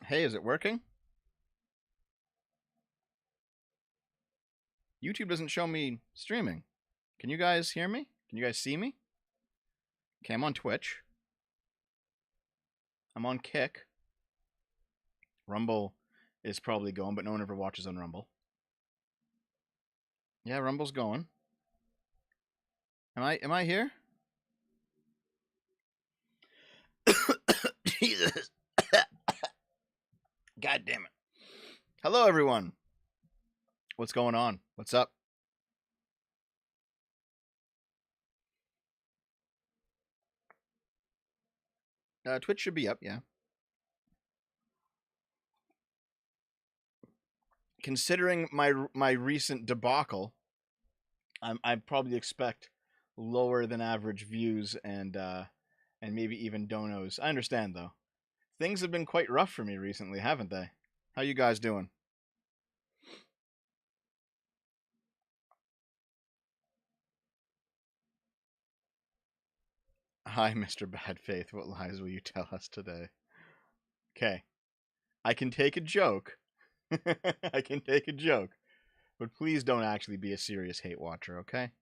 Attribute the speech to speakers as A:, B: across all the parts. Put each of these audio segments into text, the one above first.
A: Hey, is it working? YouTube doesn't show me streaming. Can you guys hear me? Can you guys see me? Okay, I'm on Twitch. I'm on Kick. Rumble is probably going, but no one ever watches on Rumble. Yeah, Rumble's going. Am I here? Jesus. God damn it. Hello everyone. What's going on? What's up? Twitch should be up, yeah. Considering my recent debacle, I probably expect lower than average views and maybe even donos. I understand though. Things have been quite rough for me recently, haven't they? How you guys doing? Hi, Mr. Bad Faith. What lies will you tell us today? Okay, I can take a joke. I can take a joke, but please don't actually be a serious hate watcher, okay?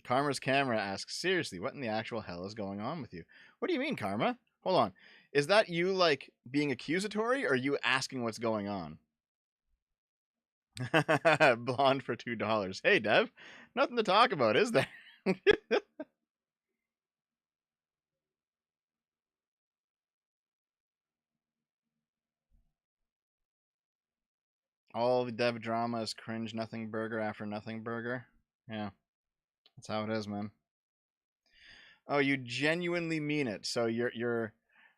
A: Karma's camera asks, seriously, what in the actual hell is going on with you? What do you mean, Karma? Hold on. Is that you, like, being accusatory, or are you asking what's going on? Blonde for $2. Hey, Dev. Nothing to talk about, is there? All the Dev drama is cringe nothing burger after nothing burger. Yeah, that's how it is, man. Oh, you genuinely mean it. So you're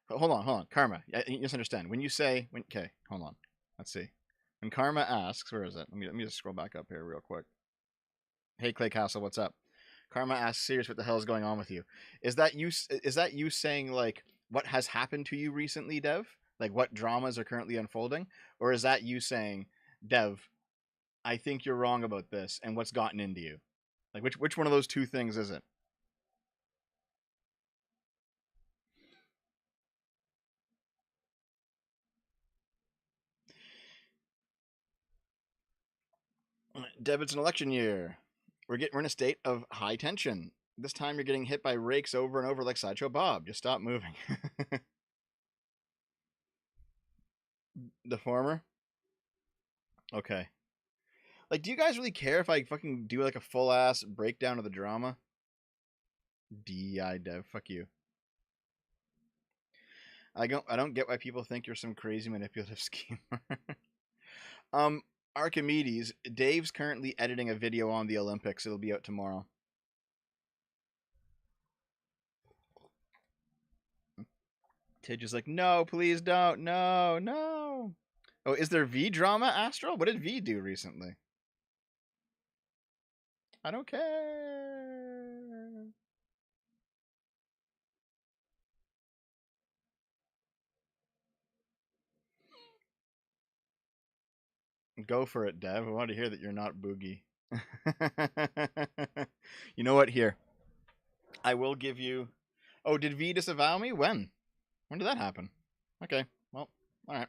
A: hold on, Karma. You just understand. When you say okay, hold on. Let's see. When Karma asks, where is it? Let me just scroll back up here real quick. Hey Clay Castle, what's up? Karma asks, "Serious, what the hell is going on with you? Is that you? Is that you saying like what has happened to you recently, Dev? Like what dramas are currently unfolding, or is that you saying, Dev, I think you're wrong about this, and what's gotten into you? Like which one of those two things is it? Dev, it's an election year. We're in a state of high tension. This time you're getting hit by rakes over and over like Sideshow Bob. Just stop moving. The former? Okay. Like, do you guys really care if I fucking do like a full ass breakdown of the drama? DEI Dev, fuck you. I don't get why people think you're some crazy manipulative schemer. um, Archimedes, Dave's currently editing a video on the Olympics. It'll be out tomorrow. Tidge is like, no, please don't, no, no. Oh, is there V drama, Astral? What did V do recently? I don't care. Go for it, Dev. I want to hear that you're not Boogie. You know what? Here, I will give you. Oh, did V disavow me? When? When did that happen? Okay. Well, all right.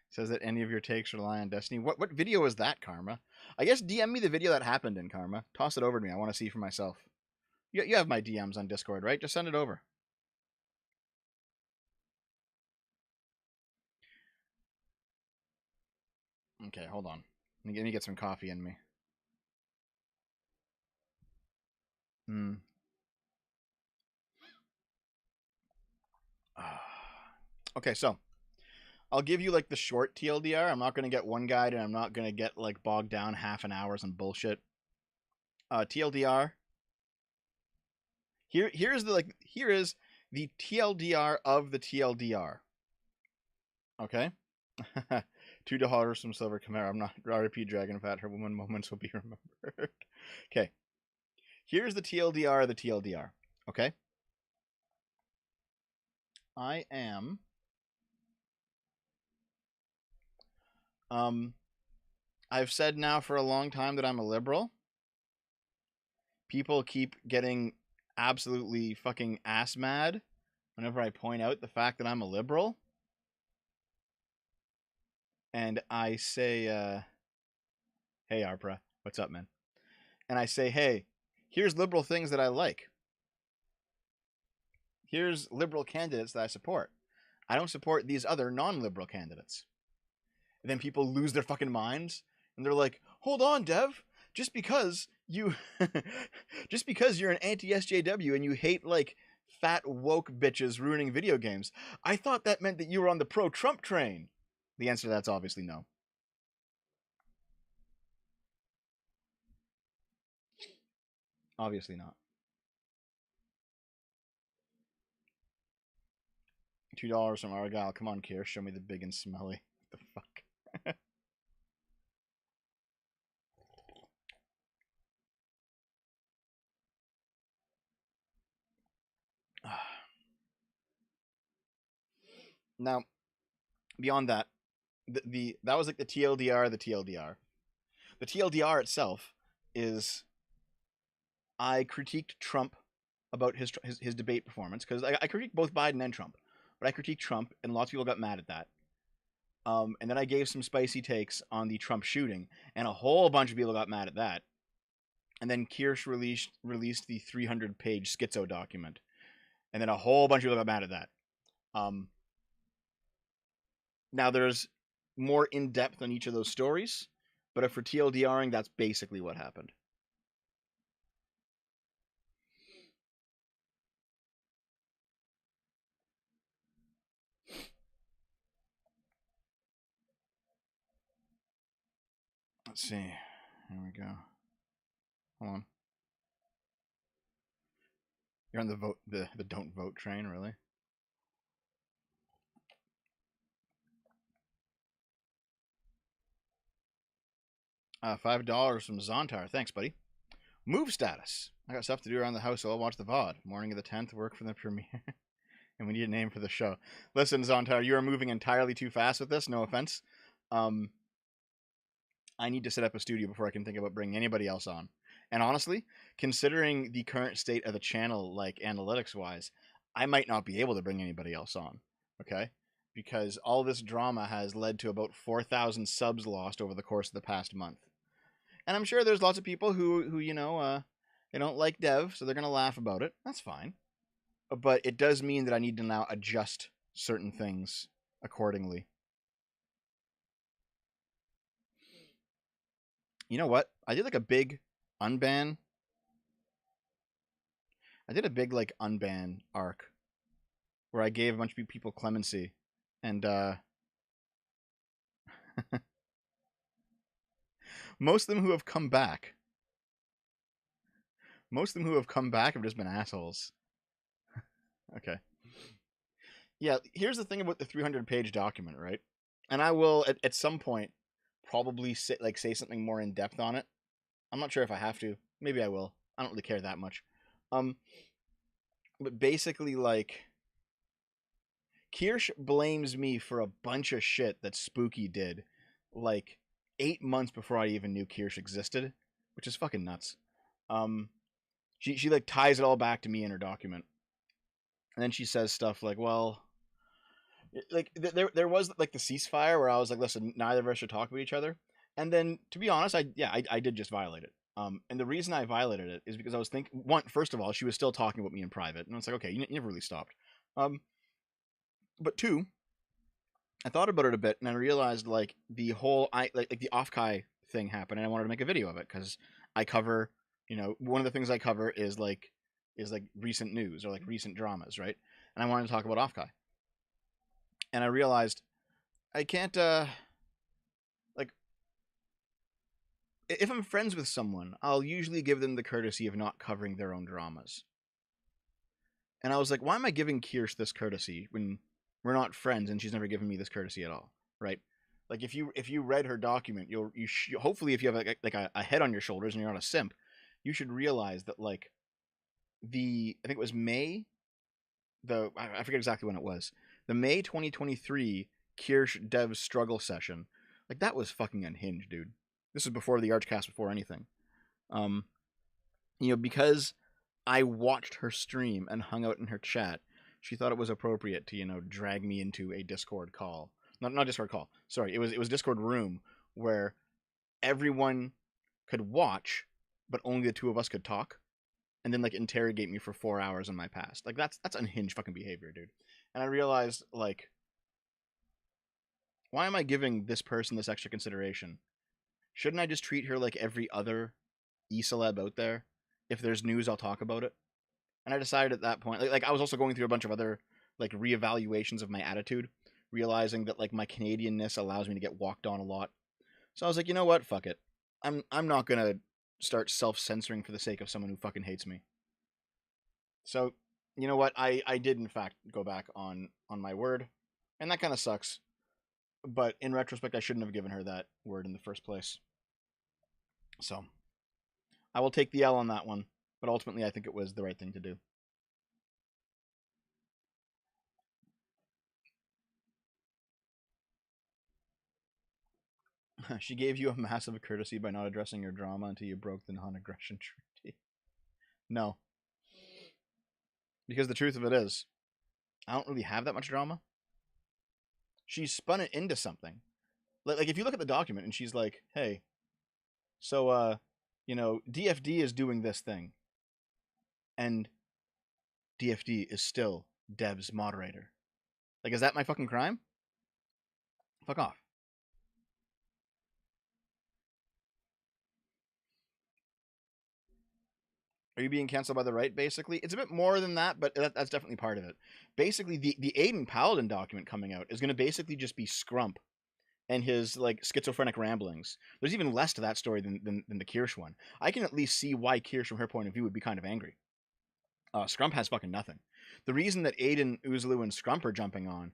A: Says that any of your takes rely on Destiny. What video was that, Karma? I guess DM me the video that happened in Karma. Toss it over to me. I want to see for myself. You have my DMs on Discord, right? Just send it over. Okay, hold on. Let me get some coffee in me. Hmm. Okay, so I'll give you like the short TLDR. I'm not gonna get one guide, and I'm not gonna get like bogged down half an hour and bullshit. TLDR. Here is the TLDR of the TLDR. Okay. $2 from Silver Chimera. I'm not RP Dragon Fat. Her woman moments will be remembered. Okay. Here's the TLDR of the TLDR. Okay. I am um I've said now for a long time that I'm a liberal. people keep getting absolutely fucking ass mad whenever I point out the fact that I'm a liberal. And I say, hey, Arpra, what's up, man? And I say, hey, here's liberal things that I like. Here's liberal candidates that I support. I don't support these other non-liberal candidates. And then people lose their fucking minds. And they're like, hold on, Dev. Just because you... just because you're an anti-SJW and you hate, like, fat woke bitches ruining video games, I thought that meant that you were on the pro-Trump train. The answer to that's obviously no. Obviously not. $2 from Argyle. Come on, Kier. Show me the big and smelly. What the fuck? Now, beyond that, that was like the TLDR, the TLDR. The TLDR itself is I critiqued Trump about his debate performance, because I critiqued both Biden and Trump, but I critiqued Trump, and lots of people got mad at that. And then I gave some spicy takes on the Trump shooting, and a whole bunch of people got mad at that. And then Kirsch released the 300-page schizo document, and then a whole bunch of people got mad at that. Now there's more in depth on each of those stories, but if for TLDRing, that's basically what happened. Let's see. Here we go. Hold on. You're on the don't vote train, really? $5 from Zontar. Thanks, buddy. Move status. I got stuff to do around the house, so I'll watch the VOD. Morning of the 10th, work for the premiere. And we need a name for the show. Listen, Zontar, you are moving entirely too fast with this. No offense. I need to set up a studio before I can think about bringing anybody else on. And honestly, considering the current state of the channel, like analytics-wise, I might not be able to bring anybody else on. Okay? Because all this drama has led to about 4,000 subs lost over the course of the past month. And I'm sure there's lots of people who you know, they don't like Dev, so they're going to laugh about it. That's fine. But it does mean that I need to now adjust certain things accordingly. You know what? I did like a big unban. I did a big like unban arc where I gave a bunch of people clemency, and most of them who have come back. Most of them who have come back have just been assholes. Okay. Yeah, here's the thing about the 300-page document, right? And I will at some point probably say something more in depth on it. I'm not sure if I have to. Maybe I will. I don't really care that much. But basically, like, Kirsch blames me for a bunch of shit that Spooky did, like 8 months before I even knew Kirsch existed, which is fucking nuts. She like ties it all back to me in her document, and then she says stuff like, well, like there was like the ceasefire where I was like, listen, neither of us should talk about each other. And then, to be honest, I did just violate it. And the reason I violated it is because I was thinking, first of all, she was still talking about me in private, and I was like, okay, you never really stopped. But two, I thought about it a bit, and I realized like the whole like the Offkai thing happened, and I wanted to make a video of it because I cover, you know, one of the things I cover is like recent news or like recent dramas, right? And I wanted to talk about Offkai. And I realized I can't, like, if I'm friends with someone, I'll usually give them the courtesy of not covering their own dramas. And I was like, why am I giving Kirsch this courtesy when we're not friends and she's never given me this courtesy at all, right? Like, if you read her document, hopefully if you have like a head on your shoulders and you're not a simp, you should realize that like I think it was May, I forget exactly when it was. The May 2023 Kirsch Dev struggle session, like that was fucking unhinged, dude. This was before the Archcast, before anything. because I watched her stream and hung out in her chat, she thought it was appropriate to, drag me into a Discord call. Not Discord call. Sorry, it was Discord room where everyone could watch, but only the two of us could talk, and then like interrogate me for 4 hours in my past. Like that's unhinged fucking behavior, dude. And I realized, like, why am I giving this person this extra consideration? Shouldn't I just treat her like every other e-celeb out there? If there's news, I'll talk about it. And I decided at that point, like I was also going through a bunch of other like reevaluations of my attitude, realizing that like my Canadianness allows me to get walked on a lot. So I was like, you know what? Fuck it. I'm not gonna start self-censoring for the sake of someone who fucking hates me. So, you know what? I did in fact go back on my word, and that kind of sucks. But in retrospect, I shouldn't have given her that word in the first place. So, I will take the L on that one. But ultimately, I think it was the right thing to do. She gave you a massive courtesy by not addressing your drama until you broke the non-aggression treaty. No. Because the truth of it is, I don't really have that much drama. She spun it into something. Like if you look at the document and she's like, hey, so, DFD is doing this thing. And DFD is still Dev's moderator. Like, is that my fucking crime? Fuck off. Are you being canceled by the right, basically? It's a bit more than that, but that's definitely part of it. Basically, the Aiden Paladin document coming out is going to basically just be Scrump and his, like, schizophrenic ramblings. There's even less to that story than the Kirsch one. I can at least see why Kirsch, from her point of view, would be kind of angry. Scrump has fucking nothing. The reason that Aiden, Uzlu, and Scrump are jumping on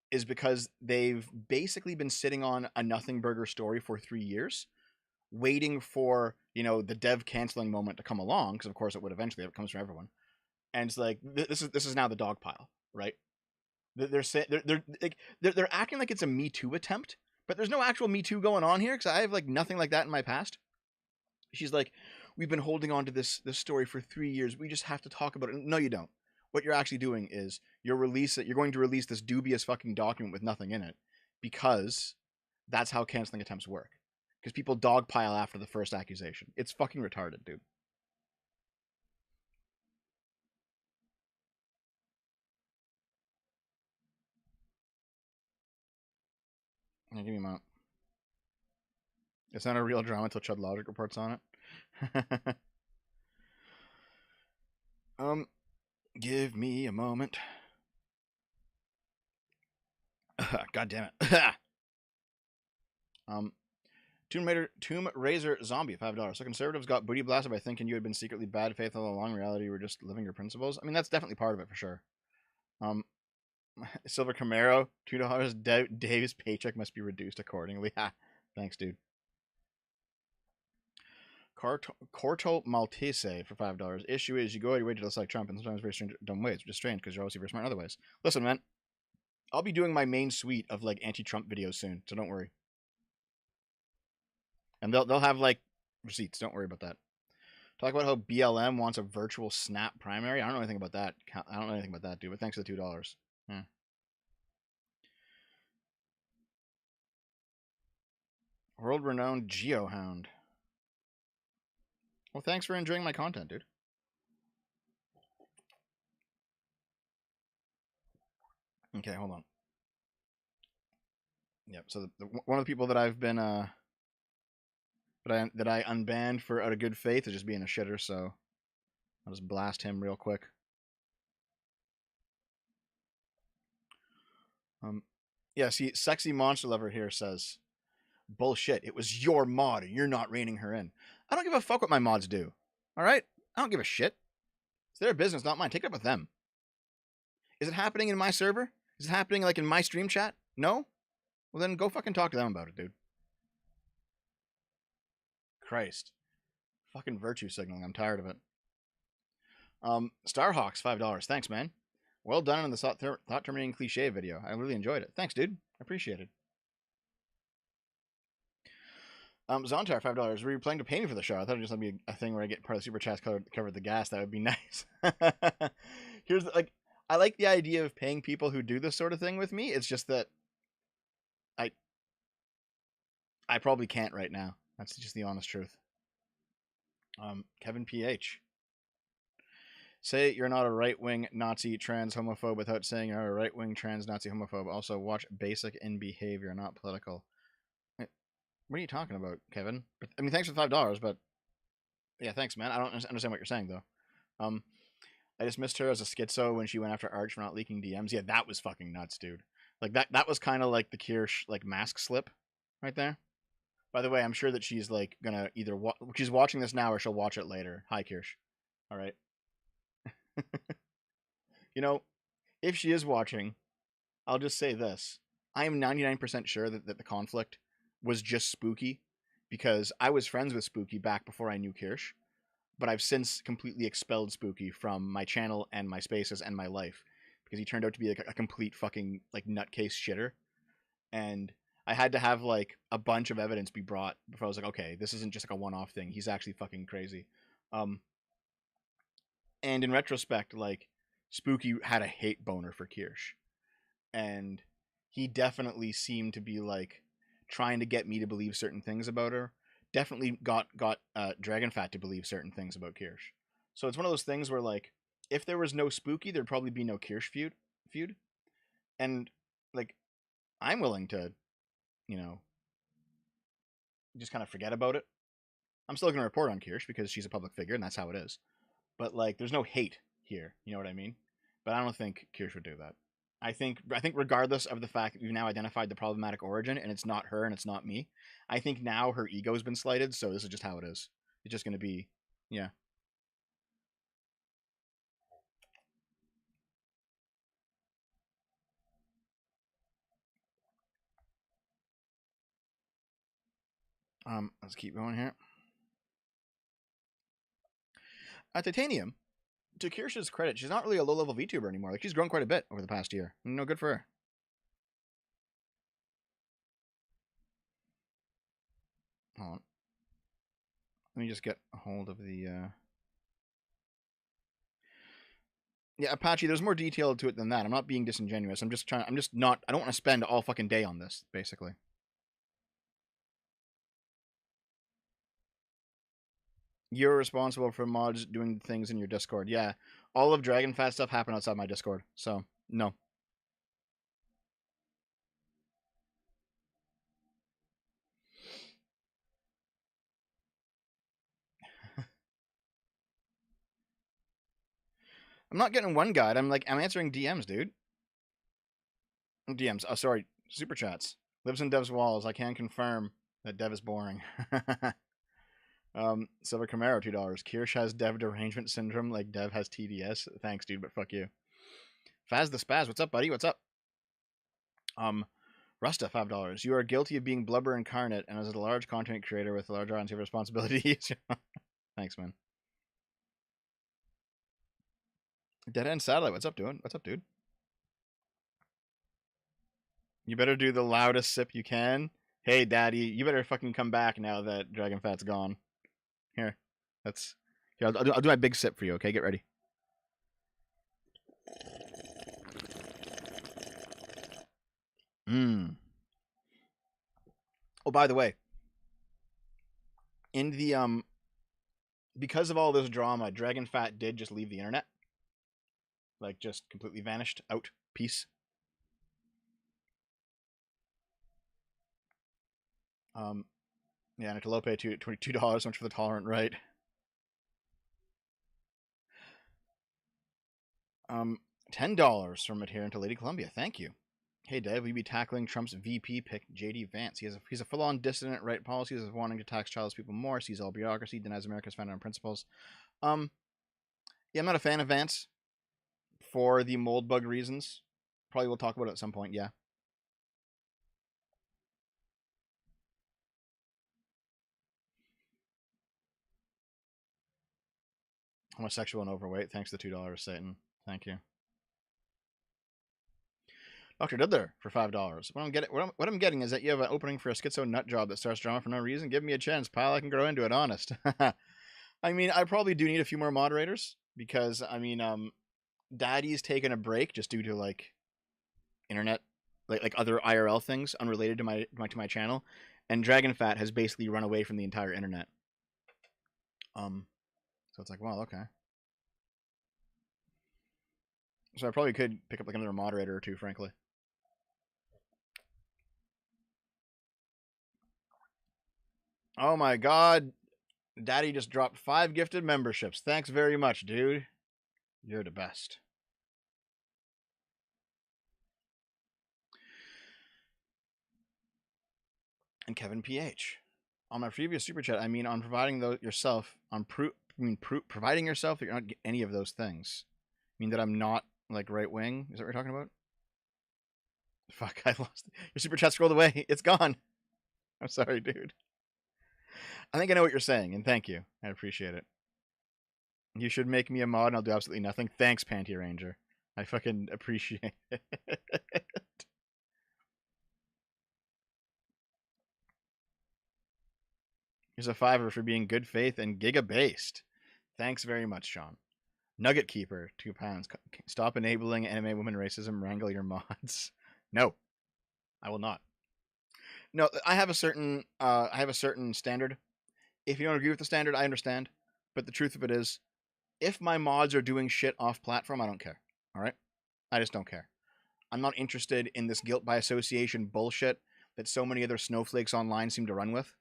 A: is because they've basically been sitting on a Nothing Burger story for 3 years, waiting for the Dev canceling moment to come along, because of course it would eventually. It comes from everyone, and it's like this is now the dog pile, right? They're acting like it's a Me Too attempt, but there's no actual Me Too going on here because I have like nothing like that in my past. She's like, we've been holding on to this story for 3 years. We just have to talk about it. No, you don't. What you're actually doing is you're going to release this dubious fucking document with nothing in it, because that's how canceling attempts work. Because people dogpile after the first accusation. It's fucking retarded, dude. Yeah, give me a moment. It's not a real drama until Chud Logic reports on it. Give me a moment. God damn it. Tomb Raiser Zombie, $5. So conservatives got booty blasted by thinking you had been secretly bad faith all along. In reality, you were just living your principles. I mean, that's definitely part of it for sure. Silver Camaro, $2. Dave's paycheck must be reduced accordingly. Ha. Thanks, dude. Corto Maltese for $5. Issue is you go out of your way to dislike Trump in sometimes very strange, dumb ways, which is strange because you're obviously very smart in other ways. Listen, man, I'll be doing my main suite of like anti-Trump videos soon, so don't worry. And they'll have like receipts. Don't worry about that. Talk about how BLM wants a virtual snap primary. I don't know anything about that. I don't know anything about that, dude. But thanks for the $2. Yeah. World-renowned Geohound. Well, thanks for enjoying my content, dude. Okay, hold on. Yep. So one of the people that I've been that I unbanned for out of good faith is just being a shitter. So I'll just blast him real quick. Yeah. See, Sexy Monster Lover here says, "Bullshit. It was your mod, and you're not reining her in." I don't give a fuck what my mods do. All right. I don't give a shit. It's their business, not mine. Take it up with them. Is it happening in my server? Is it happening like in my stream chat? No? Well, then go fucking talk to them about it, dude. Christ. Fucking virtue signaling. I'm tired of it. Starhawks, $5. Thanks, man. Well done on the thought-terminating cliche video. I really enjoyed it. Thanks, dude. I appreciate it. Zontar, $5. Were you planning to pay me for the show? I thought it was just gonna be a thing where I get part of the super chats covered the gas. That would be nice. Here's like, I like the idea of paying people who do this sort of thing with me. It's just that I I probably can't right now. That's just the honest truth. Kevin PH. Say you're not a right-wing Nazi trans homophobe without saying you're a right-wing trans Nazi homophobe. Also, watch Basic in Behavior, not political. What are you talking about, Kevin? I mean, thanks for the $5, but yeah, thanks, man. I don't understand what you're saying though. I dismissed her as a schizo when she went after Arch for not leaking DMs. Yeah, that was fucking nuts, dude. Like that was kind of like the Kirsch like mask slip, right there. By the way, I'm sure that she's like gonna either she's watching this now or she'll watch it later. Hi, Kirsch. All right. You know, if she is watching, I'll just say this. I am 99% sure that the conflict was just Spooky because I was friends with Spooky back before I knew Kirsch, but I've since completely expelled Spooky from my channel and my spaces and my life because he turned out to be like a complete fucking like nutcase shitter. And I had to have like a bunch of evidence be brought before I was like, okay, this isn't just like a one-off thing. He's actually fucking crazy. And in retrospect, like Spooky had a hate boner for Kirsch, and he definitely seemed to be like trying to get me to believe certain things about her. Definitely got Dragonfat to believe certain things about Kirsch. So it's one of those things where like if there was no Spooky, there'd probably be no Kirsch feud. And like I'm willing to, you know, just kind of forget about it. I'm still going to report on Kirsch because she's a public figure and that's how it is. But like there's no hate here, you know what I mean? But I don't think Kirsch would do that. I think regardless of the fact that we've now identified the problematic origin and it's not her and it's not me, I think now her ego's been slighted, so this is just how it is. It's just gonna be, yeah. Let's keep going here. Titanium, to Kirsch's credit, she's not really a low-level VTuber anymore. Like she's grown quite a bit over the past year. No, good for her. Hold on. Let me just get a hold of the. Yeah, Apache. There's more detail to it than that. I'm not being disingenuous. I'm just trying. I'm just not. I don't want to spend all fucking day on this. Basically. You're responsible for mods doing things in your Discord. Yeah, all of Dragonfat stuff happened outside my Discord. So no. I'm not getting one guide. I'm answering DMs, dude. DMs. Oh, sorry, super chats. Lives in Dev's walls. I can confirm that Dev is boring. Silver Camaro, $2. Kirsch has Dev derangement syndrome like Dev has TDS. Thanks, dude, but fuck you. Faz the Spaz, what's up, buddy? What's up? Rusta, $5. You are guilty of being blubber incarnate, and as a large content creator with a large audience, you have responsibilities. Thanks, man. Dead End Satellite, what's up, dude? What's up, dude? You better do the loudest sip you can. Hey, daddy, you better fucking come back now that Dragonfat's gone. Here, that's. Here, I'll do my big sip for you. Okay, get ready. Mmm. Oh, by the way, in the because of all this drama, Dragonfat did just leave the internet. Like, just completely vanished out. Peace. Yeah, Nicolope, $22. So much for the tolerant right. $10 from adherent to Lady Columbia. Thank you. Hey, Dave, will you be tackling Trump's VP pick, J.D. Vance? He's a full-on dissident right policies of wanting to tax childless people more, sees all bureaucracy, denies America's founded on principles. Yeah, I'm not a fan of Vance for the mold bug reasons. Probably we'll talk about it at some point, yeah. Homosexual and overweight. Thanks to $2, Satan. Thank you. Dr. Diddler for $5. What I'm getting is that you have an opening for a schizo nut job that starts drama for no reason. Give me a chance, pal. I can grow into it. Honest. I mean, I probably do need a few more moderators because I mean, Daddy's taken a break just due to like internet, like other IRL things unrelated to my channel, and Dragonfat has basically run away from the entire internet. So it's like, well, okay. So I probably could pick up like another moderator or two, frankly. Oh my god, Daddy just dropped 5 gifted memberships. Thanks very much, dude. You're the best. And Kevin PH. On my previous super chat, I mean on providing those yourself, providing yourself that you're not any of those things. I mean that I'm not like right wing. Is that what you're talking about? Fuck, I lost your super chat scrolled away. It's gone. I'm sorry, dude. I think I know what you're saying, and thank you. I appreciate it. You should make me a mod and I'll do absolutely nothing. Thanks, Panty Ranger. I fucking appreciate it. Here's a $5 for being good faith and giga-based. Thanks very much, Sean. Nugget Keeper, £2. Stop enabling anime women racism. Wrangle your mods. No, I will not. No, I have a certain standard. If you don't agree with the standard, I understand. But the truth of it is, if my mods are doing shit off platform, I don't care. All right, I just don't care. I'm not interested in this guilt by association bullshit that so many other snowflakes online seem to run with.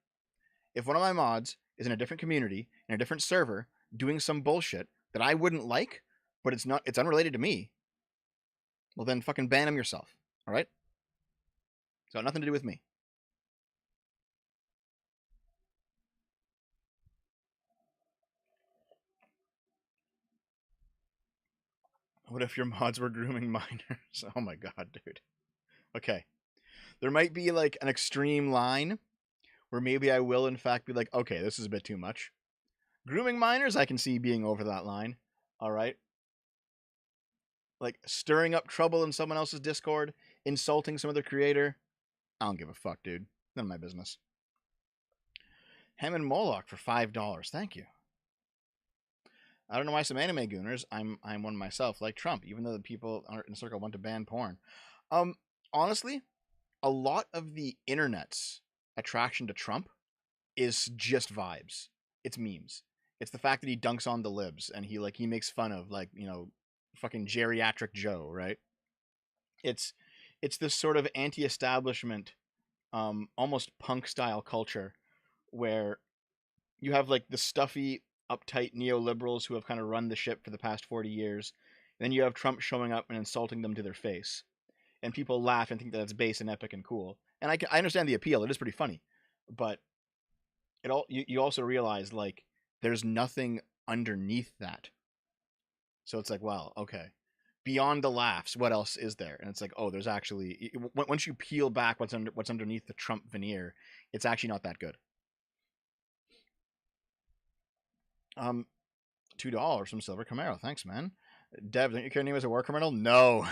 A: If one of my mods is in a different community, in a different server, doing some bullshit that I wouldn't like, but it's unrelated to me, well then fucking ban him yourself. All right? It's got nothing to do with me. What if your mods were grooming minors? Oh my god, dude. Okay. There might be like an extreme line where maybe I will in fact be like, okay, this is a bit too much. Grooming minors, I can see being over that line. All right. Like stirring up trouble in someone else's Discord, insulting some other creator. I don't give a fuck, dude. None of my business. Hammond Moloch for $5. Thank you. I don't know why some anime gooners. I'm one myself, like Trump, even though the people in the circle want to ban porn. Honestly, a lot of the internet's attraction to Trump is just vibes. It's memes. It's the fact that he dunks on the libs and he makes fun of like, you know, fucking geriatric Joe, right? It's this sort of anti-establishment, almost punk style culture where you have like the stuffy, uptight neoliberals who have kind of run the ship for the past 40 years. And then you have Trump showing up and insulting them to their face. And people laugh and think that it's base and epic and cool. And I understand the appeal. It is pretty funny. But you also realize like there's nothing underneath that. So it's like, well, okay. Beyond the laughs, what else is there? And it's like, oh, there's actually once you peel back what's underneath the Trump veneer, it's actually not that good. $2 from Silver Camaro. Thanks, man. Dev, don't you care name as a war criminal? No.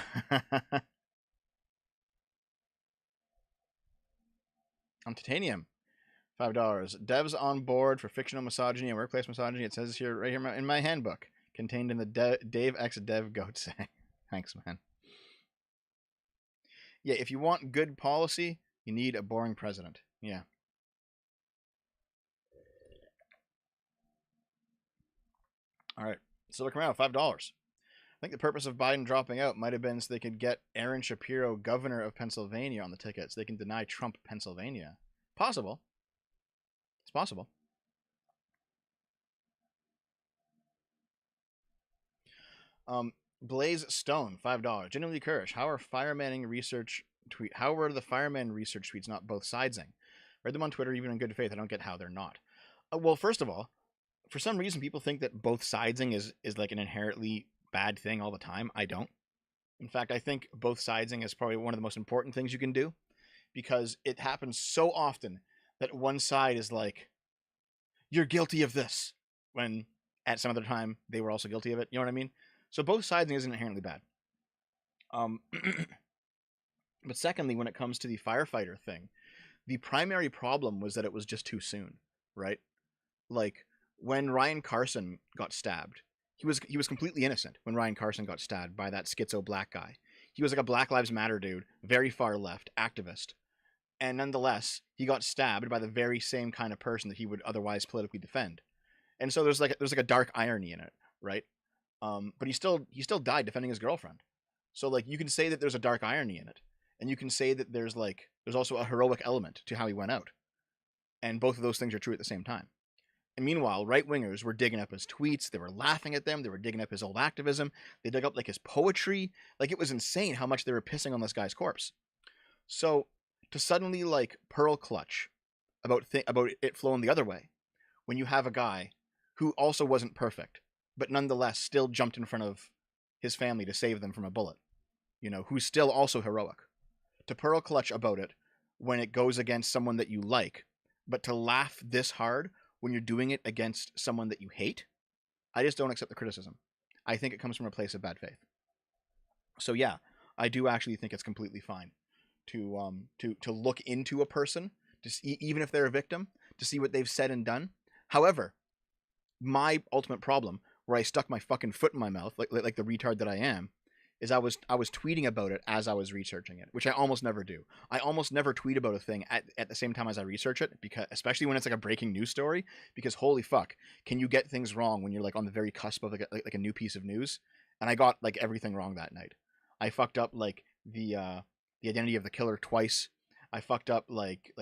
A: I'm Titanium. $5. Devs on board for fictional misogyny and workplace misogyny. It says here, right here in my handbook, contained in the Dave X Dev Goat saying. Thanks, man. Yeah, if you want good policy, you need a boring president. Yeah. All right. Silver Camaro, $5. I think the purpose of Biden dropping out might have been so they could get Aaron Shapiro, governor of Pennsylvania, on the ticket so they can deny Trump Pennsylvania. Possible. It's possible. Blaze Stone, $5. Genuinely Courage. How are the fireman research tweets not both sidesing? Read them on Twitter, even in good faith. I don't get how they're not. Well, first of all, for some reason, people think that both sidesing is like an inherently bad thing all the time. I don't. In fact, I think both sidesing is probably one of the most important things you can do because it happens so often that one side is like, you're guilty of this, when at some other time they were also guilty of it. You know what I mean? So both sidesing isn't inherently bad. But secondly, when it comes to the firefighter thing, the primary problem was that it was just too soon, right? Like when Ryan Carson got stabbed, he was completely innocent when Ryan Carson got stabbed by that schizo black guy. He was like a Black Lives Matter dude, very far left activist, and nonetheless, he got stabbed by the very same kind of person that he would otherwise politically defend. And so there's like a dark irony in it, right? But he still died defending his girlfriend. So like you can say that there's a dark irony in it, and you can say that there's also a heroic element to how he went out, and both of those things are true at the same time. And meanwhile, right wingers were digging up his tweets. They were laughing at them. They were digging up his old activism. They dug up like his poetry. Like it was insane how much they were pissing on this guy's corpse. So to suddenly like pearl clutch about it flowing the other way, when you have a guy who also wasn't perfect, but nonetheless still jumped in front of his family to save them from a bullet, who's still also heroic, to pearl clutch about it when it goes against someone that you like, but to laugh this hard when you're doing it against someone that you hate, I just don't accept the criticism. I think it comes from a place of bad faith. So yeah, I do actually think it's completely fine to look into a person, to see, even if they're a victim, to see what they've said and done. However, my ultimate problem, where I stuck my fucking foot in my mouth like the retard that I am, is I was tweeting about it as I was researching it, which I almost never do. I almost never tweet about a thing at the same time as I research it, because especially when it's like a breaking news story, because holy fuck, can you get things wrong when you're like on the very cusp of like a new piece of news? And I got like everything wrong that night. I fucked up like the identity of the killer twice. I fucked up like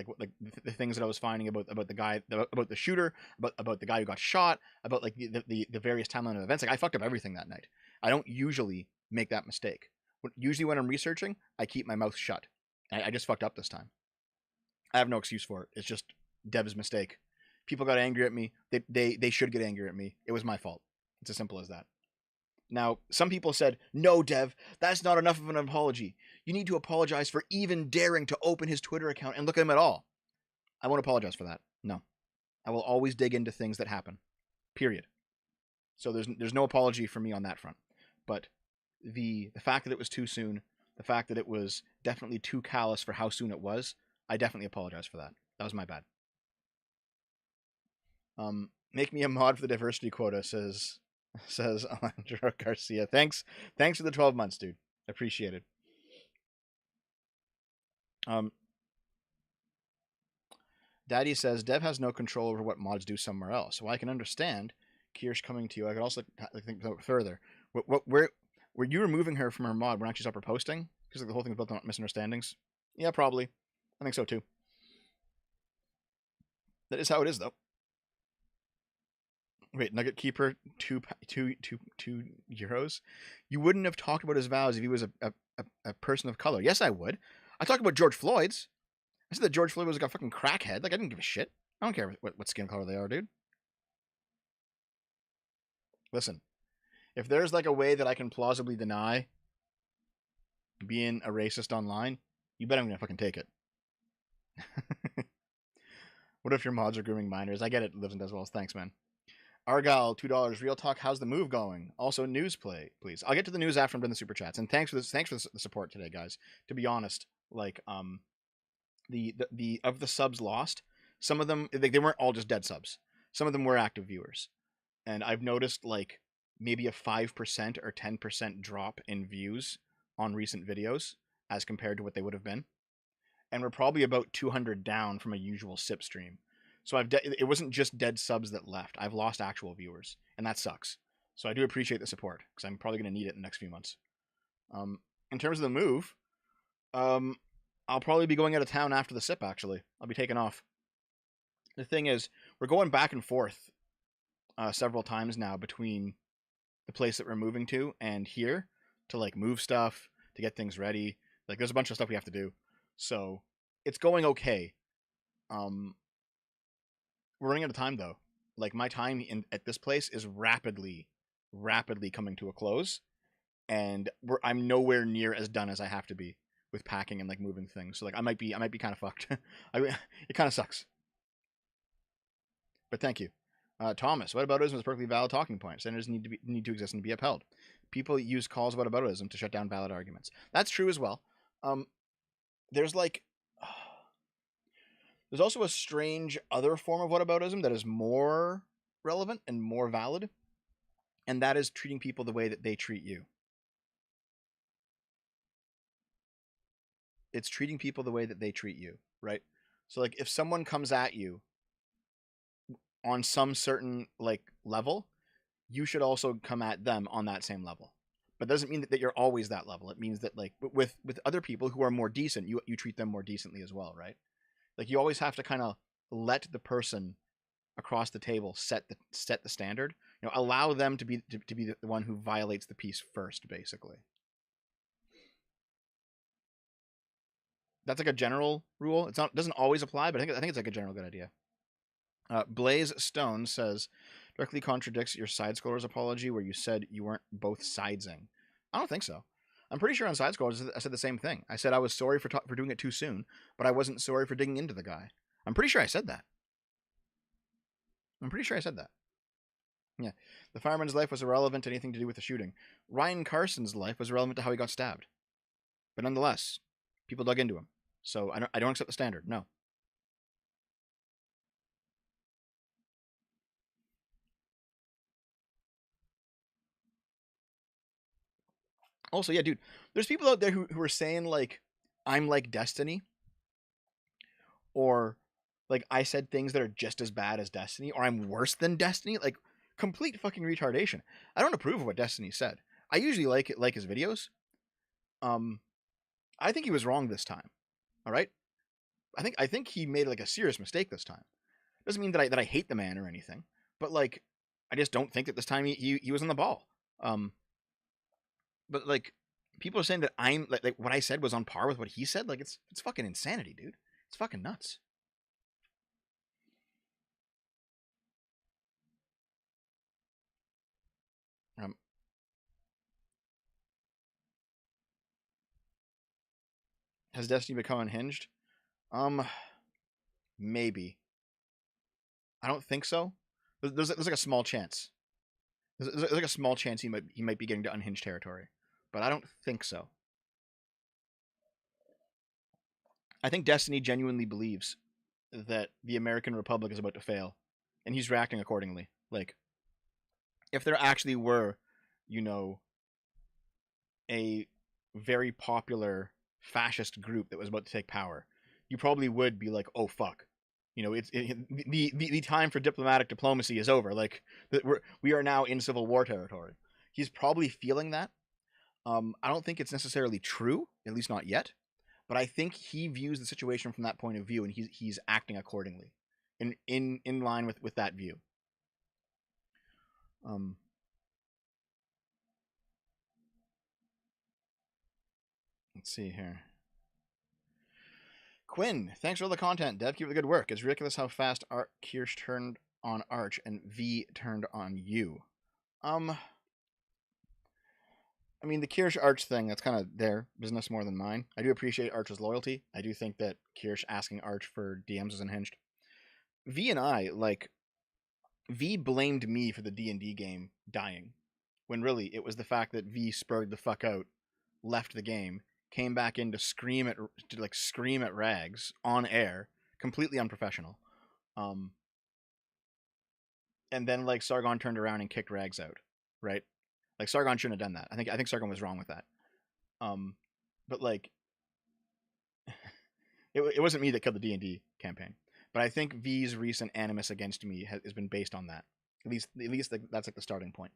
A: the things that I was finding about the guy, about the shooter, about the guy who got shot, about like the various timeline of events. Like I fucked up everything that night. I don't usually make that mistake. Usually when I'm researching, I keep my mouth shut. I just fucked up this time. I have no excuse for it. It's just Dev's mistake. People got angry at me. They should get angry at me. It was my fault. It's as simple as that. Now, some people said, no, Dev, that's not enough of an apology. You need to apologize for even daring to open his Twitter account and look at him at all. I won't apologize for that. No. I will always dig into things that happen. Period. So there's no apology for me on that front. But the fact that it was too soon, the fact that it was definitely too callous for how soon it was, I definitely apologize for that. That was my bad. Make me a mod for the diversity quota, says Alejandro Garcia. Thanks for the 12 months, dude. Appreciate it. Daddy says Dev has no control over what mods do somewhere else. Well, I can understand Kirsch coming to you. I could also think further. Where were you removing her from her mod when actually stopped her posting? Because like, the whole thing was built on misunderstandings. Yeah, probably. I think so too. That is how it is, though. Wait, Nugget Keeper, two euros. You wouldn't have talked about his vows if he was a person of color. Yes, I would. I talked about George Floyd's. I said that George Floyd was like a fucking crackhead. Like I didn't give a shit. I don't care what skin color they are, dude. Listen, if there's like a way that I can plausibly deny being a racist online, you bet I'm gonna fucking take it. What if your mods are grooming minors? I get it, lives and does well. Thanks, man. Argyle, $2. Real talk. How's the move going? Also, news play, please. I'll get to the news after I'm done the super chats. And thanks for the support today, guys. To be honest, like the of the subs lost, some of them they weren't all just dead subs. Some of them were active viewers, and I've noticed like maybe a 5% or 10% drop in views on recent videos as compared to what they would have been, and we're probably about 200 down from a usual SIP stream. So it wasn't just dead subs that left. I've lost actual viewers, and that sucks. So I do appreciate the support because I'm probably going to need it in the next few months. In terms of the move, I'll probably be going out of town after the SIP. Actually, I'll be taking off. The thing is, we're going back and forth several times now between the place that we're moving to and here to like move stuff, to get things ready. Like there's a bunch of stuff we have to do. So it's going okay. We're running out of time though. Like my time at this place is rapidly coming to a close, and I'm nowhere near as done as I have to be with packing and like moving things. So like I might be kind of fucked. It kind of sucks. But thank you. Thomas, whataboutism is a perfectly valid talking point. Senators need to exist and be upheld. People use calls whataboutism to shut down valid arguments. That's true as well. there's like there's also a strange other form of whataboutism that is more relevant and more valid, and that is treating people the way that they treat you. It's treating people the way that they treat you, right? So like if someone comes at you on some certain like level, you should also come at them on that same level. But it doesn't mean that you're always that level. It means that like with other people who are more decent, you treat them more decently as well, right? Like you always have to kind of let the person across the table set the standard. You know, allow them to be the one who violates the peace first, basically. That's like a general rule. It's not, doesn't always apply, but I think it's like a general good idea. Blaze Stone says, directly contradicts your side scroller's apology where you said you weren't both sidesing. I don't think so. I'm pretty sure on side scrollers I said the same thing. I said I was sorry for doing it too soon, but I wasn't sorry for digging into the guy. I'm pretty sure I said that. I'm pretty sure I said that. Yeah. The fireman's life was irrelevant to anything to do with the shooting. Ryan Carson's life was relevant to how he got stabbed. But nonetheless, people dug into him. So I don't accept the standard. No. Also, yeah, dude, there's people out there who are saying like I'm like Destiny, or like I said things that are just as bad as Destiny, or I'm worse than Destiny. Like complete fucking retardation. I don't approve of what Destiny said. I usually like his videos. I think he was wrong this time. All right. I think he made like a serious mistake this time. Doesn't mean that I hate the man or anything, but like I just don't think that this time he was on the ball. But like people are saying that I'm like what I said was on par with what he said. Like it's fucking insanity, dude. It's fucking nuts. Um, has Destiny become unhinged? Um, maybe. I don't think so. There's like a small chance. There's like a small chance he might be getting to unhinged territory, but I don't think so. I think Destiny genuinely believes that the American Republic is about to fail, and he's reacting accordingly. Like, if there actually were, you know, a very popular fascist group that was about to take power, you probably would be like, "Oh fuck." You know, the time for diplomatic diplomacy is over. Like we are now in civil war territory. He's probably feeling that. I don't think it's necessarily true, at least not yet. But I think he views the situation from that point of view, and he's acting accordingly, in line with that view. Um, let's see here. Quinn, thanks for all the content. Dev, keep up the good work. It's ridiculous how fast Kirsch turned on Arch and V turned on you. I mean, the Kirsch Arch thing, that's kind of their business more than mine. I do appreciate Arch's loyalty. I do think that Kirsch asking Arch for DMs is unhinged. V and I, like, V blamed me for the D&D game dying, when really it was the fact that V spurred the fuck out, left the game, came back in to scream at Rags on air, completely unprofessional. And then like Sargon turned around and kicked Rags out, right? Like Sargon shouldn't have done that. I think Sargon was wrong with that. But like it wasn't me that killed the D&D campaign, but I think V's recent animus against me has been based on that. At least that's like the starting point.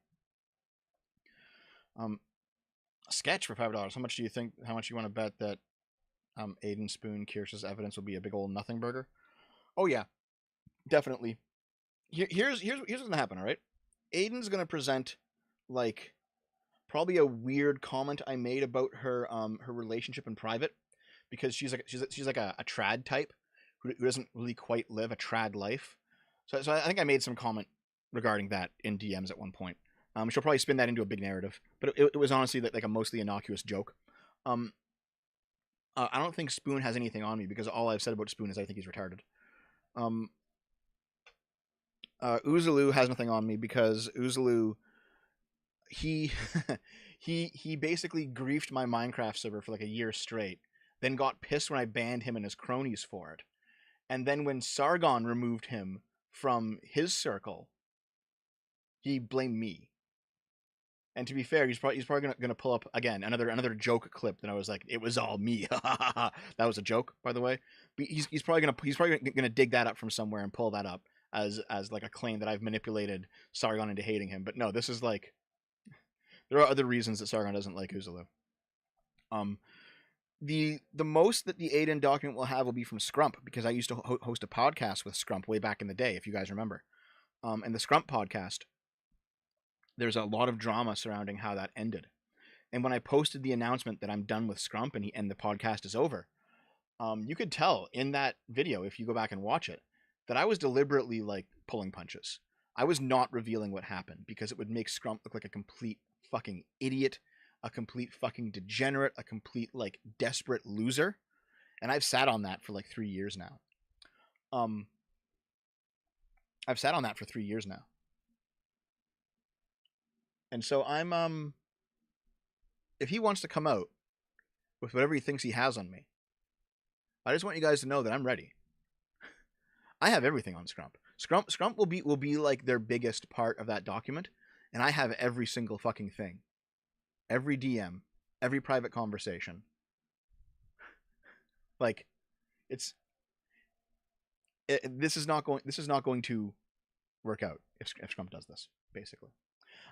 A: Sketch for $5. How much do you think? How much you want to bet that Aiden Spoon Kirsch's evidence will be a big old nothing burger? Oh yeah, definitely. Here's what's gonna happen. All right, Aiden's gonna present like probably a weird comment I made about her her relationship in private, because she's like a trad type who doesn't really quite live a trad life. So I think I made some comment regarding that in DMs at one point. She'll probably spin that into a big narrative, but it was honestly like a mostly innocuous joke. I don't think Spoon has anything on me, because all I've said about Spoon is I think he's retarded. Uzulu has nothing on me because Uzulu, he he basically griefed my Minecraft server for like a year straight, then got pissed when I banned him and his cronies for it. And then when Sargon removed him from his circle, he blamed me. And to be fair, he's probably gonna pull up again another joke clip that I was like, it was all me. That was a joke, by the way. But he's probably gonna dig that up from somewhere and pull that up as like a claim that I've manipulated Sargon into hating him. But no, this is like, there are other reasons that Sargon doesn't like Uzulu. The most that the Aiden document will have will be from Scrump, because I used to host a podcast with Scrump way back in the day, if you guys remember. And the Scrump podcast, there's a lot of drama surrounding how that ended. And when I posted the announcement that I'm done with Scrump and the podcast is over, you could tell in that video, if you go back and watch it, that I was deliberately like pulling punches. I was not revealing what happened because it would make Scrump look like a complete fucking idiot, a complete fucking degenerate, a complete like desperate loser. And I've sat on that for like 3 years now. I've sat on that for 3 years now. And so I'm if he wants to come out with whatever he thinks he has on me, I just want you guys to know that I'm ready. I have everything on Scrump. Scrump will be like their biggest part of that document, and I have every single fucking thing. Every DM, every private conversation. Like, this is not going to work out if Scrump does this, basically.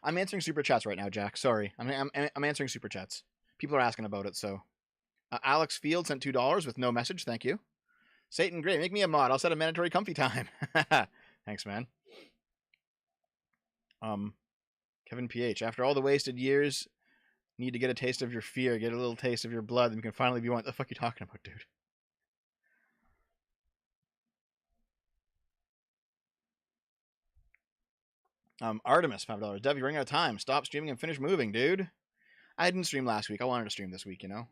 A: I'm answering super chats right now, Jack. Sorry, I'm answering super chats. People are asking about it. So, Alex Field sent $2 with no message. Thank you. Satan, great. Make me a mod. I'll set a mandatory comfy time. Thanks, man. Kevin PH. After all the wasted years, need to get a taste of your fear. Get a little taste of your blood, and you can finally be one. What the fuck are you talking about, dude? Artemis, $5. Dev, you're running out of time. Stop streaming and finish moving, dude. I didn't stream last week. I wanted to stream this week, you know?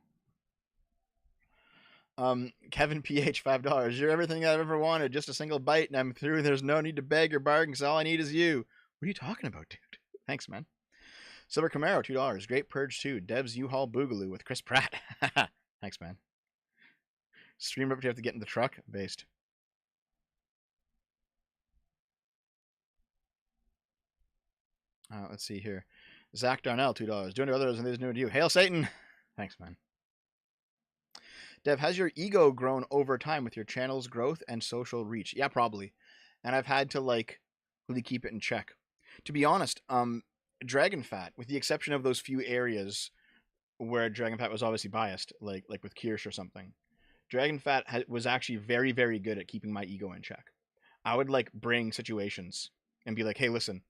A: Kevin PH, $5. You're everything I've ever wanted. Just a single bite, and I'm through. There's no need to beg or bargain, because all I need is you. What are you talking about, dude? Thanks, man. Silver Camaro, $2. Great Purge 2. Dev's U-Haul Boogaloo with Chris Pratt. Thanks, man. Stream up, you have to get in the truck? Based. Let's see here. Zach Darnell, $2. Doing to others and there's new to you. Hail Satan! Thanks, man. Dev, has your ego grown over time with your channel's growth and social reach? Yeah, probably. And I've had to, like, really keep it in check. To be honest, DragonFat, with the exception of those few areas where DragonFat was obviously biased, like with Kirsch or something, DragonFat was actually very, very good at keeping my ego in check. I would, like, bring situations and be like, hey, listen,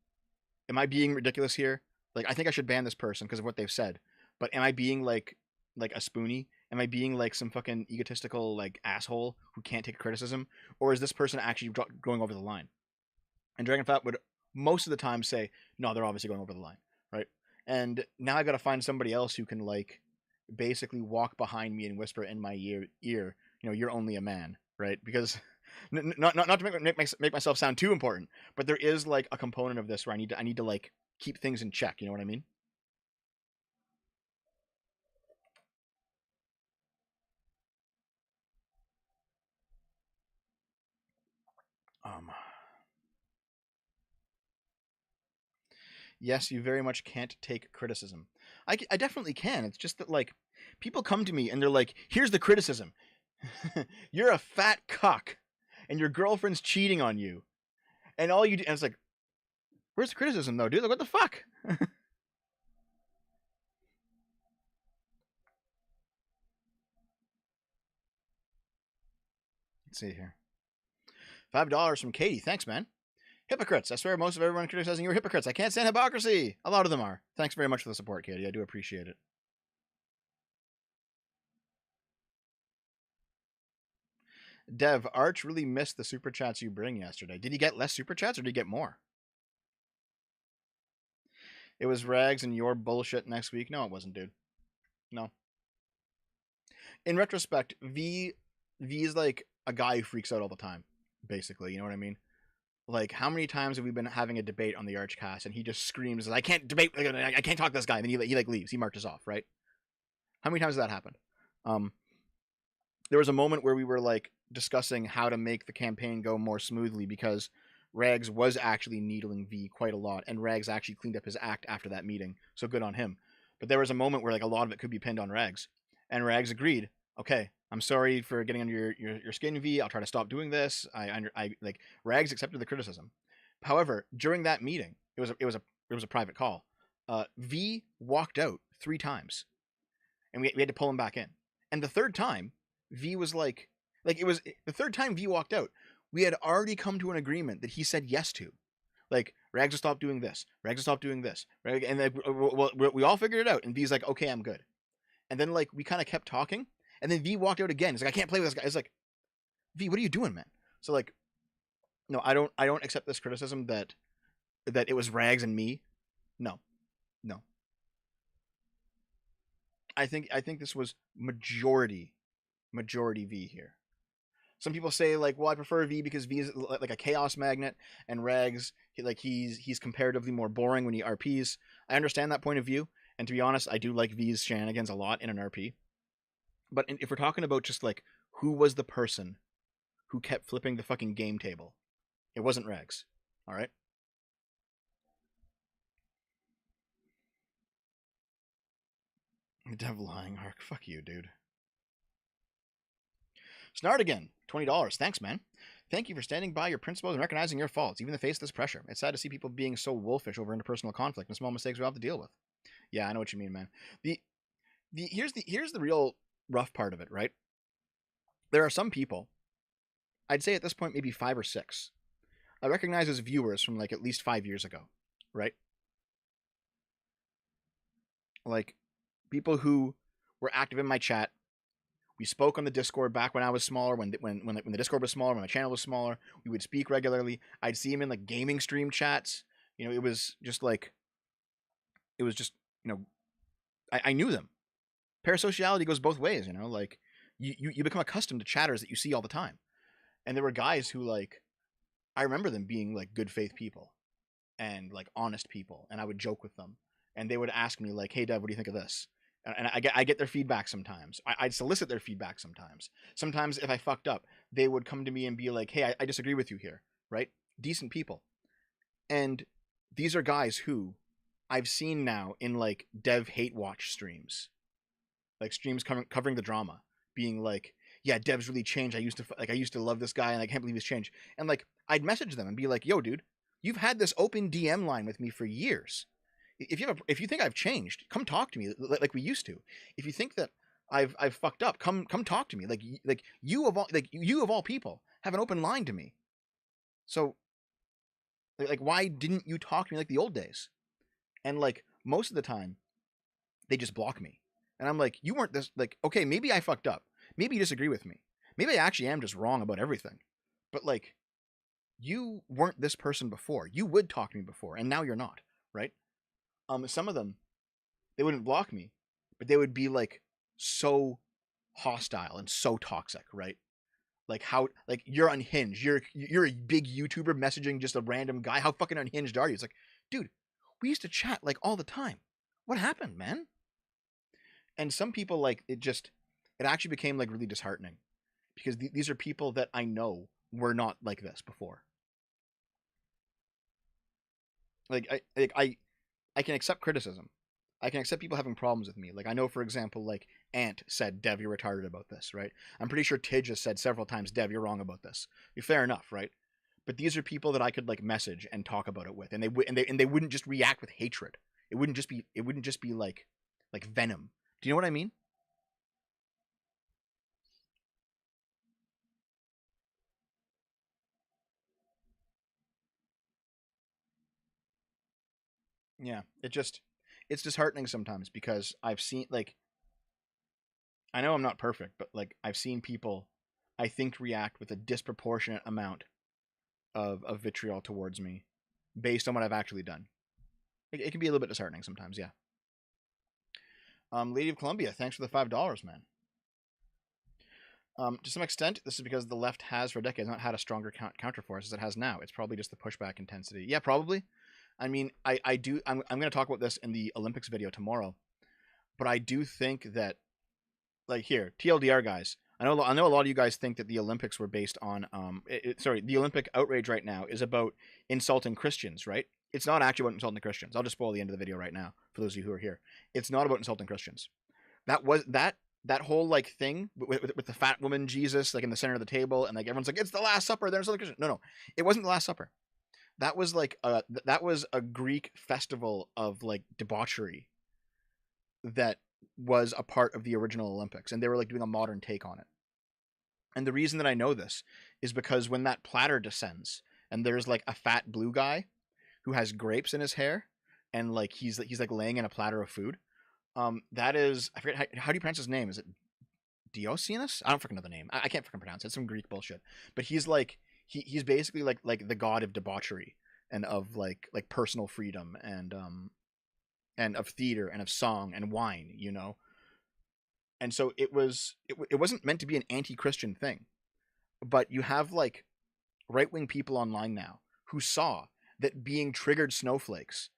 A: am I being ridiculous here? Like, I think I should ban this person because of what they've said. But am I being like a spoonie? Am I being like some fucking egotistical like asshole who can't take criticism? Or is this person actually going over the line? And DragonFat would most of the time say, no, they're obviously going over the line, right? And now I got to find somebody else who can like basically walk behind me and whisper in my ear, you know, you're only a man, right? Because not to make myself sound too important, but there is like a component of this where I need to like keep things in check. You know what I mean? Yes, you very much can't take criticism. I definitely can. It's just that like people come to me and they're like, here's the criticism. You're a fat cuck and your girlfriend's cheating on you. And all you do, and it's like, where's the criticism though, dude? Like, what the fuck? Let's see here. $5 from Katie. Thanks, man. Hypocrites. I swear most of everyone criticizing you are hypocrites. I can't stand hypocrisy. A lot of them are. Thanks very much for the support, Katie. I do appreciate it. Dev, Arch really missed the super chats you bring yesterday. Did he get less super chats or did he get more? It was Rags and your bullshit next week. No, it wasn't, dude. No. In retrospect, V is like a guy who freaks out all the time, basically. You know what I mean? Like, how many times have we been having a debate on the Archcast and he just screams, I can't debate, I can't talk to this guy, and then he like leaves. He marches off, right? How many times has that happened? there was a moment where we were like discussing how to make the campaign go more smoothly because Rags was actually needling V quite a lot, and Rags actually cleaned up his act after that meeting, so good on him. But there was a moment where like a lot of it could be pinned on Rags, and Rags agreed. Okay, I'm sorry for getting under your skin, V. I'll try to stop doing this. I like Rags accepted the criticism. However, during that meeting, it was a private call. V walked out 3 times, and we had to pull him back in. And the third time, V was like it was the third time V walked out. We had already come to an agreement that he said yes to. Like, Rags will stop doing this. Rags will stop doing this. And like, we all figured it out. And V's like, okay, I'm good. And then like we kind of kept talking. And then V walked out again. He's like, I can't play with this guy. It's like, V, what are you doing, man? So like, no, I don't accept this criticism that it was Rags and me. No, no. I think this was majority V here. Some people say like, well, I prefer V because V is like a chaos magnet, and Rags he's comparatively more boring when he RPs. I understand that point of view, and to be honest, I do like V's shenanigans a lot in an RP. But if we're talking about just like who was the person who kept flipping the fucking game table, it wasn't Rags. All right. Devil lying arc. Fuck you, dude. Snart again, $20. Thanks, man. Thank you for standing by your principles and recognizing your faults, even in the face of this pressure. It's sad to see people being so wolfish over interpersonal conflict and small mistakes we have to deal with. Yeah, I know what you mean, man. Here's the real rough part of it, right? There are some people, I'd say at this point maybe 5 or 6, I recognize as viewers from like at least 5 years ago, right? Like people who were active in my chat. We spoke on the Discord back when I was smaller, when the Discord was smaller, when my channel was smaller. We would speak regularly. I'd see him in like gaming stream chats. You know, it was just, you know, I knew them. Parasociality goes both ways, you know, like you become accustomed to chatters that you see all the time. And there were guys who like, I remember them being like good faith people and like honest people. And I would joke with them and they would ask me like, hey Dev, what do you think of this? And I get their feedback sometimes. I'd solicit their feedback sometimes. Sometimes if I fucked up, they would come to me and be like, hey, I disagree with you here, right? Decent people. And these are guys who I've seen now in like Dev Hate Watch streams. Like streams covering the drama. Being like, yeah, Dev's really changed. I used to love this guy and I can't believe he's changed. And like, I'd message them and be like, yo, dude, you've had this open DM line with me for years. If you think I've changed, come talk to me like we used to. If you think that I've fucked up, come talk to me. Like you of all people have an open line to me. So like why didn't you talk to me like the old days? And like most of the time, they just block me. And I'm like, you weren't this, like, okay, maybe I fucked up. Maybe you disagree with me. Maybe I actually am just wrong about everything. But like, you weren't this person before. You would talk to me before, and now you're not, right? Some of them, they wouldn't block me, but they would be like so hostile and so toxic, right? Like how, like you're unhinged. You're a big YouTuber messaging just a random guy. How fucking unhinged are you? It's like, dude, we used to chat like all the time. What happened, man? And some people like it actually became like really disheartening because these are people that I know were not like this before. Like I can accept criticism. I can accept people having problems with me. Like I know, for example, like Ant said, "Dev, you're retarded about this," right? I'm pretty sure Tidge has said several times, "Dev, you're wrong about this." Fair enough, right? But these are people that I could like message and talk about it with, and they wouldn't just react with hatred. It wouldn't just be like venom. Do you know what I mean? Yeah, it's disheartening sometimes because I've seen like I know I'm not perfect, but like I've seen people I think react with a disproportionate amount of vitriol towards me based on what I've actually done. It can be a little bit disheartening sometimes, yeah. Lady of Columbia, thanks for the $5, man. To some extent, this is because the left has for decades not had a stronger counterforce as it has now. It's probably just the pushback intensity. Yeah, probably. I mean, I do. I'm going to talk about this in the Olympics video tomorrow, but I do think that, like here, TLDR guys, I know a lot of you guys think that the Olympics were based on sorry, the Olympic outrage right now is about insulting Christians, right? It's not actually about insulting Christians. I'll just spoil the end of the video right now for those of you who are here. It's not about insulting Christians. That whole like thing with the fat woman Jesus like in the center of the table, and like everyone's like, it's the Last Supper. There's other Christian. No, it wasn't the Last Supper. That was like that was a Greek festival of like debauchery that was a part of the original Olympics, and they were like doing a modern take on it. And the reason that I know this is because when that platter descends and there's like a fat blue guy who has grapes in his hair and like he's like laying in a platter of food, that is, I forget how do you pronounce his name? Is it Dioceanus? I don't fucking know the name. I can't fucking pronounce it. It's some Greek bullshit. But he's like he's basically like the god of debauchery and of like personal freedom and of theater and of song and wine, you know. And so it wasn't meant to be an anti-Christian thing, but you have like right-wing people online now who saw that being triggered snowflakes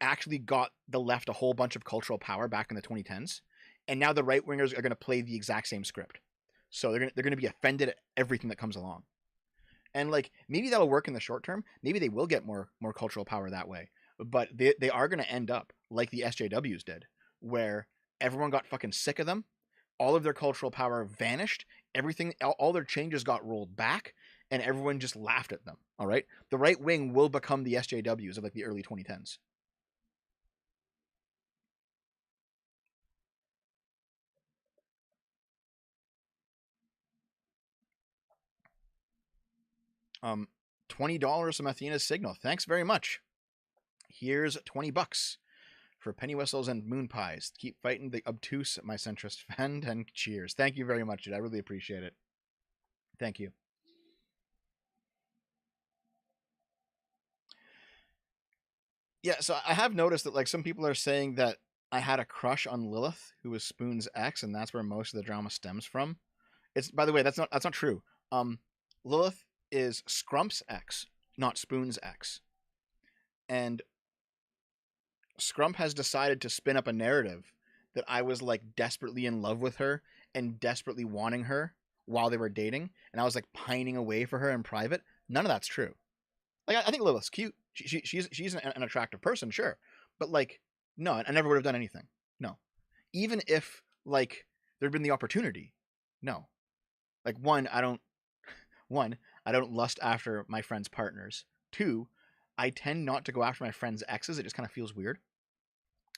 A: actually got the left a whole bunch of cultural power back in the 2010s, and now the right-wingers are going to play the exact same script. So they're going to be offended at everything that comes along. And like maybe that'll work in the short term. Maybe they will get more cultural power that way. But they are going to end up like the SJWs did, where everyone got fucking sick of them. All of their cultural power vanished. Everything, all their changes got rolled back, and everyone just laughed at them. All right, the right wing will become the SJWs of like the early 2010s. $20 from Athena's Signal. Thanks very much. Here's $20 for penny whistles and moon pies. Keep fighting the obtuse, my centrist friend, and cheers. Thank you very much, dude. I really appreciate it. Thank you. Yeah, so I have noticed that like some people are saying that I had a crush on Lilith, who was Spoon's ex, and that's where most of the drama stems from. It's, by the way, that's not true. Lilith is Scrump's ex, not Spoon's ex. And Scrump has decided to spin up a narrative that I was like desperately in love with her and desperately wanting her while they were dating, and I was like pining away for her in private. None of that's true. Like I think Lilith's cute. She's an attractive person, sure, but like no, I never would have done anything. No, even if like there'd been the opportunity, no. Like one, I don't lust after my friends' partners. Two, I tend not to go after my friends' exes. It just kind of feels weird.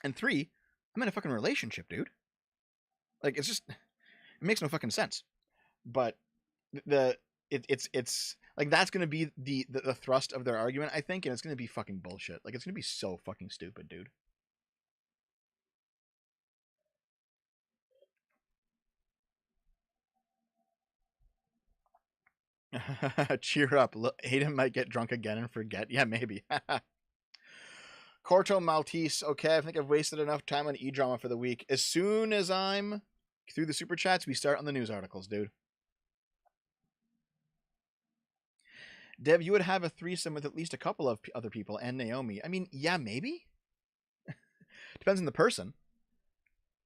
A: And three, I'm in a fucking relationship, dude. Like it's makes no fucking sense. But it's like that's gonna be the thrust of their argument, I think, and it's gonna be fucking bullshit. Like it's gonna be so fucking stupid, dude. Cheer up. Aiden might get drunk again and forget. Yeah, maybe. Corto Maltese. Okay, I think I've wasted enough time on E-drama for the week. As soon as I'm through the super chats, we start on the news articles, dude. Dev, you would have a threesome with at least a couple of other people and Naomi. I mean, yeah, maybe. Depends on the person.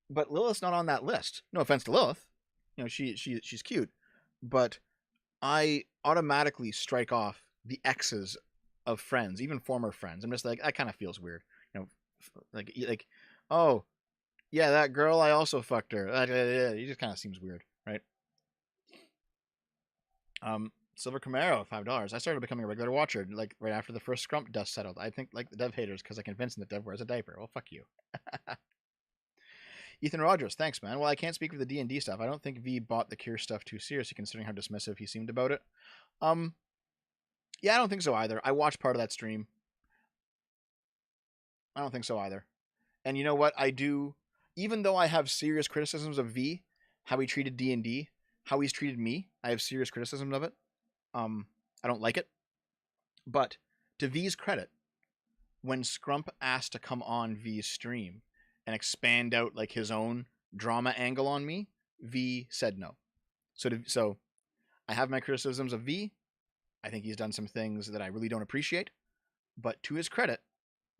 A: But Lilith's not on that list. No offense to Lilith. You know, she's cute. But I automatically strike off the exes of friends, even former friends. I'm just like, that kind of feels weird. You know, like, oh, yeah, that girl, I also fucked her. It just kind of seems weird, right? Silver Camaro, $5. I started becoming a regular watcher, like right after the first Scrump dust settled. I think like the Dev haters because I convinced them that Dev wears a diaper. Well, fuck you. Ethan Rogers, thanks, man. Well, I can't speak for the D&D stuff. I don't think V bought the Cure stuff too seriously, considering how dismissive he seemed about it. Yeah, I don't think so either. I watched part of that stream. I don't think so either. And you know what? I do, even though I have serious criticisms of V, how he treated D&D, how he's treated me, I have serious criticisms of it. I don't like it. But to V's credit, when Scrump asked to come on V's stream and expand out like his own drama angle on me, V said no. So I have my criticisms of V. I think he's done some things that I really don't appreciate. But to his credit,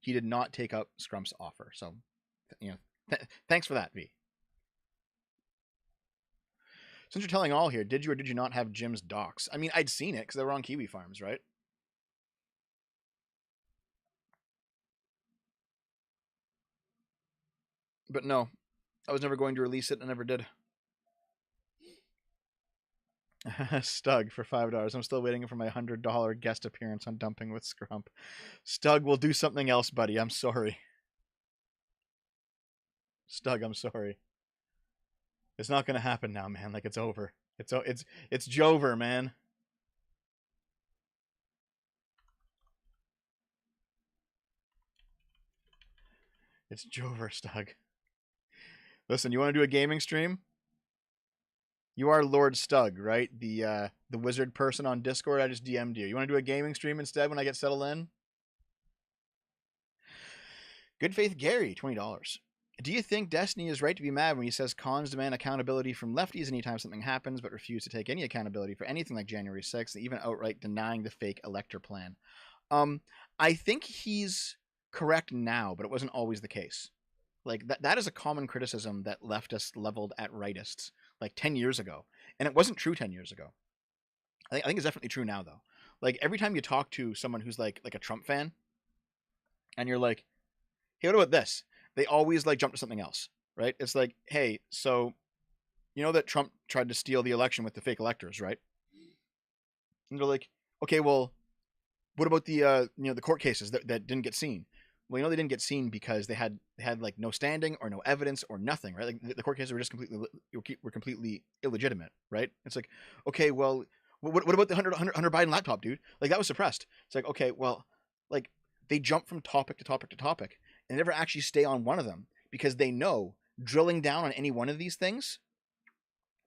A: he did not take up Scrump's offer. So, you know, thanks for that, V. Since you're telling all here, did you or did you not have Jim's docs? I mean, I'd seen it because they were on Kiwi Farms, right? But no, I was never going to release it. I never did. Stug for $5. I'm still waiting for my $100 guest appearance on Dumping with Scrump. Stug, we'll do something else, buddy. I'm sorry. Stug, I'm sorry. It's not gonna happen now, man. Like, it's over. It's Jover, man. It's Jover, Stug. Listen, you want to do a gaming stream? You are Lord Stug, right? The wizard person on Discord. I just DM'd you. You want to do a gaming stream instead when I get settled in? Good Faith Gary, $20. Do you think Destiny is right to be mad when he says cons demand accountability from lefties anytime something happens, but refuse to take any accountability for anything like January 6th, even outright denying the fake elector plan? I think he's correct now, but it wasn't always the case. Like, that is a common criticism that leftists leveled at rightists like 10 years ago, and it wasn't true 10 years ago. I think it's definitely true now, though. Like, every time you talk to someone who's like a Trump fan, and you're like, hey, what about this? They always like jump to something else, right? It's like, hey, so you know that Trump tried to steal the election with the fake electors, right? And they're like, okay, well, what about the the court cases that didn't get seen? Well, they didn't get seen because they had like no standing or no evidence or nothing, right? Like, the court cases were just completely illegitimate, right? It's like, okay, well, what about the Hunter Biden laptop, dude? Like, that was suppressed. It's like, okay, well, like, they jump from topic to topic to topic and never actually stay on one of them because they know drilling down on any one of these things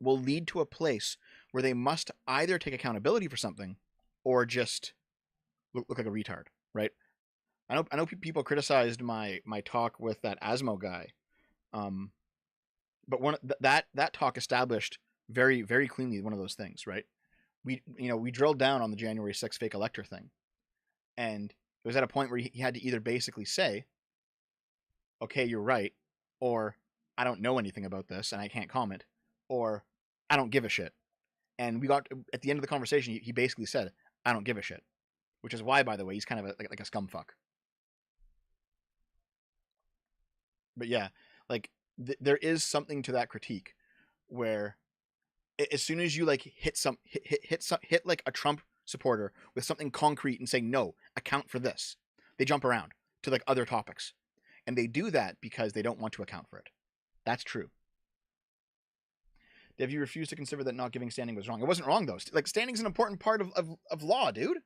A: will lead to a place where they must either take accountability for something or just look like a retard, right? I know people criticized my talk with that Asmo guy, but that talk established very, very cleanly one of those things, right? We drilled down on the January 6th fake elector thing, and it was at a point where he had to either basically say, okay, you're right, or I don't know anything about this and I can't comment, or I don't give a shit. And we got at the end of the conversation, he basically said, I don't give a shit, which is why, by the way, he's kind of like a scumfuck. But yeah, like, there is something to that critique where as soon as you like hit like a Trump supporter with something concrete and say, no, account for this, they jump around to like other topics, and they do that because they don't want to account for it. That's true. Have you refused to consider that not giving standing was wrong? It wasn't wrong, though. Like, standing's an important part of law, dude.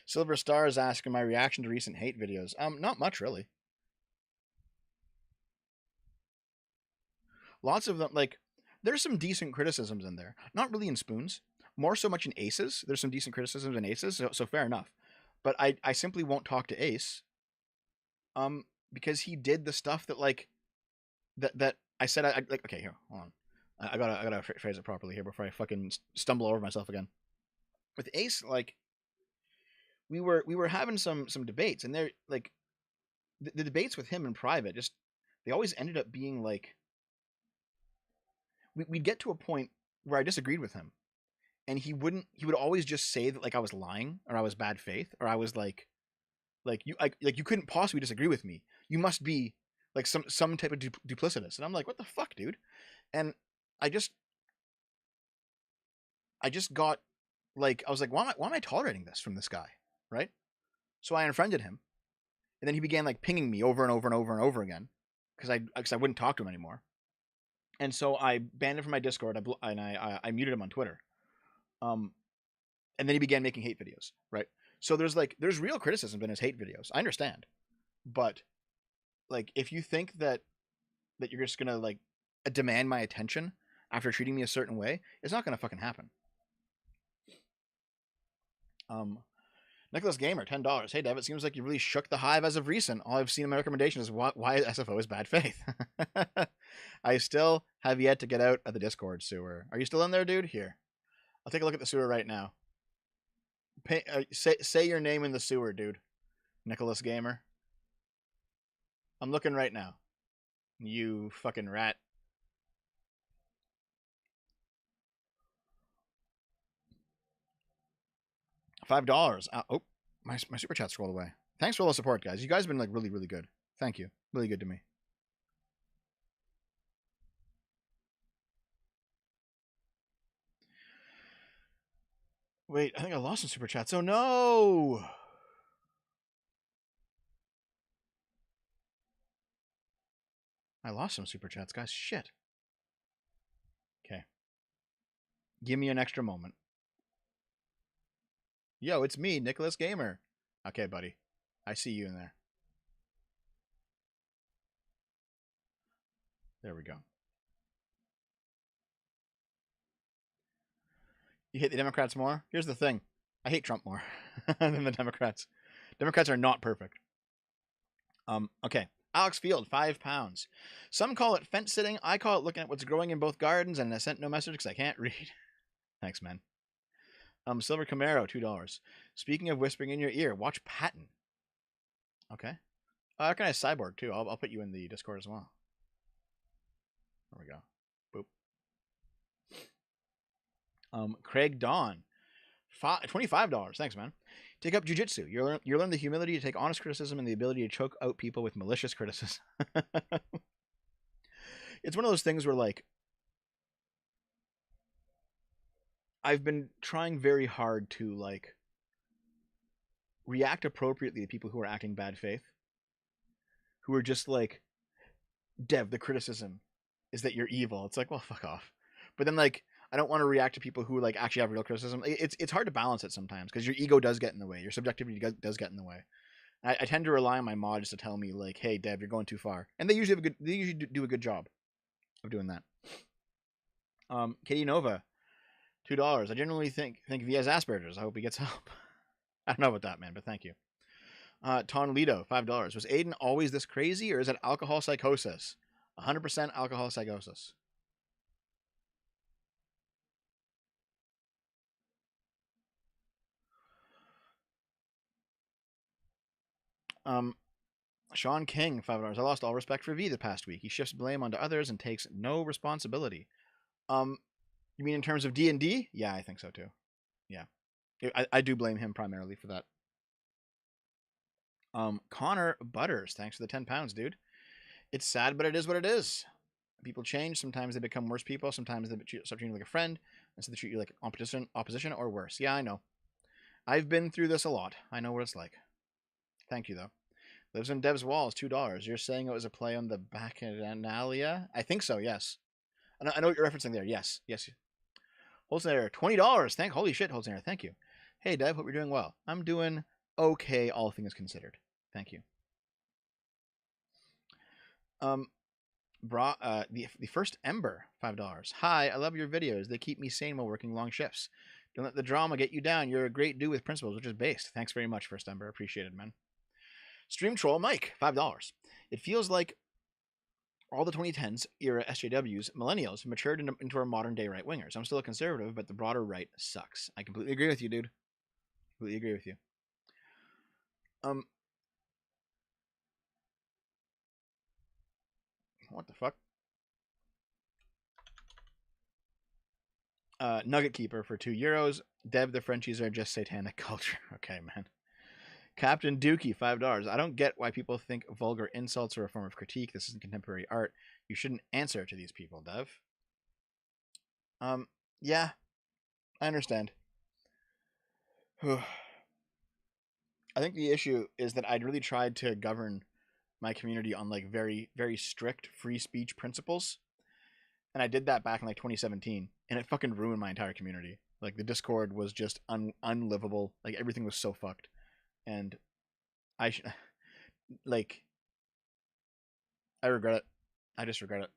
A: Silver Star is asking my reaction to recent hate videos. Not much, really. Lots of them, like, there's some decent criticisms in there. Not really in Spoons. More so much in Aces. There's some decent criticisms in Aces, so fair enough. But I simply won't talk to Ace. Because he did the stuff that, like, that I said I like. Okay, here, hold on. I gotta phrase it properly here before I fucking stumble over myself again. With Ace, like, we were having some debates, and they're like, the debates with him in private, just, they always ended up being like, we'd get to a point where I disagreed with him, and he would always just say that, like, I was lying or I was bad faith or I was like you couldn't possibly disagree with me. You must be like some type of duplicitous. And I'm like, what the fuck, dude? And I just got, like, I was like, why am I tolerating this from this guy, right? So I unfriended him, and then he began like pinging me over and over and over and over again because I wouldn't talk to him anymore. And so I banned him from my Discord. I muted him on Twitter. And then he began making hate videos, right? So there's real criticism in his hate videos. I understand, but like, if you think that you're just gonna like demand my attention after treating me a certain way, it's not gonna fucking happen. Nicholas Gamer, $10. Hey Dev, it seems like you really shook the hive as of recent. All I've seen in my recommendation is why SFO is bad faith. I still have yet to get out of the Discord sewer. Are you still in there, dude? Here, I'll take a look at the sewer right now. Say your name in the sewer, dude. Nicholas Gamer. I'm looking right now. You fucking rat. $5. Oh, my super chat scrolled away. Thanks for all the support, guys. You guys have been like really, really good. Thank you. Really good to me. Wait, I think I lost some super chats. Oh no! I lost some super chats, guys. Shit. Okay. Give me an extra moment. Yo, it's me, Nicholas Gamer. Okay, buddy. I see you in there. There we go. You hate the Democrats more? Here's the thing. I hate Trump more than the Democrats. Democrats are not perfect. Okay. Alex Field, £5. Some call it fence sitting. I call it looking at what's growing in both gardens, and I sent no message because I can't read. Thanks, man. Silver Camaro, $2. Speaking of whispering in your ear, watch Patton. Okay. I recognize Cyborg too. I'll put you in the Discord as well. There we go. Boop. Craig Dawn, $25. Thanks, man. Take up jujitsu. You learn the humility to take honest criticism and the ability to choke out people with malicious criticism. It's one of those things where, like, I've been trying very hard to, like, react appropriately to people who are acting bad faith, who are just like, Dev, the criticism is that you're evil. It's like, well, fuck off. But then, like, I don't want to react to people who, like, actually have real criticism. It's hard to balance it sometimes because your ego does get in the way. Your subjectivity does get in the way. I tend to rely on my mods to tell me, like, hey, Dev, you're going too far. And they usually do a good job of doing that. Katie Nova, $2. I generally think he has Asperger's. I hope he gets help. I don't know about that, man, but thank you. Ton Lido, $5. Was Aiden always this crazy, or is it alcohol psychosis? 100% alcohol psychosis. Sean King, $5. I lost all respect for V the past week. He shifts blame onto others and takes no responsibility. You mean in terms of D&D? Yeah, I think so too. Yeah. I do blame him primarily for that. Connor Butters, thanks for the £10, dude. It's sad, but it is what it is. People change. Sometimes they become worse people. Sometimes they start treating you like a friend, and so they treat you like opposition or worse. Yeah, I know. I've been through this a lot. I know what it's like. Thank you, though. Lives in Dev's Walls, $2. You're saying it was a play on the Bacchanalia? I think so, yes. I know what you're referencing there. Yes. Holzner, $20. Holy shit, Holzner. Thank you. Hey, Dev, hope you're doing well. I'm doing okay, all things considered. Thank you. The first Ember, $5. Hi, I love your videos. They keep me sane while working long shifts. Don't let the drama get you down. You're a great dude with principles, which is based. Thanks very much, first Ember. Appreciate it, man. Stream Troll Mike, $5. It feels like all the 2010s era SJWs, millennials, have matured into our modern day right wingers. I'm still a conservative, but the broader right sucks. I completely agree with you, dude. Completely agree with you. What the fuck? Nugget Keeper for €2. Dev, the Frenchies are just satanic culture. Okay, man. Captain Dookie, $5. I don't get why people think vulgar insults are a form of critique. This isn't contemporary art. You shouldn't answer to these people, Dev. Yeah, I understand. I think the issue is that I'd really tried to govern my community on, like, very, very strict free speech principles. And I did that back in, like, 2017, and it fucking ruined my entire community. Like, the Discord was just unlivable. Like, everything was so fucked. And I regret it. I just regret it.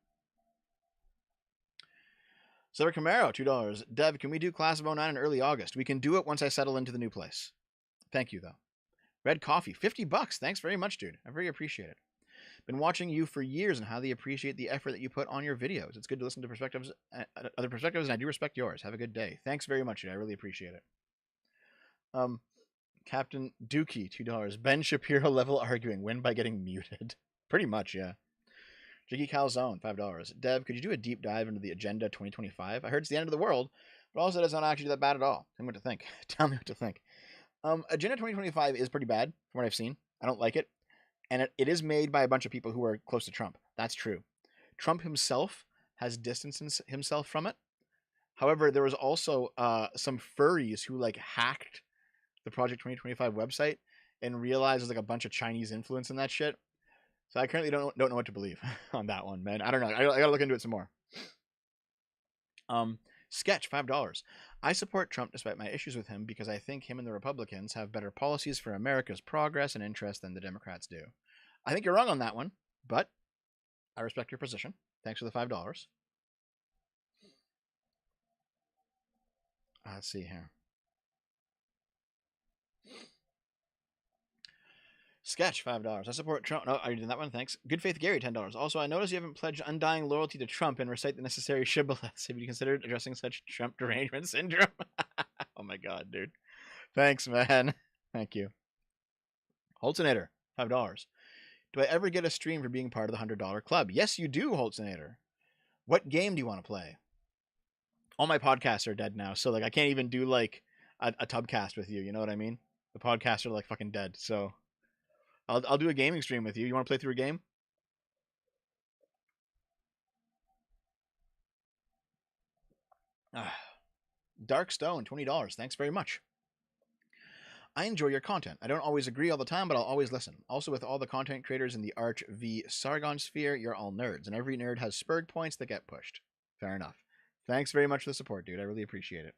A: Silver Camaro, $2. Dev, can we do Class of 09 in early August? We can do it once I settle into the new place. Thank you, though. Red Coffee, $50. Thanks very much, dude. I very appreciate it. Been watching you for years and highly appreciate the effort that you put on your videos. It's good to listen to other perspectives, and I do respect yours. Have a good day. Thanks very much, dude. I really appreciate it. Captain Dookie, $2. Ben Shapiro level arguing. Win by getting muted. Pretty much, yeah. Jiggy Calzone, $5. Dev, could you do a deep dive into the Agenda 2025? I heard it's the end of the world, but also it's not actually that bad at all. Tell me what to think. Tell me what to think. Agenda 2025 is pretty bad from what I've seen. I don't like it. And it is made by a bunch of people who are close to Trump. That's true. Trump himself has distanced himself from it. However, there was also some furries who like hacked the Project 2025 website and realized there's like a bunch of Chinese influence in that shit. So I currently don't know what to believe on that one, man. I don't know. I gotta look into it some more. Sketch, $5. I support Trump despite my issues with him because I think him and the Republicans have better policies for America's progress and interest than the Democrats do. I think you're wrong on that one, but I respect your position. Thanks for the $5. Let's see here. Sketch, $5. I support Trump. No, I did that one. Thanks. Good Faith Gary, $10. Also, I notice you haven't pledged undying loyalty to Trump and recite the necessary shibboleths. Have you considered addressing such Trump derangement syndrome? Oh my god, dude. Thanks, man. Thank you. Holtzinator, $5. Do I ever get a stream for being part of the $100 club? Yes, you do, Holtzinator. What game do you want to play? All my podcasts are dead now, so like I can't even do like a tubcast with you. You know what I mean? The podcasts are like fucking dead. So I'll do a gaming stream with you. You want to play through a game? Dark Stone, $20. Thanks very much. I enjoy your content. I don't always agree all the time, but I'll always listen. Also, with all the content creators in the Arch v Sargon sphere, you're all nerds, and every nerd has Spurg points that get pushed. Fair enough. Thanks very much for the support, dude. I really appreciate it.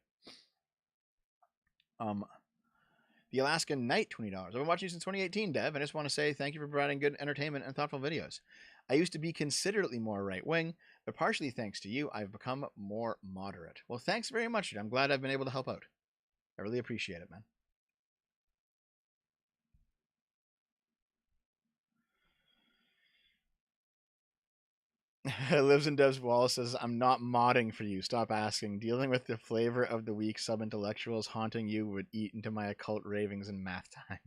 A: The Alaskan Knight, $20. I've been watching you since 2018, Dev. I just want to say thank you for providing good entertainment and thoughtful videos. I used to be considerately more right-wing, but partially thanks to you, I've become more moderate. Well, thanks very much, dude. I'm glad I've been able to help out. I really appreciate it, man. Lives in Dev's Wall says, I'm not modding for you. Stop asking. Dealing with the flavor of the weak sub-intellectuals haunting you would eat into my occult ravings in math time.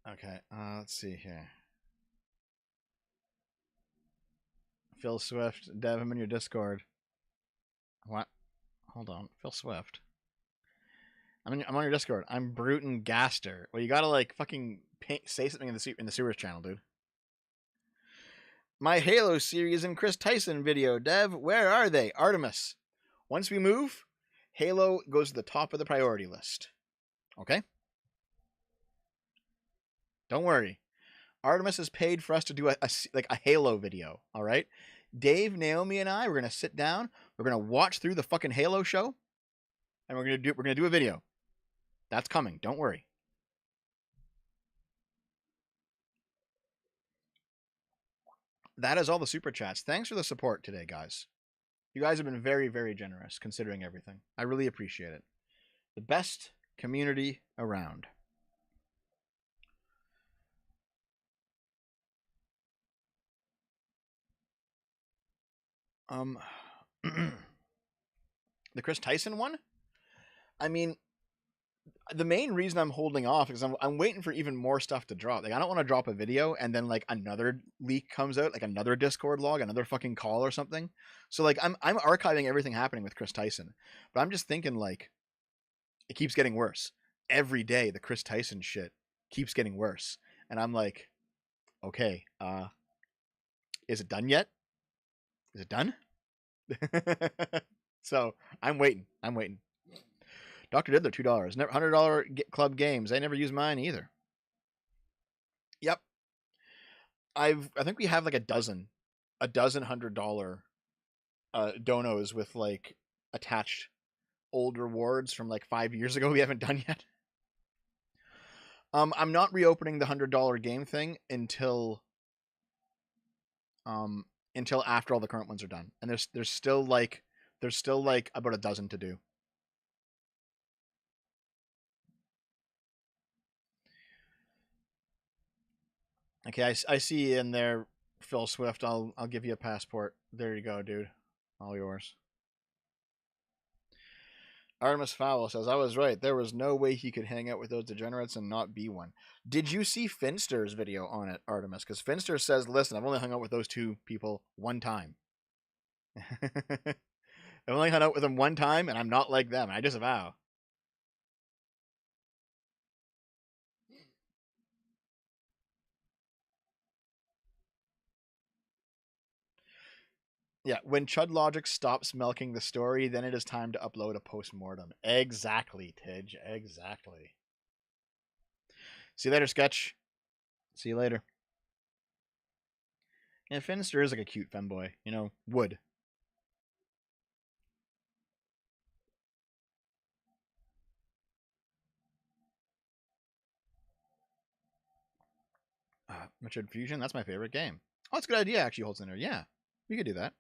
A: Okay, let's see here. Phil Swift, Dev, I'm in your Discord. What? Hold on. Phil Swift. I'm on your Discord. I'm Bruton Gaster. Well, you gotta like fucking say something in the sewers channel, dude. My Halo series and Chris Tyson video, Dev. Where are they? Artemis. Once we move, Halo goes to the top of the priority list. Okay? Don't worry. Artemis has paid for us to do a Halo video. All right? Dave, Naomi, and I, we're gonna sit down. We're gonna watch through the fucking Halo show, and we're gonna do a video. That's coming. Don't worry. That is all the super chats. Thanks for the support today, guys. You guys have been very, very generous considering everything. I really appreciate it. The best community around. The Chris Tyson one? I mean, the main reason I'm holding off is I'm waiting for even more stuff to drop. Like, I don't want to drop a video and then like another leak comes out, like another Discord log, another fucking call or something. So like I'm archiving everything happening with Chris Tyson, but I'm just thinking like it keeps getting worse every day. The Chris Tyson shit keeps getting worse, and I'm like, okay, is it done yet? Is it done? So I'm waiting. Dr. Diddler, $2. $100 club games. I never use mine either. Yep. I think we have like a dozen $100 donos with like attached old rewards from like 5 years ago we haven't done yet. I'm not reopening the $100 game thing until after all the current ones are done. And there's still like about a dozen to do. Okay, I see you in there, Phil Swift. I'll give you a passport. There you go, dude. All yours. Artemis Fowl says, I was right. There was no way he could hang out with those degenerates and not be one. Did you see Finster's video on it, Artemis? Because Finster says, listen, I've only hung out with those two people one time. I've only hung out with them one time, and I'm not like them. I disavow. Yeah, when Chud Logic stops milking the story, then it is time to upload a post-mortem. Exactly, Tidge. Exactly. See you later, Sketch. See you later. Yeah, Finster is like a cute femboy. You know, wood. Richard Fusion, that's my favorite game. Oh, that's a good idea, actually, Holtzner. Yeah, we could do that.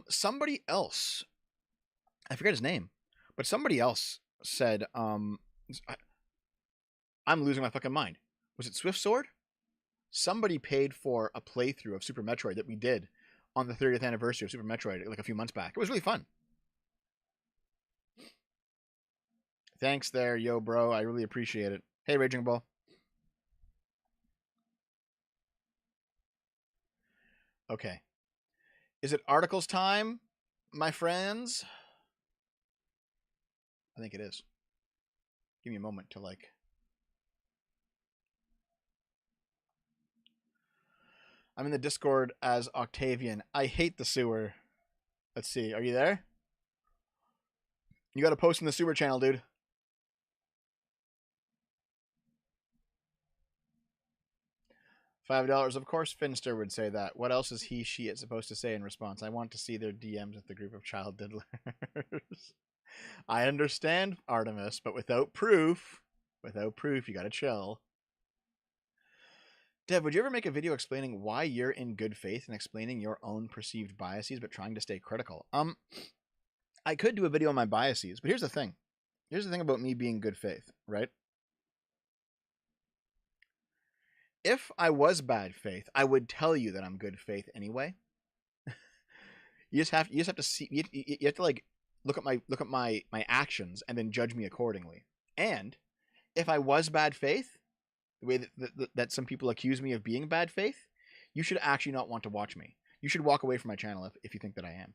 A: Somebody else, I forget his name, but somebody else said, I'm losing my fucking mind. Was it Swift Sword? Somebody paid for a playthrough of Super Metroid that we did on the 30th anniversary of Super Metroid like a few months back. It was really fun. Thanks there, yo, bro. I really appreciate it. Hey, Raging Bull. Okay. Is it articles time, my friends? I think it is. Give me a moment to like. I'm in the Discord as Octavian. I hate the sewer. Let's see. Are you there? You got to post in the sewer channel, dude. $5. Of course, Finster would say that. What else is he, she, supposed to say in response? I want to see their DMs with the group of child diddlers. I understand, Artemis, but without proof, you gotta chill. Dev, would you ever make a video explaining why you're in good faith and explaining your own perceived biases, but trying to stay critical? I could do a video on my biases, but here's the thing. Here's the thing about me being good faith, right? If I was bad faith, I would tell you that I'm good faith anyway. You just have to see. You have to like look at my actions and then judge me accordingly. And if I was bad faith, the way that some people accuse me of being bad faith, you should actually not want to watch me. You should walk away from my channel if you think that I am.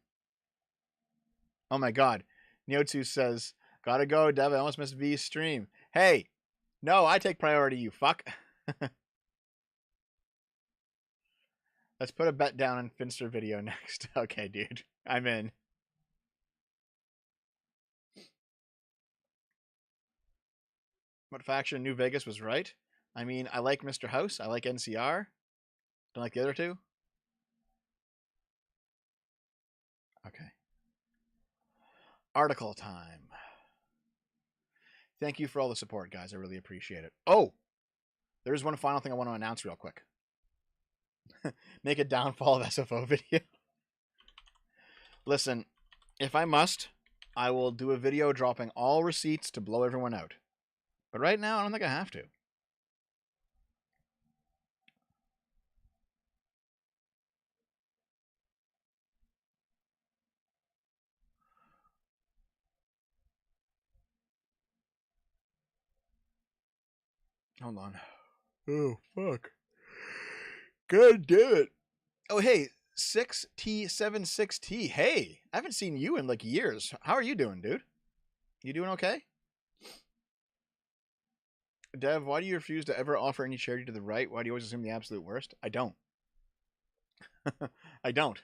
A: Oh my god. Neotsu says, gotta go, Dev. I almost missed V's stream. Hey, no, I take priority, you fuck. Let's put a bet down on Finster video next. Okay, dude. I'm in. What faction New Vegas was right? I mean, I like Mr. House. I like NCR. Don't like the other two. Okay. Article time. Thank you for all the support, guys. I really appreciate it. Oh, there's one final thing I want to announce real quick. Make a downfall of SFO video. Listen, if I must, I will do a video dropping all receipts to blow everyone out. But right now, I don't think I have to. Hold on. Oh, fuck. God damn it. Oh, hey, 6T76T. Hey, I haven't seen you in like years. How are you doing, dude? You doing okay? Dev, why do you refuse to ever offer any charity to the right? Why do you always assume the absolute worst? I don't. I don't.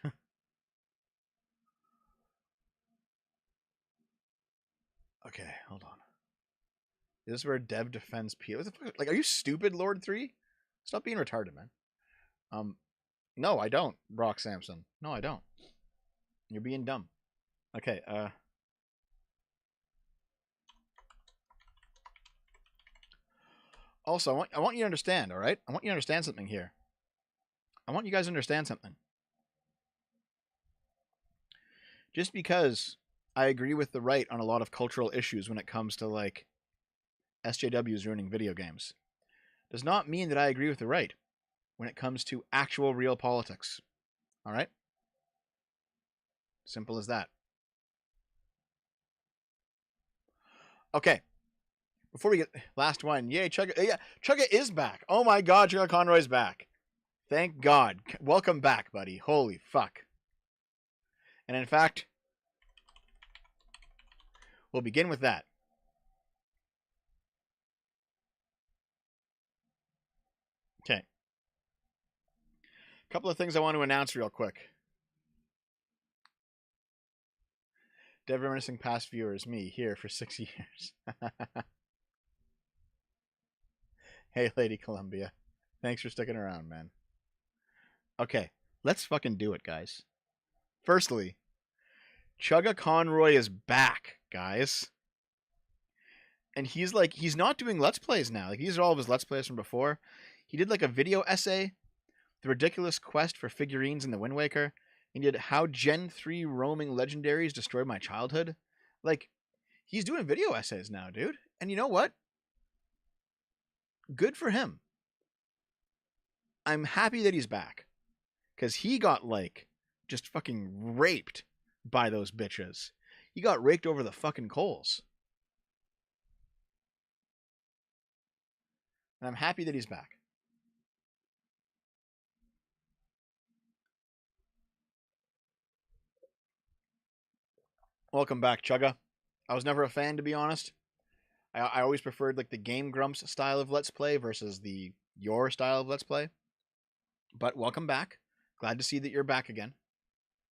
A: Okay, hold on. Is this where Dev defends P? What the fuck? Like, are you stupid, Lord 3? Stop being retarded, man. No, I don't, Brock Sampson. No, I don't. You're being dumb. Okay, Also, I want you to understand, all right? I want you to understand something here. I want you guys to understand something. Just because I agree with the right on a lot of cultural issues when it comes to, like, SJWs ruining video games, does not mean that I agree with the right when it comes to actual real politics. All right? Simple as that. Okay. Before we get last one, yay, Chugga. Yeah, Chugga is back. Oh my God, Chugga Conroy's back. Thank God. Welcome back, buddy. Holy fuck. And in fact, we'll begin with that. Okay. A couple of things I want to announce real quick. Dev reminiscing past viewers, me here for 6 years. Hey, Lady Columbia. Thanks for sticking around, man. Okay, let's fucking do it, guys. Firstly, Chugga Conroy is back, guys. And he's not doing Let's Plays now. Like, these are all of his Let's Plays from before. He did like a video essay, The Ridiculous Quest for Figurines in the Wind Waker. He did How Gen 3 Roaming Legendaries Destroyed My Childhood. Like, he's doing video essays now, dude. And you know what? Good for him. I'm happy that he's back. Because he got, like, just fucking raped by those bitches. He got raked over the fucking coals. And I'm happy that he's back. Welcome back, Chugga. I was never a fan, to be honest. I always preferred like the Game Grumps style of Let's Play versus your style of Let's Play. But welcome back. Glad to see that you're back again.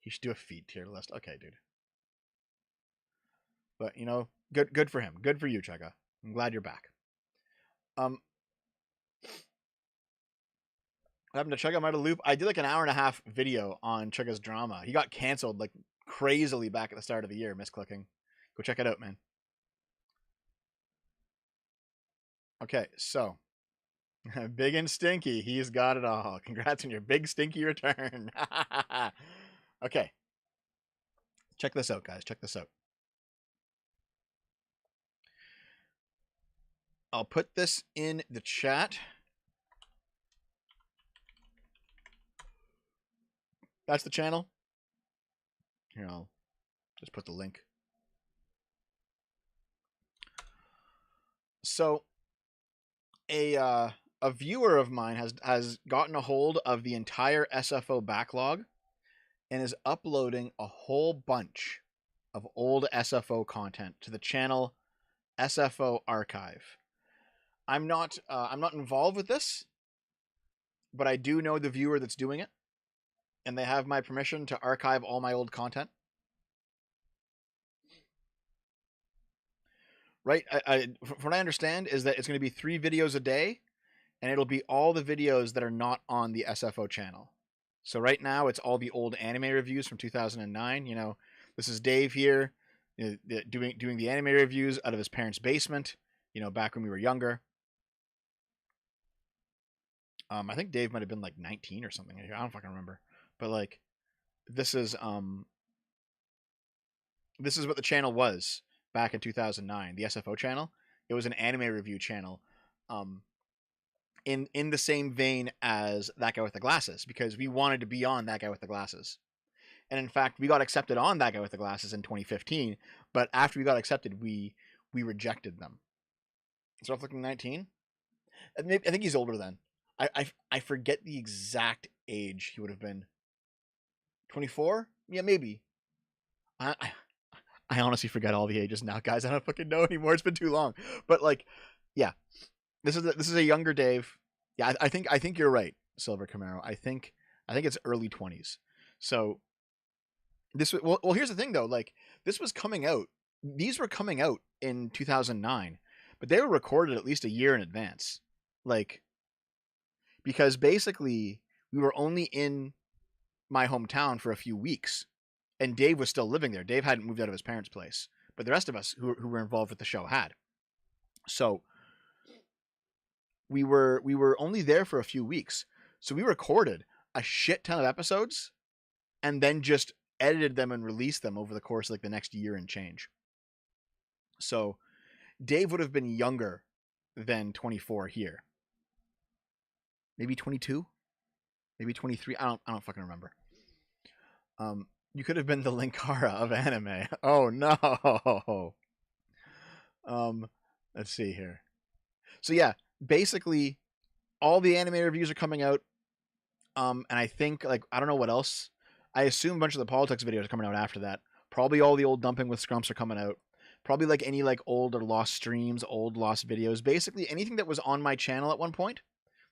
A: He should do a feed tier list. Okay, dude. But you know, good for him. Good for you, Chugga. I'm glad you're back. What happened to Chugga Might Loop? I did like an 1.5-hour video on Chugga's drama. He got canceled like crazily back at the start of the year, misclicking. Go check it out, man. Okay, so Big and Stinky, he's got it all. Congrats on your big stinky return. Okay. Check this out, guys. Check this out. I'll put this in the chat. That's the channel. Here, I'll just put the link. So, a viewer of mine has gotten a hold of the entire SFO backlog and is uploading a whole bunch of old SFO content to the channel SFO Archive. I'm not involved with this, but I do know the viewer that's doing it, and they have my permission to archive all my old content. Right? From what I understand is that it's going to be 3 videos a day, and it'll be all the videos that are not on the SFO channel. So right now, it's all the old anime reviews from 2009. You know, this is Dave here, you know, doing the anime reviews out of his parents' basement. You know, back when we were younger. I think Dave might have been like 19 or something. I don't fucking remember. But like, this is what the channel was back in 2009. The SFO channel. It was an anime review channel. In the same vein as That Guy with the Glasses, because we wanted to be on That Guy with the Glasses. And in fact, we got accepted on That Guy with the Glasses in 2015, but after we got accepted, we rejected them. So I'm looking 19. I think he's older then. I forget the exact age he would have been. 24? Yeah, maybe. I honestly forget all the ages now, guys. I don't fucking know anymore. It's been too long. But like, yeah. This is a younger Dave. Yeah, I think you're right, Silver Camaro. I think it's early 20s. So this well here's the thing though, like this was coming out. These were coming out in 2009, but they were recorded at least a year in advance. Like, because basically we were only in my hometown for a few weeks, and Dave was still living there. Dave hadn't moved out of his parents' place, but the rest of us who were involved with the show had. So we were only there for a few weeks. So we recorded a shit ton of episodes and then just edited them and released them over the course of like the next year and change. So Dave would have been younger than 24 here. Maybe 22? Maybe 23? I don't fucking remember. You could have been the Linkara of anime. Oh no. Um, let's see here. So yeah, basically all the anime reviews are coming out. And I think like I don't know what else. I assume a bunch of the politics videos are coming out after that. Probably all the old dumping with scrumps are coming out. Probably like any like old or lost streams, old lost videos. Basically anything that was on my channel at one point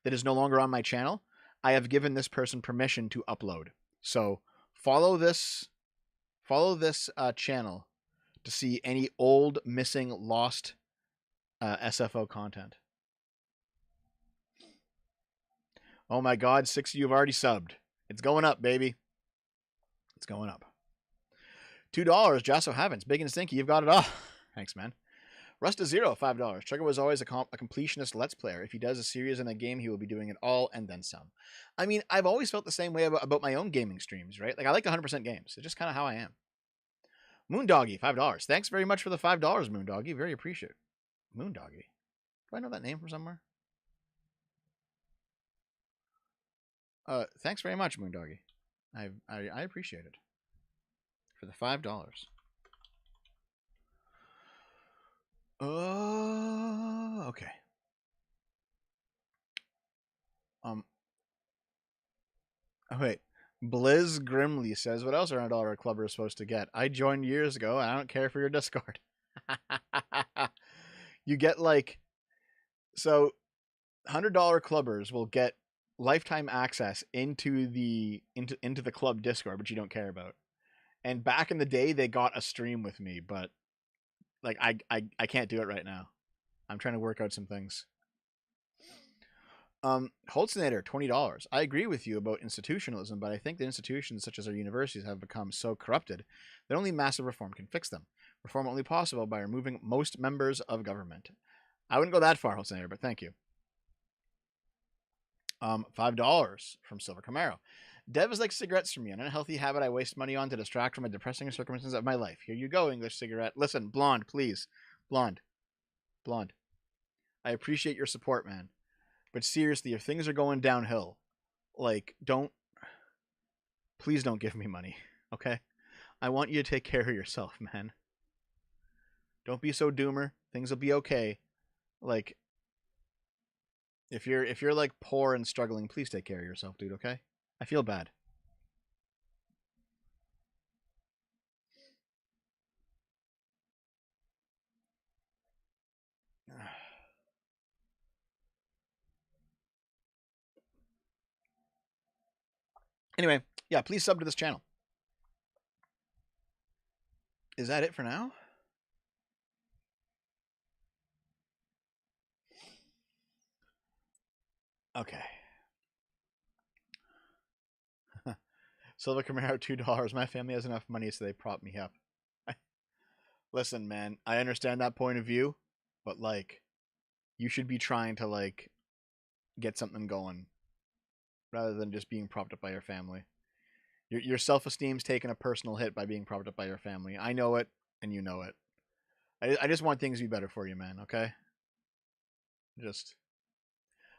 A: that is no longer on my channel, I have given this person permission to upload. So follow this channel to see any old, missing, lost SFO content. Oh my God, 6 of you have already subbed. It's going up, baby. It's going up. $2, Jasso Havens, big and stinky. You've got it all. Thanks, man. Rusta Zero, $5. Trigger was always a completionist Let's Player. If he does a series in a game, he will be doing it all and then some. I mean, I've always felt the same way about my own gaming streams, right? Like, I like 100% games. It's just kind of how I am. Moondoggy, $5. Thanks very much for the $5, Moondoggy. Very appreciated. Moondoggy. Do I know that name from somewhere? Thanks very much, Moondoggy. I appreciate it. For the $5. Oh, okay. Oh wait. Blizz Grimly says, what else are $100 clubbers supposed to get? I joined years ago, and I don't care for your Discord. You get like, so $100 clubbers will get lifetime access into the club Discord, which you don't care about. And back in the day, they got a stream with me, but like I can't do it right now. I'm trying to work out some things. Holtzinator, $20. I agree with you about institutionalism, but I think that institutions such as our universities have become so corrupted that only massive reform can fix them. Reform only possible by removing most members of government. I wouldn't go that far, Holtzinator, but thank you. $5 from Silver Camaro. Dev is like cigarettes for me, an unhealthy habit I waste money on to distract from the depressing circumstances of my life. Here you go, English cigarette. Listen, blonde, please. Blonde. Blonde. I appreciate your support, man. But seriously, if things are going downhill, like, please don't give me money, okay? I want you to take care of yourself, man. Don't be so doomer. Things will be okay. Like, if you're like poor and struggling, please take care of yourself, dude, okay? I feel bad. Anyway, yeah, please sub to this channel. Is that it for now? Okay. Silver Camaro, $2. My family has enough money, so they prop me up. Listen, man, I understand that point of view, but like, you should be trying to like get something going rather than just being propped up by your family. Your self-esteem's taking a personal hit by being propped up by your family. I know it, and you know it. I just want things to be better for you, man, okay?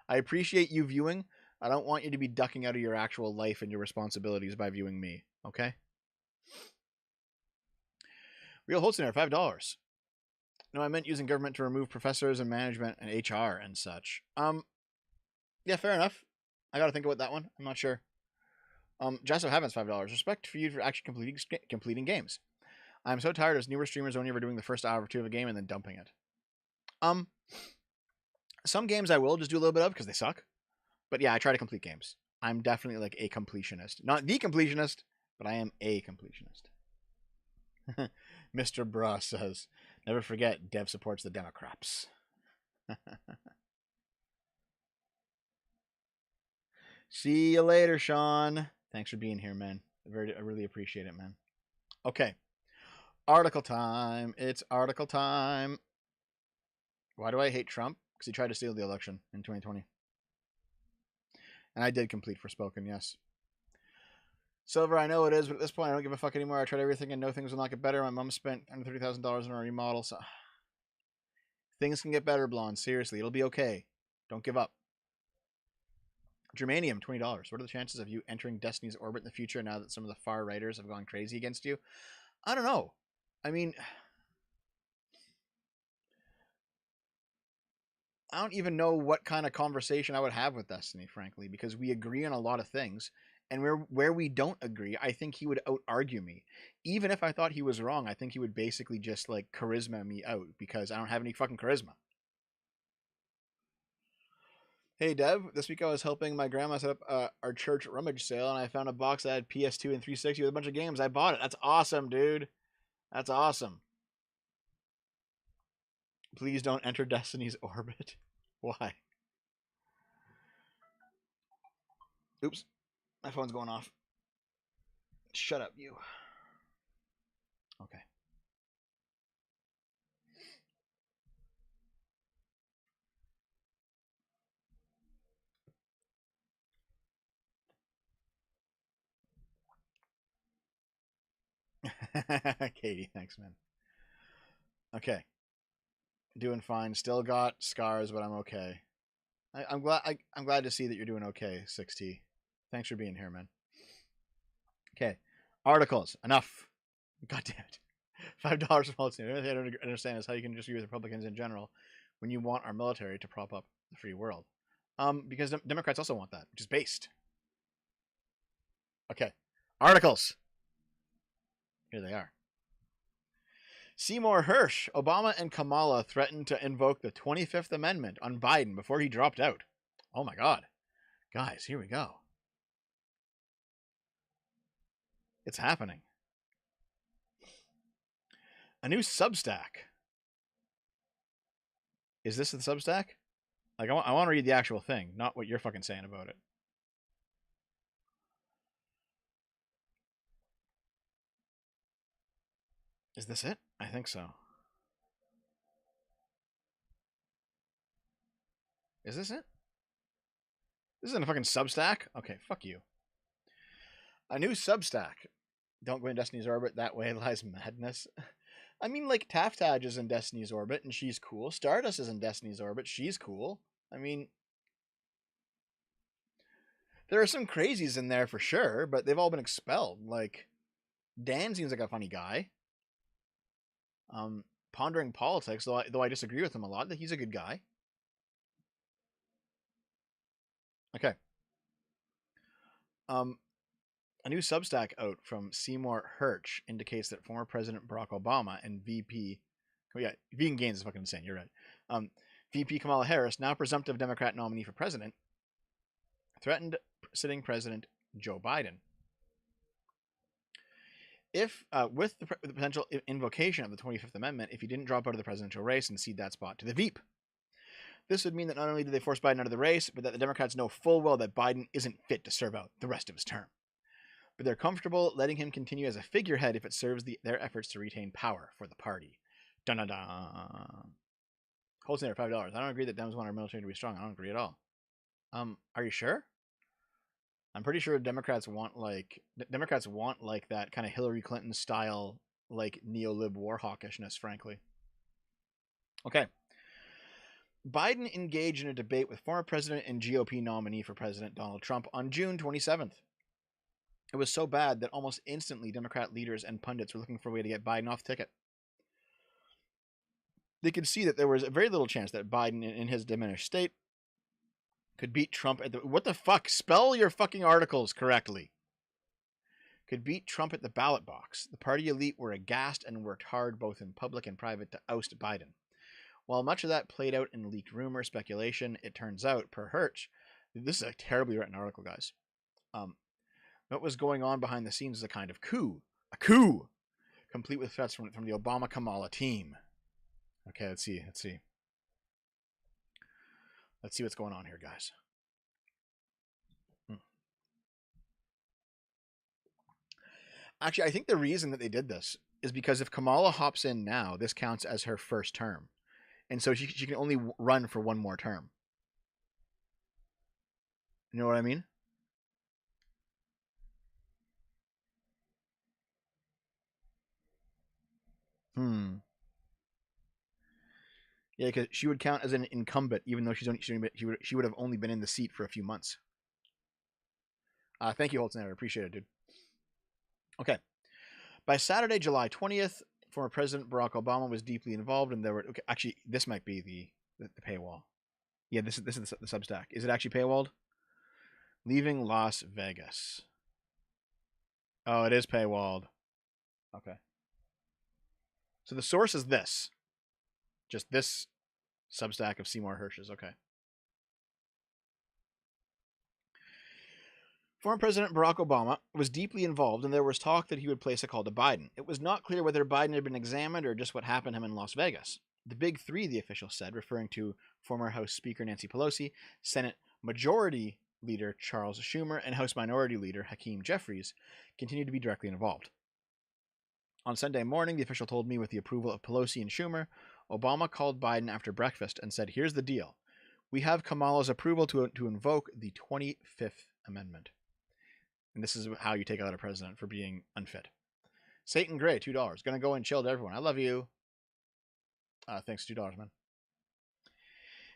A: I appreciate you viewing. I don't want you to be ducking out of your actual life and your responsibilities by viewing me, okay? Real Holsteiner, $5. No, I meant using government to remove professors and management and HR and such. Yeah, fair enough. I gotta think about that one. I'm not sure. Jasso Havens, $5. Respect for you for actually completing games. I'm so tired as newer streamers only ever doing the first hour or two of a game and then dumping it. Some games I will just do a little bit of because they suck. But yeah, I try to complete games. I'm definitely like a completionist. Not the completionist, but I am a completionist. Mr. Bra says, never forget, Dev supports the Democrats. See you later, Sean. Thanks for being here, man. I really appreciate it, man. Okay. Article time. It's article time. Why do I hate Trump? Because he tried to steal the election in 2020. And I did complete Forspoken, yes. Silver, I know it is, but at this point, I don't give a fuck anymore. I tried everything and know things will not get better. My mom spent under $30,000 on a remodel, so things can get better, Blonde. Seriously, it'll be okay. Don't give up. Germanium, $20. What are the chances of you entering Destiny's orbit in the future now that some of the far righters have gone crazy against you? I don't know. I mean, I don't even know what kind of conversation I would have with Destiny, frankly, because we agree on a lot of things. And where we don't agree, I think he would out argue me. Even if I thought he was wrong, I think he would basically just like charisma me out because I don't have any fucking charisma. Hey Dev, this week I was helping my grandma set up our church rummage sale, and I found a box that had PS2 and 360 with a bunch of games. I bought it. That's awesome, dude. That's awesome. Please don't enter Destiny's orbit. Why? Oops, my phone's going off. Shut up, you. Okay. Katie, thanks, man. Okay, doing fine. Still got scars, but I'm okay. I'm glad. I'm glad to see that you're doing okay, 6T. Thanks for being here, man. Okay, articles. Enough. God damn it. $5 for votes. The only thing I don't understand is how you can just use Republicans in general when you want our military to prop up the free world. Because Democrats also want that, which is based. Okay, articles. Here they are. Seymour Hersh, Obama and Kamala threatened to invoke the 25th Amendment on Biden before he dropped out. Oh my God. Guys, here we go. It's happening. A new Substack. Is this the Substack? Like, I want to read the actual thing, not what you're fucking saying about it. Is this it? I think so. Is this it? This isn't a fucking Substack? Okay, fuck you. A new Substack. Don't go in Destiny's orbit. That way lies madness. I mean, like, Taftag is in Destiny's orbit, and she's cool. Stardust is in Destiny's orbit. She's cool. I mean, there are some crazies in there for sure, but they've all been expelled. Like, Dan seems like a funny guy. Pondering Politics, though I disagree with him a lot, that he's a good guy. Okay. A new Substack out from Seymour Hersh indicates that former President Barack Obama and VP, Vegan Gains is fucking insane. You're right. VP Kamala Harris, now presumptive Democrat nominee for president, threatened sitting President Joe Biden. If with the potential invocation of the 25th Amendment, if he didn't drop out of the presidential race and cede that spot to the Veep. This would mean that not only did they force Biden out of the race, but that the Democrats know full well that Biden isn't fit to serve out the rest of his term. But they're comfortable letting him continue as a figurehead if it serves their efforts to retain power for the party. Dun dun dun. Holzner, $5. I don't agree that Dems want our military to be strong. I don't agree at all. Are you sure? I'm pretty sure Democrats want like that kind of Hillary Clinton style like neo-lib war hawkishness, frankly. Okay. Biden engaged in a debate with former president and GOP nominee for president Donald Trump on June 27th. It was so bad that almost instantly Democrat leaders and pundits were looking for a way to get Biden off the ticket. They could see that there was very little chance that Biden, in his diminished state, could beat Trump at the... What the fuck? Spell your fucking articles correctly. Could beat Trump at the ballot box. The party elite were aghast and worked hard, both in public and private, to oust Biden. While much of that played out in leaked rumor speculation, it turns out, per Hersh, this is a terribly written article, guys. What was going on behind the scenes is a kind of coup. A coup! Complete with threats from the Obama-Kamala team. Okay, let's see. Let's see what's going on here, guys. Actually, I think the reason that they did this is because if Kamala hops in now, this counts as her first term. And so she can only run for one more term. You know what I mean? Yeah, because she would count as an incumbent, even though she would have only been in the seat for a few months. Thank you, Holtz-Natter. Appreciate it, dude. Okay. By Saturday, July 20th, former President Barack Obama was deeply involved, and there were... Okay, actually, this might be the paywall. Yeah, this is the Substack. Is it actually paywalled? Leaving Las Vegas. Oh, it is paywalled. Okay. So the source is this. Just this Substack of Seymour Hersh's. Okay. Former President Barack Obama was deeply involved, and there was talk that he would place a call to Biden. It was not clear whether Biden had been examined or just what happened to him in Las Vegas. The big three, the official said, referring to former House Speaker Nancy Pelosi, Senate Majority Leader Charles Schumer, and House Minority Leader Hakeem Jeffries, continued to be directly involved. On Sunday morning, the official told me, with the approval of Pelosi and Schumer, Obama called Biden after breakfast and said, "Here's the deal. We have Kamala's approval to invoke the 25th Amendment." And this is how you take out a president for being unfit. Satan Gray, $2. Gonna go and chill to everyone. I love you. Thanks, $2, man.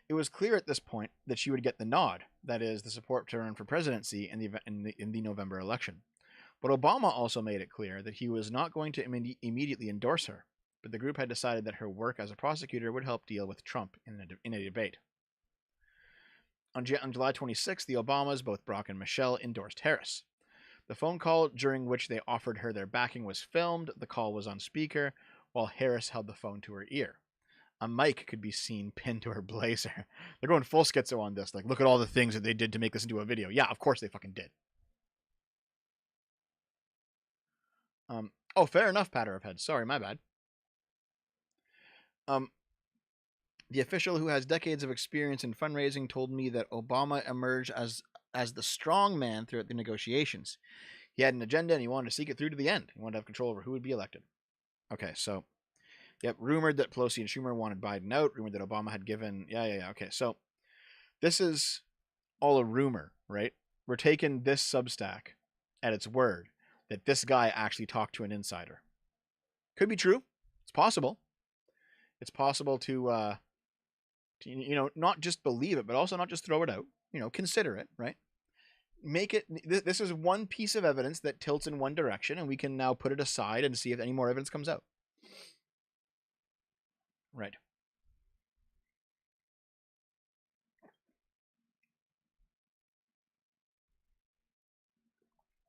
A: It was clear at this point that she would get the nod, that is, the support to run for presidency in the November election. But Obama also made it clear that he was not going to immediately endorse her, but the group had decided that her work as a prosecutor would help deal with Trump in a debate. On July 26th, the Obamas, both Barack and Michelle, endorsed Harris. The phone call during which they offered her their backing was filmed. The call was on speaker, while Harris held the phone to her ear. A mic could be seen pinned to her blazer. They're going full schizo on this. Like, look at all the things that they did to make this into a video. Yeah, of course they fucking did. Oh, fair enough, patter of heads. Sorry, my bad. The official, who has decades of experience in fundraising, told me that Obama emerged as the strong man throughout the negotiations. He had an agenda and he wanted to seek it through to the end. He wanted to have control over who would be elected. Okay, so, yep, rumored that Pelosi and Schumer wanted Biden out. Rumored that Obama had given... Yeah. Okay, so this is all a rumor, right? We're taking this Substack at its word that this guy actually talked to an insider. Could be true. It's possible. It's possible to not just believe it, but also not just throw it out. Consider it, right? Make it. This is one piece of evidence that tilts in one direction, and we can now put it aside and see if any more evidence comes out. Right.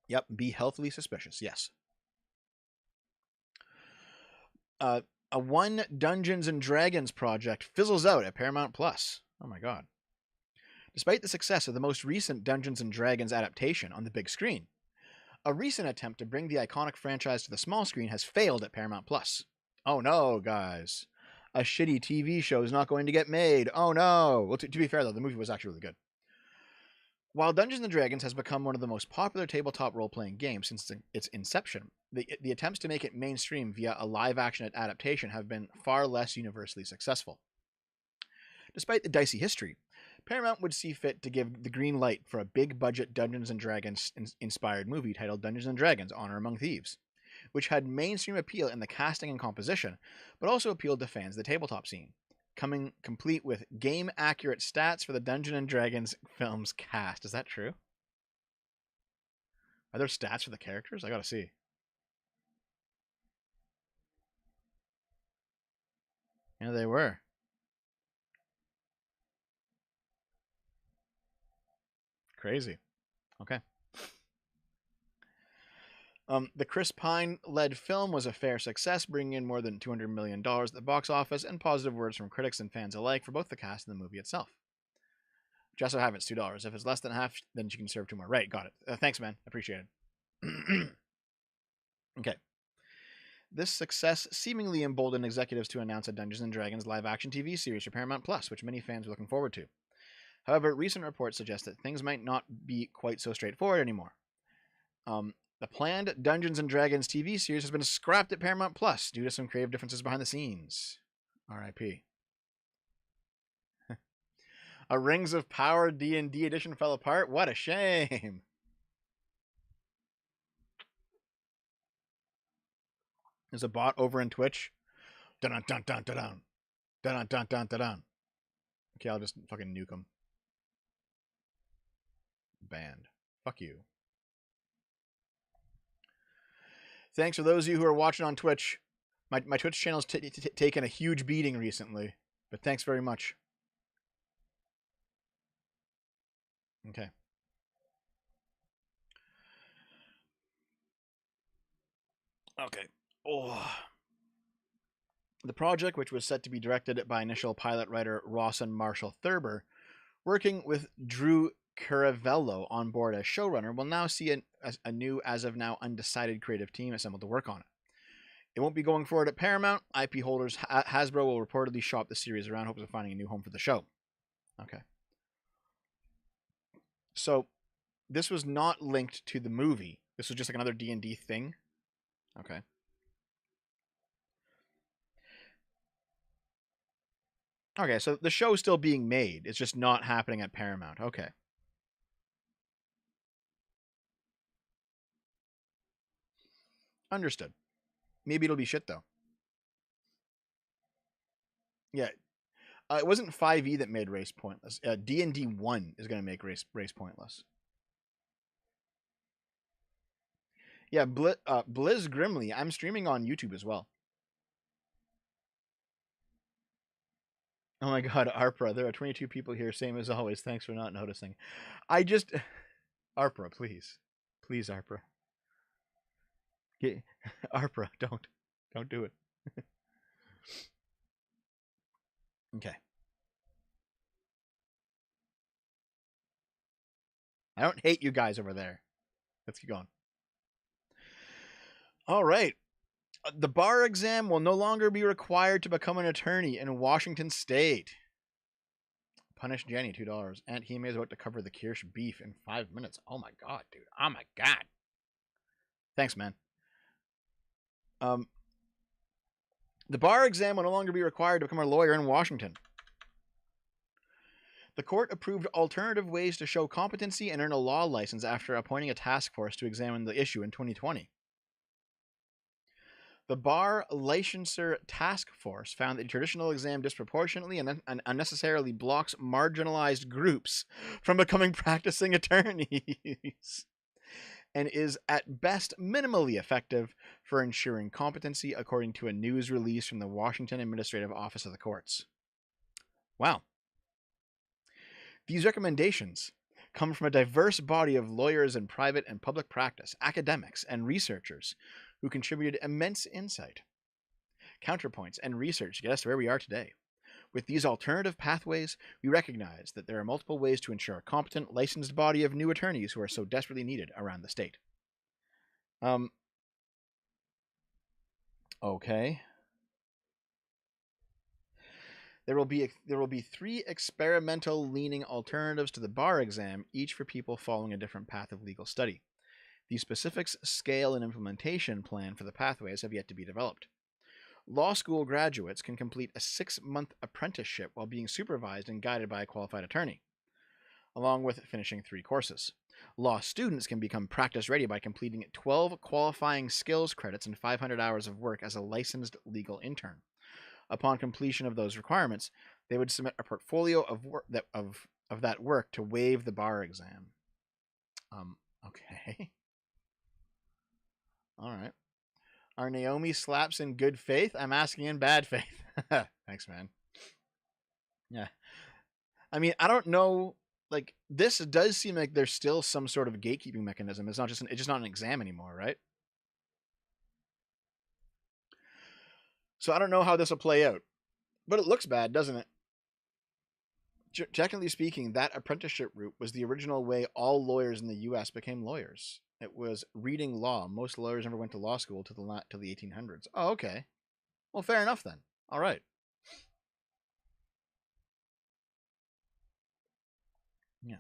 A: Yep. Be healthily suspicious. Yes. A one Dungeons and Dragons project fizzles out at Paramount Plus. Oh my god. Despite the success of the most recent Dungeons and Dragons adaptation on the big screen, a recent attempt to bring the iconic franchise to the small screen has failed at Paramount Plus. Oh no, guys. A shitty TV show is not going to get made. Oh no. Well, to be fair, though, the movie was actually really good. While Dungeons & Dragons has become one of the most popular tabletop role-playing games since its inception, the attempts to make it mainstream via a live-action adaptation have been far less universally successful. Despite the dicey history, Paramount would see fit to give the green light for a big-budget Dungeons & Dragons-inspired movie titled Dungeons & Dragons: Honor Among Thieves, which had mainstream appeal in the casting and composition, but also appealed to fans of the tabletop scene, coming complete with game-accurate stats for the Dungeons & Dragons film's cast. Is that true? Are there stats for the characters? I gotta see. Yeah, they were. Crazy. Okay. The Chris Pine-led film was a fair success, bringing in more than $200 million at the box office and positive words from critics and fans alike for both the cast and the movie itself. Just so happens, $2. If it's less than half, then you can serve 2 more. Right, got it. Thanks, man. Appreciate it. Okay. This success seemingly emboldened executives to announce a Dungeons & Dragons live-action TV series for Paramount Plus, which many fans are looking forward to. However, recent reports suggest that things might not be quite so straightforward anymore. The planned Dungeons & Dragons TV series has been scrapped at Paramount Plus due to some creative differences behind the scenes. R.I.P. A Rings of Power D&D edition fell apart? What a shame. There's a bot over in Twitch. Dun dun dun dun dun. Dun dun dun dun dun. Okay, I'll just fucking nuke him. Banned. Fuck you. Thanks for those of you who are watching on Twitch. My Twitch channel's taken a huge beating recently, but thanks very much. Okay. Okay. Oh. The project, which was set to be directed by initial pilot writer Rawson Marshall Thurber, working with Drew Caravello on board as showrunner, will now see a new, as of now, undecided creative team assembled to work on it. It won't be going forward at Paramount. IP holders Hasbro will reportedly shop the series around, hopes of finding a new home for the show. Okay. So, this was not linked to the movie. This was just like another D&D thing. Okay. Okay, so the show is still being made. It's just not happening at Paramount. Okay. Understood. Maybe it'll be shit, though. Yeah. It wasn't 5e that made race pointless. D&D 1 is going to make race pointless. Yeah, Blizz Grimly. I'm streaming on YouTube as well. Oh my god, Arpra. There are 22 people here, same as always. Thanks for not noticing. I just... Arpra, please. Please, Arpra. Arpra, don't. Don't do it. Okay. I don't hate you guys over there. Let's keep going. All right. The bar exam will no longer be required to become an attorney in Washington State. Punish Jenny, $2. Aunt Hime is about to cover the Kirsch beef in 5 minutes. Oh my god, dude. Oh my god. Thanks, man. The bar exam will no longer be required to become a lawyer in Washington. The court approved alternative ways to show competency and earn a law license after appointing a task force to examine the issue in 2020. The Bar Licensure Task Force found that the traditional exam disproportionately and unnecessarily blocks marginalized groups from becoming practicing attorneys and is at best minimally effective for ensuring competency, according to a news release from the Washington Administrative Office of the Courts. Wow. These recommendations come from a diverse body of lawyers in private and public practice, academics, and researchers who contributed immense insight, counterpoints, and research to get us to where we are today. With these alternative pathways, we recognize that there are multiple ways to ensure a competent, licensed body of new attorneys who are so desperately needed around the state. Okay. There will be 3 experimental leaning alternatives to the bar exam, each for people following a different path of legal study. The specifics, scale, and implementation plan for the pathways have yet to be developed. Law school graduates can complete a 6-month apprenticeship while being supervised and guided by a qualified attorney, along with finishing 3 courses. Law students can become practice ready by completing 12 qualifying skills credits and 500 hours of work as a licensed legal intern. Upon completion of those requirements, they would submit a portfolio of that work to waive the bar exam. Okay. All right. Are Naomi slaps in good faith? I'm asking in bad faith. Thanks, man. Yeah. I mean, I don't know. Like, this does seem like there's still some sort of gatekeeping mechanism. It's just not an exam anymore, right? So I don't know how this will play out. But it looks bad, doesn't it? Technically speaking, that apprenticeship route was the original way all lawyers in the U.S. became lawyers. It was reading law. Most lawyers never went to law school till the 1800s. Oh, okay. Well, fair enough then. All right. Yeah.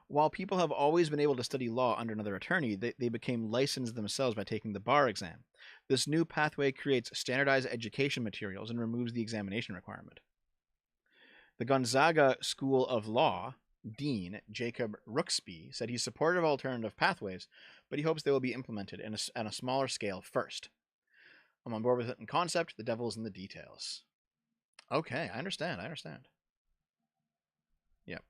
A: While people have always been able to study law under another attorney, they became licensed themselves by taking the bar exam. This new pathway creates standardized education materials and removes the examination requirement. The Gonzaga School of Law Dean Jacob Rooksby said he's supportive of alternative pathways, but he hopes they will be implemented on a smaller scale first. I'm on board with it in concept. The devil's in the details. Okay, I understand. Yep.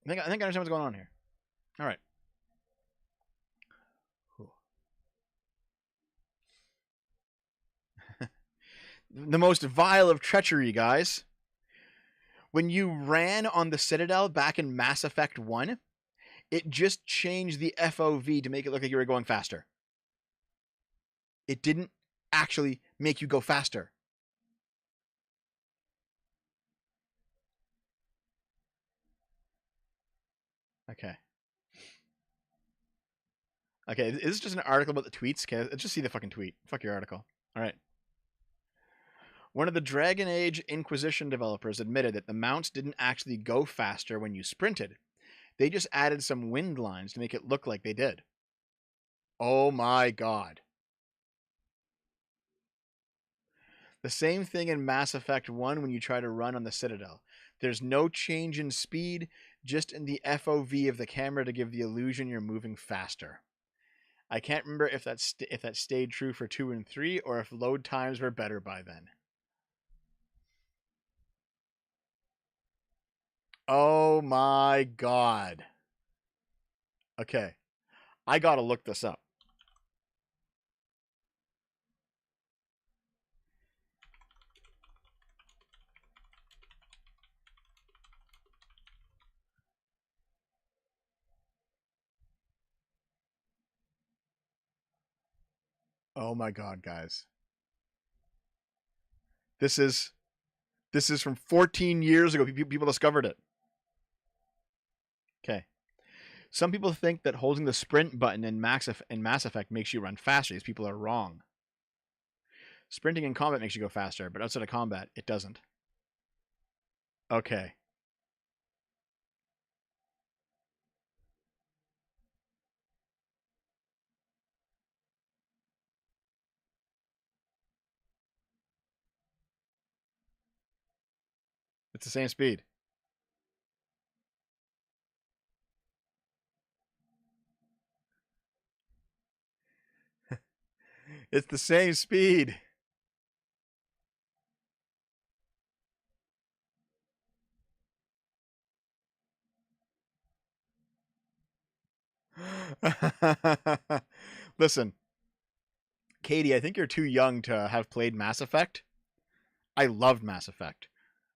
A: I think I understand what's going on here. All right. The most vile of treachery, guys. When you ran on the Citadel back in Mass Effect 1, it just changed the FOV to make it look like you were going faster. It didn't actually make you go faster. Okay. Okay, is this just an article about the tweets? Okay, let's just see the fucking tweet. Fuck your article. All right. One of the Dragon Age Inquisition developers admitted that the mounts didn't actually go faster when you sprinted. They just added some wind lines to make it look like they did. Oh my god. The same thing in Mass Effect 1 when you try to run on the Citadel. There's no change in speed, just in the FOV of the camera to give the illusion you're moving faster. I can't remember if that stayed true for 2 and 3 or if load times were better by then. Oh my god. Okay. I gotta look this up. Oh my god, guys. This is from 14 years ago. People discovered it. Okay. Some people think that holding the sprint button in Mass Effect makes you run faster. These people are wrong. Sprinting in combat makes you go faster, but outside of combat, it doesn't. Okay. It's the same speed. It's the same speed. Listen, Katie, I think you're too young to have played Mass Effect. I loved Mass Effect.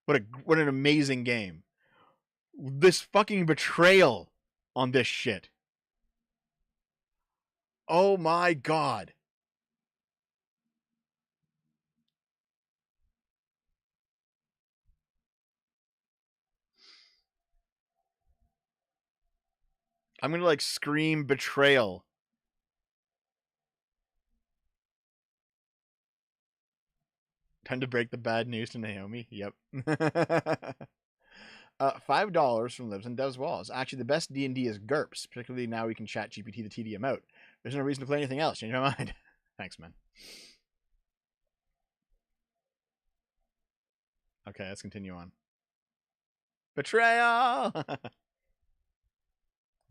A: What an amazing game. This fucking betrayal on this shit. Oh my god. I'm gonna like scream betrayal. Time to break the bad news to Naomi. Yep. $5 from Lives and Does Walls. Actually, the best D&D is GURPS, particularly now we can chat GPT the TDM out. There's no reason to play anything else. Change my mind. Thanks, man. Okay, let's continue on. Betrayal!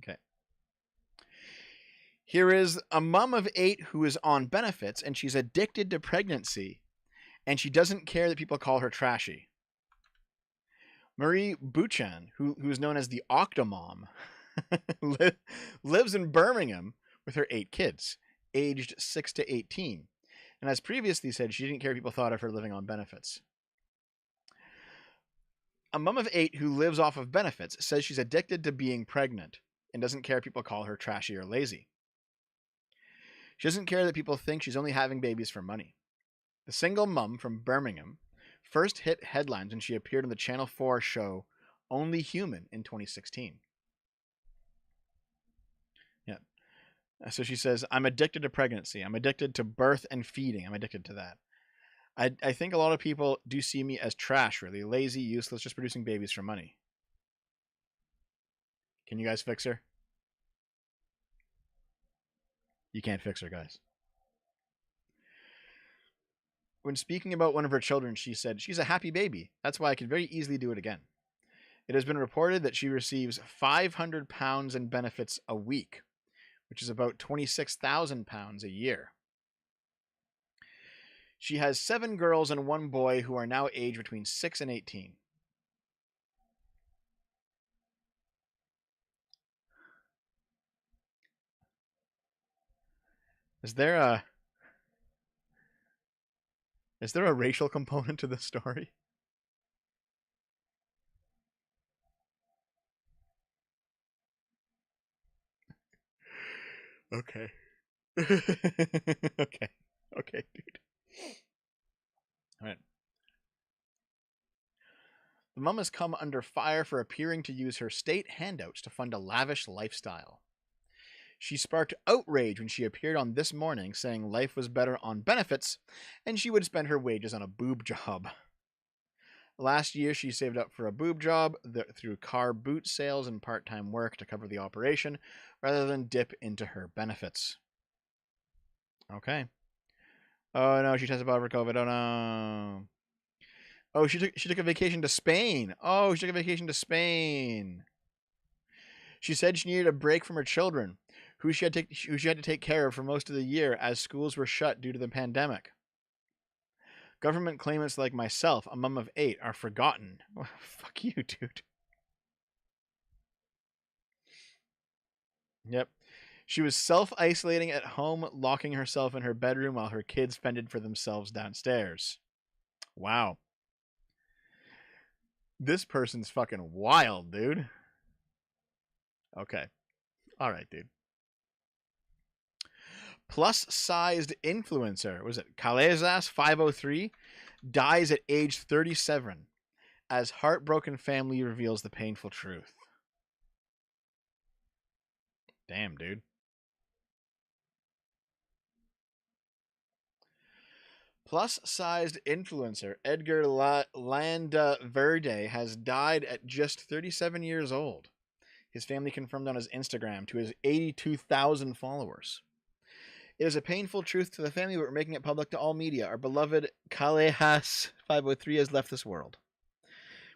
A: Okay. Here is a mom of 8 who is on benefits, and she's addicted to pregnancy, and she doesn't care that people call her trashy. Marie Buchan, who is known as the Octomom, lives in Birmingham with her 8 kids, aged 6 to 18, and as previously said, she didn't care if people thought of her living on benefits. A mom of 8 who lives off of benefits says she's addicted to being pregnant and doesn't care if people call her trashy or lazy. She doesn't care that people think she's only having babies for money. The single mum from Birmingham first hit headlines when she appeared on the Channel 4 show Only Human in 2016. Yeah. So she says, I'm addicted to pregnancy. I'm addicted to birth and feeding. I'm addicted to that. I think a lot of people do see me as trash, really. Lazy, useless, just producing babies for money. Can you guys fix her? You can't fix her, guys. When speaking about one of her children, she said, she's a happy baby. That's why I could very easily do it again. It has been reported that she receives £500 in benefits a week, which is about £26,000 a year. She has 7 girls and 1 boy who are now aged between 6 and 18. Is there a... Is there a racial component to this story? Okay. Okay. Okay, dude. All right. The mum has come under fire for appearing to use her state handouts to fund a lavish lifestyle. She sparked outrage when she appeared on This Morning saying life was better on benefits and she would spend her wages on a boob job. Last year, she saved up for a boob job through car boot sales and part time work to cover the operation rather than dip into her benefits. Okay. Oh no, she tested positive for COVID. Oh no. Oh, she took a vacation to Spain. Oh, she took a vacation to Spain. She said she needed a break from her children, who she had to take care of for most of the year as schools were shut due to the pandemic. Government claimants like myself, a mum of 8, are forgotten. Fuck you, dude. Yep. She was self-isolating at home, locking herself in her bedroom while her kids fended for themselves downstairs. Wow. This person's fucking wild, dude. Okay. All right, dude. Plus-sized influencer, was it Kalezas503, dies at age 37 as heartbroken family reveals the painful truth. Damn, dude. Plus-sized influencer Edgar Landaverde has died at just 37 years old. His family confirmed on his Instagram to his 82,000 followers. It is a painful truth to the family, but we're making it public to all media. Our beloved Kalehas503 has left this world.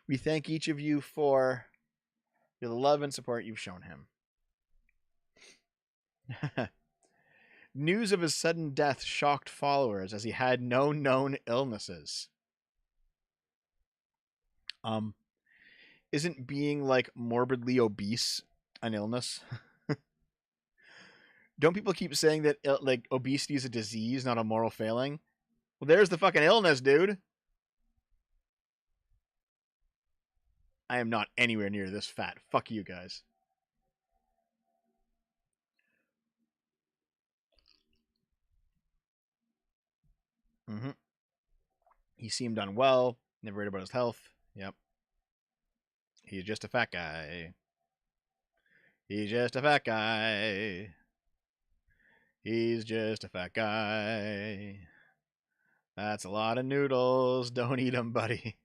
A: We thank each of you for the love and support you've shown him. News of his sudden death shocked followers as he had no known illnesses. Isn't being like morbidly obese an illness? Don't people keep saying that like obesity is a disease, not a moral failing? Well, there's the fucking illness, dude. I am not anywhere near this fat. Fuck you guys. Mm-hmm. He seemed unwell, never worried about his health. Yep. He's just a fat guy. He's just a fat guy. He's just a fat guy. That's a lot of noodles. Don't eat them, buddy.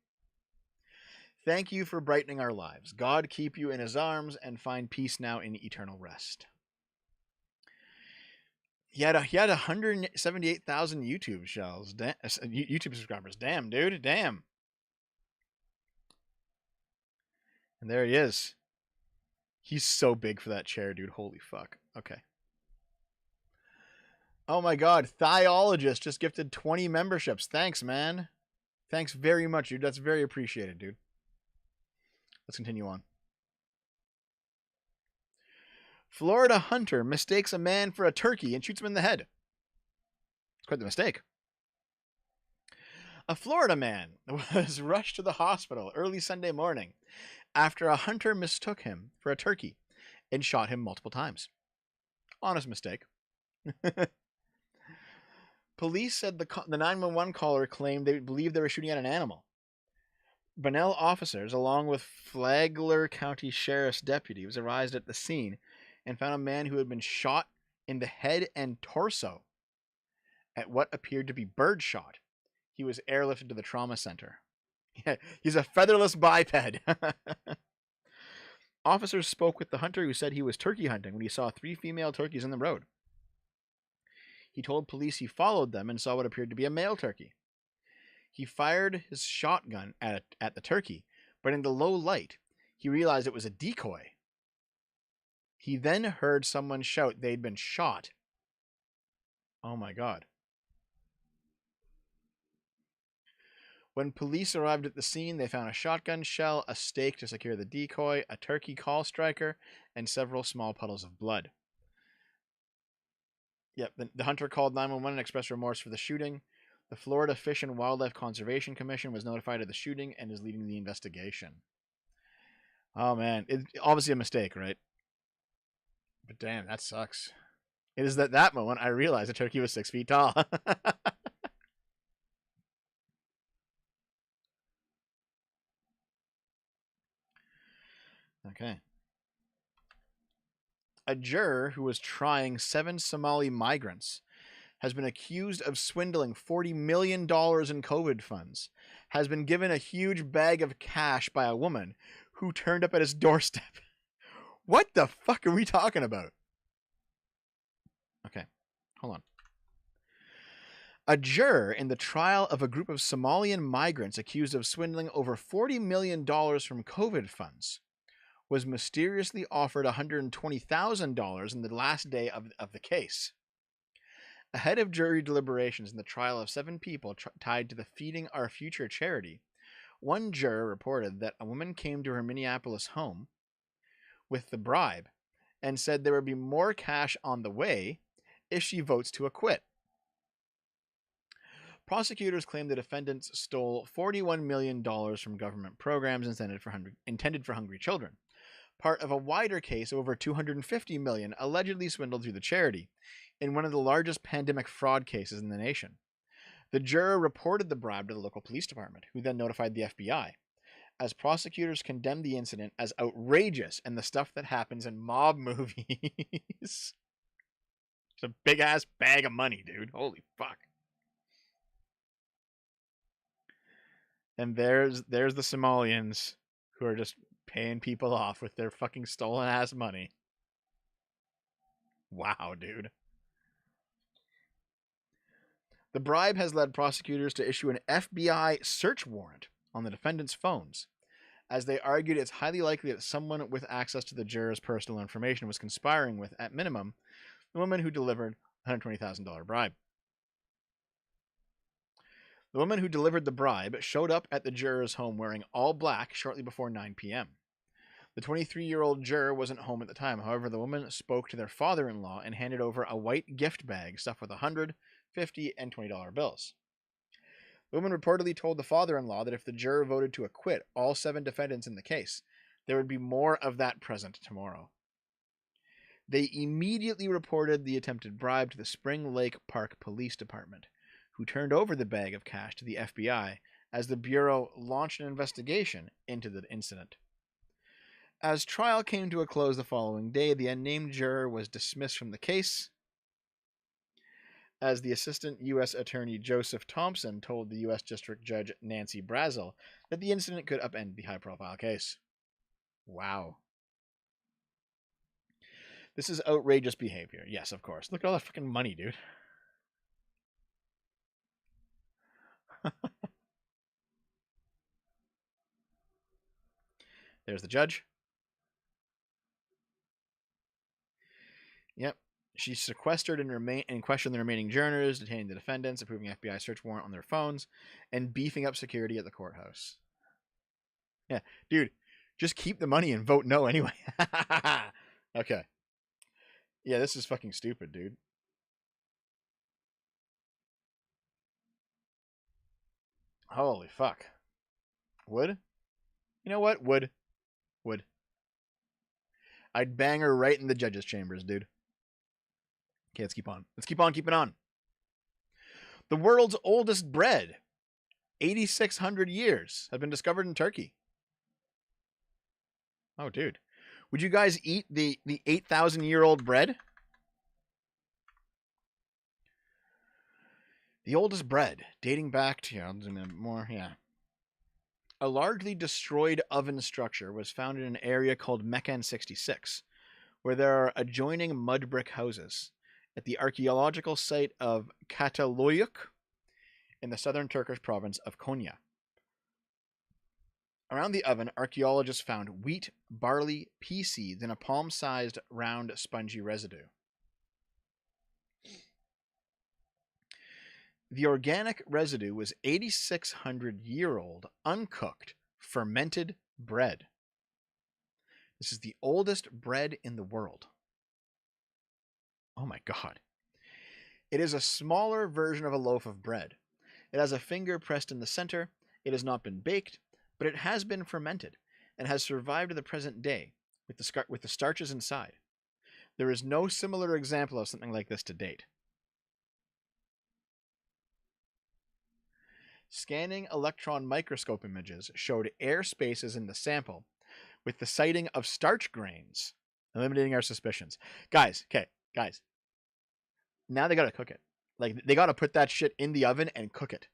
A: Thank you for brightening our lives. God keep you in his arms and find peace now in eternal rest. He had 178,000 YouTube subscribers. Damn, dude. Damn. And there he is. He's so big for that chair, dude. Holy fuck. Okay. Oh my god. Thiologist just gifted 20 memberships. Thanks, man. Thanks very much, dude. That's very appreciated, dude. Let's continue on. Florida hunter mistakes a man for a turkey and shoots him in the head. It's quite the mistake. A Florida man was rushed to the hospital early Sunday morning after a hunter mistook him for a turkey and shot him multiple times. Honest mistake. Police said the 911 caller claimed they believed they were shooting at an animal. Bunnell officers, along with Flagler County Sheriff's deputies, arrived at the scene and found a man who had been shot in the head and torso at what appeared to be birdshot. He was airlifted to the trauma center. Yeah, he's a featherless biped. Officers spoke with the hunter who said he was turkey hunting when he saw 3 female turkeys in the road. He told police he followed them and saw what appeared to be a male turkey. He fired his shotgun at the turkey, but in the low light, he realized it was a decoy. He then heard someone shout they'd been shot. Oh my god. When police arrived at the scene, they found a shotgun shell, a stake to secure the decoy, a turkey call striker, and several small puddles of blood. Yep, the hunter called 911 and expressed remorse for the shooting. The Florida Fish and Wildlife Conservation Commission was notified of the shooting and is leading the investigation. Oh man, it's obviously a mistake, right? But damn, that sucks. It is at that moment I realized the turkey was 6 feet tall. Okay. A juror who was trying 7 Somali migrants has been accused of swindling $40 million in COVID funds, has been given a huge bag of cash by a woman who turned up at his doorstep. What the fuck are we talking about? Okay, hold on. A juror in the trial of a group of Somalian migrants accused of swindling over $40 million from COVID funds was mysteriously offered $120,000 in the last day of the case. Ahead of jury deliberations in the trial of 7 people tied to the Feeding Our Future charity, one juror reported that a woman came to her Minneapolis home with the bribe and said there would be more cash on the way if she votes to acquit. Prosecutors claim the defendants stole $41 million from government programs intended for hungry children, part of a wider case of over $250 million allegedly swindled through the charity, in one of the largest pandemic fraud cases in the nation. The juror reported the bribe to the local police department, who then notified the FBI, as prosecutors condemned the incident as outrageous and the stuff that happens in mob movies. It's a big-ass bag of money, dude. Holy fuck. And there's the Somalians who are just paying people off with their fucking stolen-ass money. Wow, dude. The bribe has led prosecutors to issue an FBI search warrant on the defendant's phones, as they argued it's highly likely that someone with access to the juror's personal information was conspiring with, at minimum, the woman who delivered a $120,000 bribe. The woman who delivered the bribe showed up at the juror's home wearing all black shortly before 9 p.m. The 23-year-old juror wasn't home at the time. However, the woman spoke to their father-in-law and handed over a white gift bag stuffed with $100, $50, and $20 bills. The woman reportedly told the father-in-law that if the juror voted to acquit all 7 defendants in the case, there would be more of that present tomorrow. They immediately reported the attempted bribe to the Spring Lake Park Police Department, who turned over the bag of cash to the FBI as the Bureau launched an investigation into the incident. As trial came to a close the following day, the unnamed juror was dismissed from the case, as the Assistant U.S. Attorney Joseph Thompson told the U.S. District Judge Nancy Brazel that the incident could upend the high-profile case. Wow. This is outrageous behavior. Yes, of course. Look at all that fucking money, dude. There's the judge. Yep. She sequestered and questioned the remaining jurors, detaining the defendants, approving FBI search warrant on their phones, and beefing up security at the courthouse. Yeah, dude, just keep the money and vote no anyway. Okay. Yeah, this is fucking stupid, dude. Holy fuck. Would? You know what? Would. I'd bang her right in the judge's chambers, dude. Okay, let's keep on. Let's keep on keeping on. The world's oldest bread, 8,600 years, have been discovered in Turkey. Oh, dude. Would you guys eat the 8,000-year-old bread? The oldest bread, dating back to, I'll zoom in more, yeah. A largely destroyed oven structure was found in an area called Mekan 66, where there are adjoining mud brick houses at the archaeological site of Çatalhöyük in the southern Turkish province of Konya. Around the oven, archaeologists found wheat, barley, pea seeds, and a palm-sized, round, spongy residue. The organic residue was 8,600-year-old, uncooked, fermented bread. This is the oldest bread in the world. Oh my god. It is a smaller version of a loaf of bread, It has a finger pressed in the center. It has not been baked, but it has been fermented and has survived to the present day with the starches inside. There is no similar example of something like this to date. Scanning electron microscope images showed air spaces in the sample with the sighting of starch grains, eliminating our suspicions. Guys, now they gotta cook it. Like, they gotta put that shit in the oven and cook it.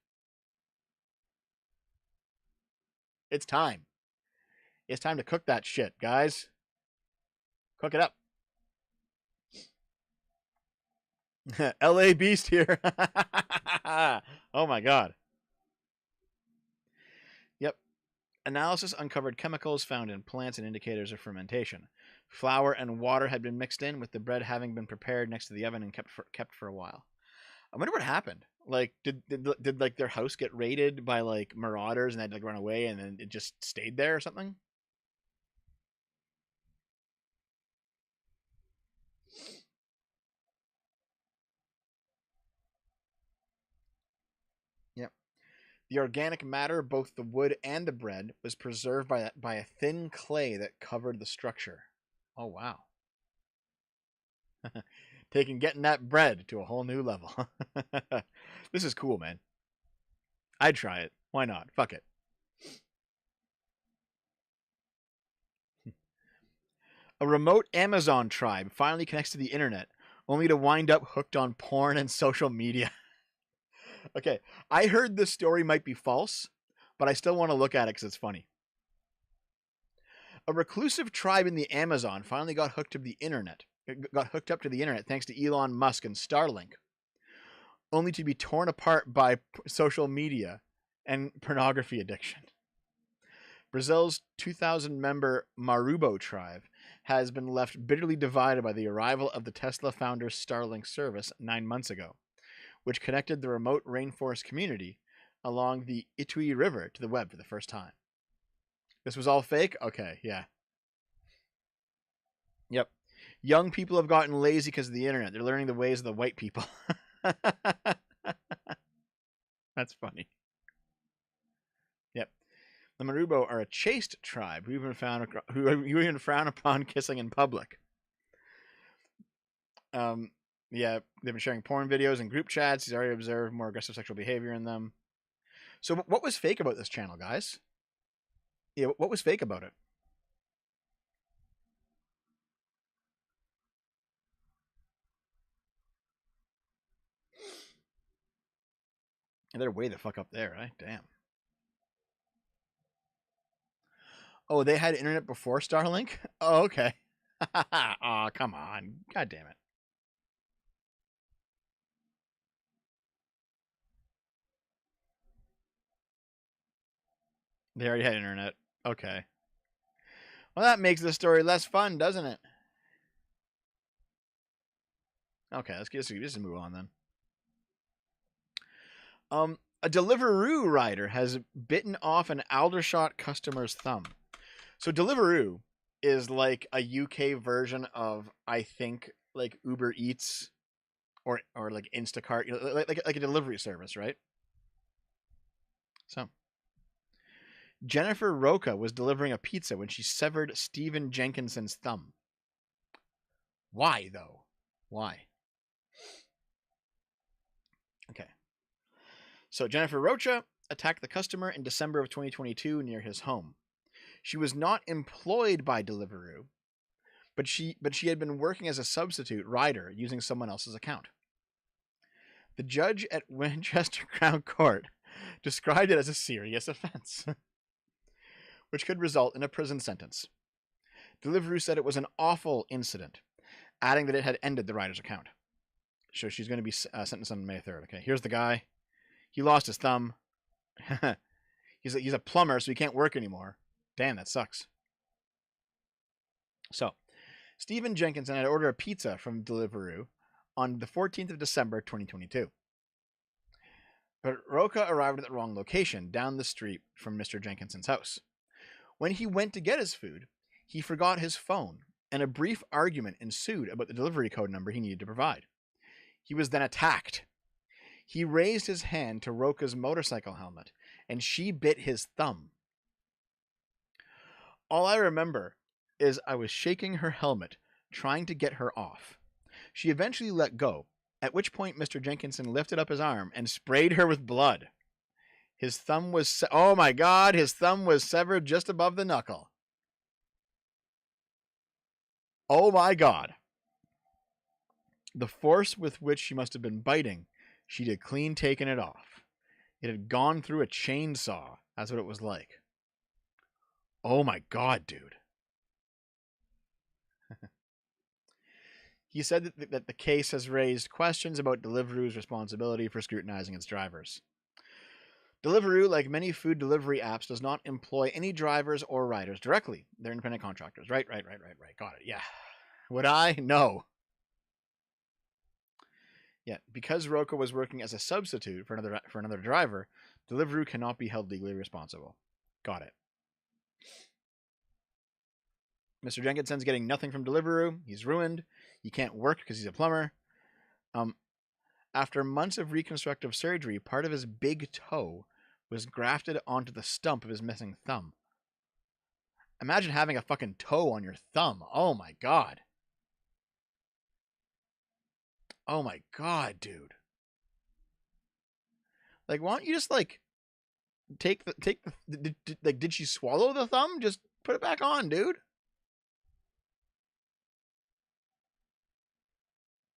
A: It's time. It's time to cook that shit, guys. Cook it up. LA Beast here. Oh my god. Yep. Analysis uncovered chemicals found in plants and indicators of fermentation. Flour and water had been mixed in, with the bread having been prepared next to the oven and kept for a while. I wonder what happened. Like, did like their house get raided by like marauders and they had to like run away and then it just stayed there or something? Yep. The organic matter, both the wood and the bread, was preserved by a thin clay that covered the structure. Oh wow. Getting that bread to a whole new level. This is cool, man. I'd try it. Why not? Fuck it. A remote Amazon tribe finally connects to the internet, only to wind up hooked on porn and social media. Okay, I heard this story might be false, but I still want to look at it because it's funny. A reclusive tribe in the Amazon finally got hooked up to the internet. Thanks to Elon Musk and Starlink, only to be torn apart by social media and pornography addiction. Brazil's 2,000-member Marubo tribe has been left bitterly divided by the arrival of the Tesla founder's Starlink service 9 months ago, which connected the remote rainforest community along the Itui River to the web for the first time. This was all fake? Okay, yeah. Yep. Young people have gotten lazy because of the internet. They're learning the ways of the white people. That's funny. Yep. The Marubo are a chaste tribe who even frown upon kissing in public. Yeah, they've been sharing porn videos in group chats. He's already observed more aggressive sexual behavior in them. So what was fake about this channel, guys? Yeah, what was fake about it? They're way the fuck up there, right? Damn. Oh, they had internet before Starlink? Oh, okay. Aw, come on. God damn it. They already had internet. Okay. Well, that makes the story less fun, doesn't it? Okay, let's just move on then. A Deliveroo rider has bitten off an Aldershot customer's thumb. So Deliveroo is like a UK version of, I think, like Uber Eats or like Instacart, like a delivery service, right? So Jennifer Roca was delivering a pizza when she severed Stephen Jenkinson's thumb. Why, though? Why? Okay. So Jennifer Rocha attacked the customer in December of 2022 near his home. She was not employed by Deliveroo, but she had been working as a substitute rider using someone else's account. The judge at Winchester Crown Court described it as a serious offense, which could result in a prison sentence. Deliveroo said it was an awful incident, adding that it had ended the rider's account. So she's going to be sentenced on May 3rd. Okay, here's the guy. He lost his thumb. He's a plumber, so he can't work anymore. Damn, that sucks. So, Stephen Jenkinson had ordered a pizza from Deliveroo on the 14th of December, 2022. But Roca arrived at the wrong location, down the street from Mr. Jenkinson's house. When he went to get his food, he forgot his phone, and a brief argument ensued about the delivery code number he needed to provide. He was then attacked. He raised his hand to Roka's motorcycle helmet, and she bit his thumb. All I remember is I was shaking her helmet, trying to get her off. She eventually let go, at which point Mr. Jenkinson lifted up his arm and sprayed her with blood. His thumb was... oh my god, his thumb was severed just above the knuckle. Oh my god. The force with which she must have been biting, she'd have clean taken it off. It had gone through a chainsaw. That's what it was like. Oh my god, dude. He said that the case has raised questions about Deliveroo's responsibility for scrutinizing its drivers. Deliveroo, like many food delivery apps, does not employ any drivers or riders directly. They're independent contractors. Right. Got it. Yeah. Would I? No. Yeah, because Roka was working as a substitute for another driver, Deliveroo cannot be held legally responsible. Got it. Mr. Jenkinson's getting nothing from Deliveroo. He's ruined. He can't work because he's a plumber. After months of reconstructive surgery, part of his big toe was grafted onto the stump of his missing thumb. Imagine having a fucking toe on your thumb. Oh my god. Oh my god, dude. Like, why don't you just like take the did she swallow the thumb? Just put it back on, dude.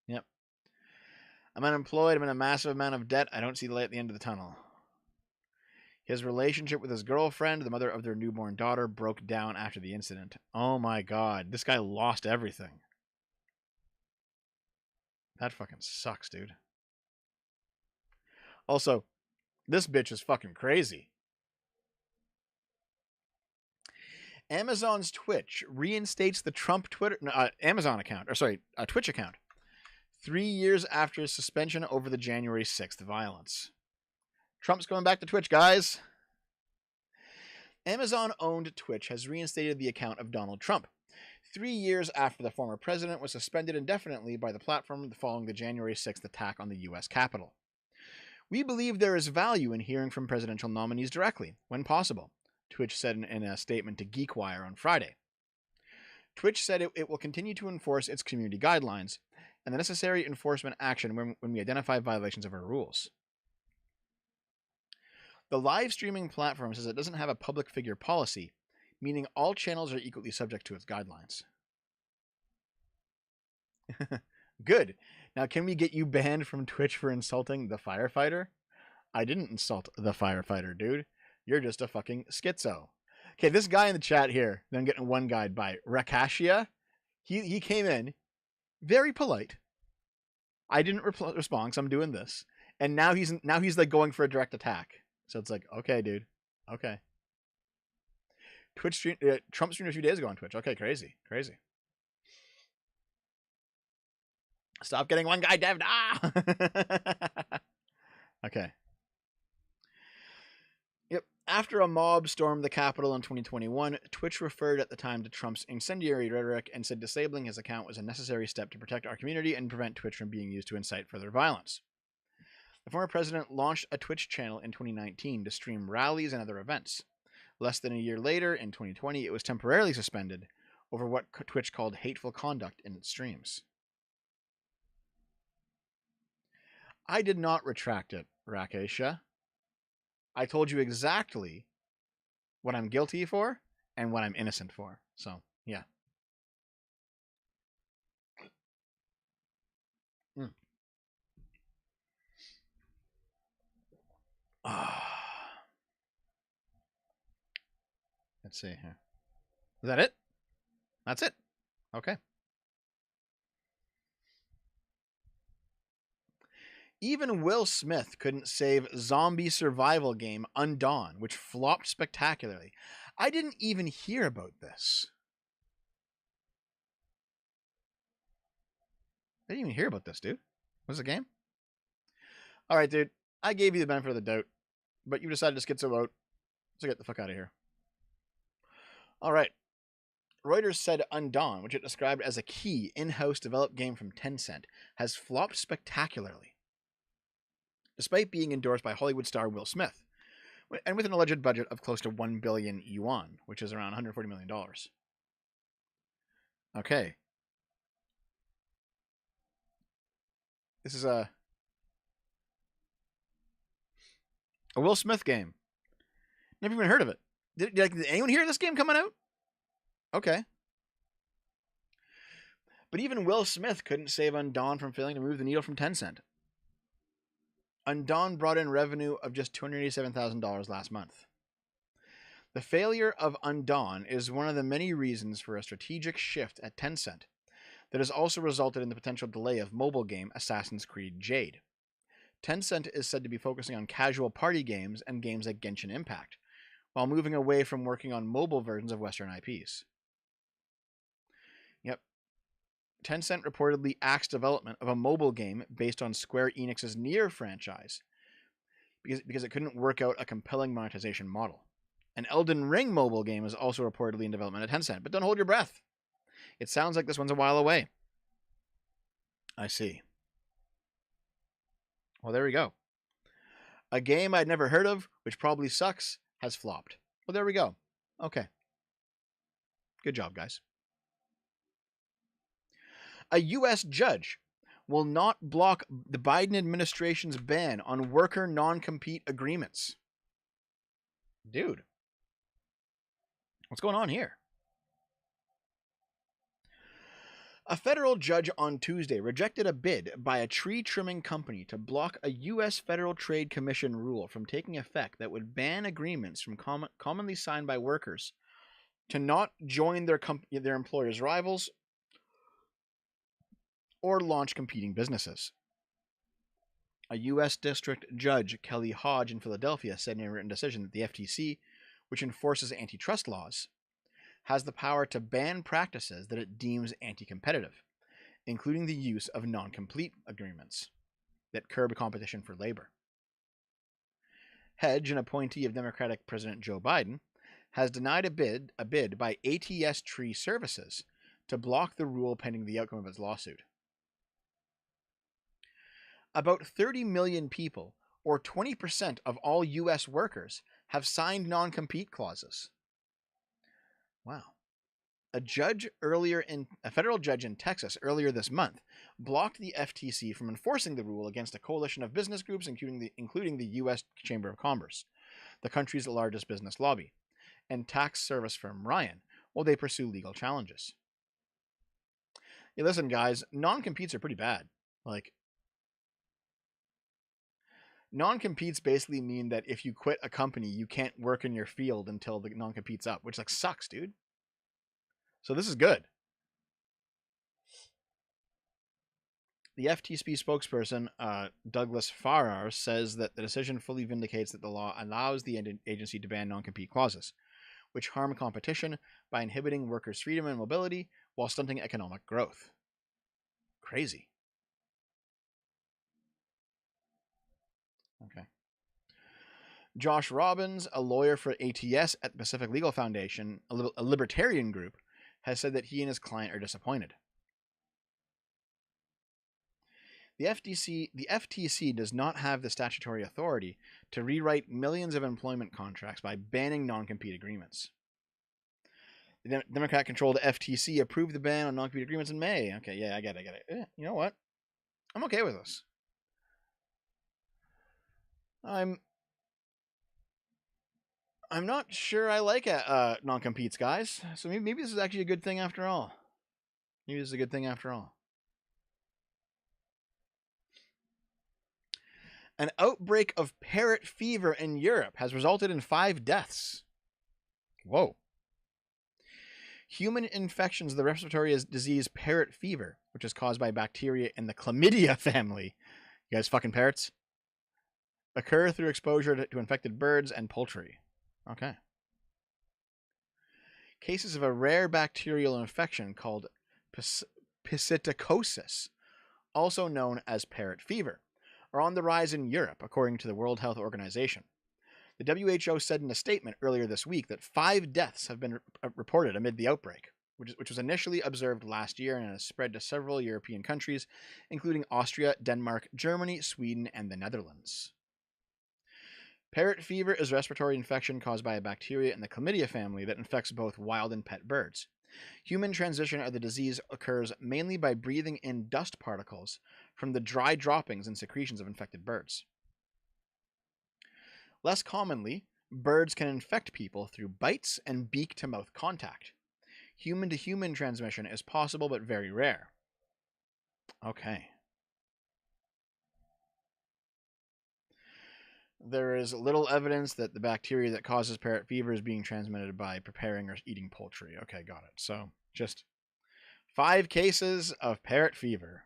A: Yep. I'm unemployed. I'm in a massive amount of debt. I don't see the light at the end of the tunnel. His relationship with his girlfriend, the mother of their newborn daughter, broke down after the incident. Oh my god. This guy lost everything. That fucking sucks, dude. Also, this bitch is fucking crazy. Amazon's Twitch reinstates the Trump Amazon account, Twitch account, 3 years after his suspension over the January 6th violence. Trump's going back to Twitch, guys. Amazon-owned Twitch has reinstated the account of Donald Trump, 3 years after the former president was suspended indefinitely by the platform following the January 6th attack on the U.S. Capitol. We believe there is value in hearing from presidential nominees directly, when possible, Twitch said in a statement to GeekWire on Friday. Twitch said it will continue to enforce its community guidelines and the necessary enforcement action when we identify violations of our rules. The live streaming platform says it doesn't have a public figure policy, meaning all channels are equally subject to its guidelines. Good. Now, can we get you banned from Twitch for insulting the firefighter? I didn't insult the firefighter, dude. You're just a fucking schizo. Okay, this guy in the chat here, then I'm getting one guide by Rakashia. He came in, very polite. I didn't respond because I'm doing this, and now he's like going for a direct attack. So it's like, okay, dude, okay. Twitch stream, Trump streamed a few days ago on Twitch. Okay, crazy. Stop getting one guy devved. Ah. Okay. Yep. After a mob stormed the Capitol in 2021, Twitch referred at the time to Trump's incendiary rhetoric and said disabling his account was a necessary step to protect our community and prevent Twitch from being used to incite further violence. The former president launched a Twitch channel in 2019 to stream rallies and other events. Less than a year later, in 2020, it was temporarily suspended over what Twitch called hateful conduct in its streams. I did not retract it, Rakesha. I told you exactly what I'm guilty for and what I'm innocent for. So, yeah. Let's see here. Is that it? That's it. Okay. Even Will Smith couldn't save zombie survival game Undawn, which flopped spectacularly. I didn't even hear about this. I didn't even hear about this, dude. What's the game? All right, dude. I gave you the benefit of the doubt, but you decided to schizo out. So get the fuck out of here. All right. Reuters said Undawn, which it described as a key in-house developed game from Tencent, has flopped spectacularly. despite being endorsed by Hollywood star Will Smith, and with an alleged budget of close to 1 billion yuan, which is around $140 million. Okay. This is a Will Smith game. Never even heard of it. Did anyone hear this game coming out? Okay. But even Will Smith couldn't save Undawn from failing to move the needle from Tencent. Undawn brought in revenue of just $287,000 last month. The failure of Undawn is one of the many reasons for a strategic shift at Tencent that has also resulted in the potential delay of mobile game Assassin's Creed Jade. Tencent is said to be focusing on casual party games and games like Genshin Impact, while moving away from working on mobile versions of Western IPs. Yep. Tencent reportedly axed development of a mobile game based on Square Enix's Nier franchise because it couldn't work out a compelling monetization model. An Elden Ring mobile game is also reportedly in development at Tencent, but don't hold your breath. It sounds like this one's a while away. I see. Well, there we go. A game I'd never heard of, which probably sucks, has flopped. Well, there we go. Okay. Good job, guys. A U.S. judge will not block the Biden administration's ban on worker non-compete agreements. Dude. What's going on here? A federal judge on Tuesday rejected a bid by a tree trimming company to block a U.S. Federal Trade Commission rule from taking effect that would ban agreements from commonly signed by workers to not join their employers' rivals or launch competing businesses. A U.S. District Judge Kelly Hodge in Philadelphia said in a written decision that the FTC, which enforces antitrust laws, has the power to ban practices that it deems anti-competitive, including the use of non-compete agreements that curb competition for labor. Hedge, an appointee of Democratic President Joe Biden, has denied a bid by ATS Tree Services to block the rule pending the outcome of its lawsuit. About 30 million people, or 20% of all U.S. workers, have signed non-compete clauses. Wow. A federal judge in Texas earlier this month blocked the FTC from enforcing the rule against a coalition of business groups, including the U.S. Chamber of Commerce, the country's largest business lobby, and tax service firm Ryan, while they pursue legal challenges. Hey, listen, guys, non-competes are pretty bad. Non-competes basically mean that if you quit a company, you can't work in your field until the non-compete's up, which sucks, dude. So this is good. The FTC spokesperson, Douglas Farrar, says that the decision fully vindicates that the law allows the agency to ban non-compete clauses, which harm competition by inhibiting workers' freedom and mobility while stunting economic growth. Crazy. Okay. Josh Robbins, a lawyer for ATS at the Pacific Legal Foundation, a libertarian group, has said that he and his client are disappointed. The FTC does not have the statutory authority to rewrite millions of employment contracts by banning non-compete agreements. The Democrat-controlled FTC approved the ban on non-compete agreements in May. Okay, yeah, I get it. You know what? I'm okay with this. I'm not sure I like non-competes, guys. So maybe this is actually a good thing after all. Maybe this is a good thing after all. An outbreak of parrot fever in Europe has resulted in 5 deaths. Whoa. Human infections of the respiratory disease parrot fever, which is caused by bacteria in the chlamydia family. You guys fucking parrots? Occur through exposure to infected birds and poultry. Okay. Cases of a rare bacterial infection called psittacosis, also known as parrot fever, are on the rise in Europe, according to the World Health Organization. The WHO said in a statement earlier this week that 5 deaths have been reported amid the outbreak. which was initially observed last year and has spread to several European countries, including Austria, Denmark, Germany, Sweden, and the Netherlands. Parrot fever is a respiratory infection caused by a bacteria in the chlamydia family that infects both wild and pet birds. Human transmission of the disease occurs mainly by breathing in dust particles from the dry droppings and secretions of infected birds. Less commonly, birds can infect people through bites and beak-to-mouth contact. Human-to-human transmission is possible but very rare. Okay. There is little evidence that the bacteria that causes parrot fever is being transmitted by preparing or eating poultry. Okay, got it. So, just 5 cases of parrot fever.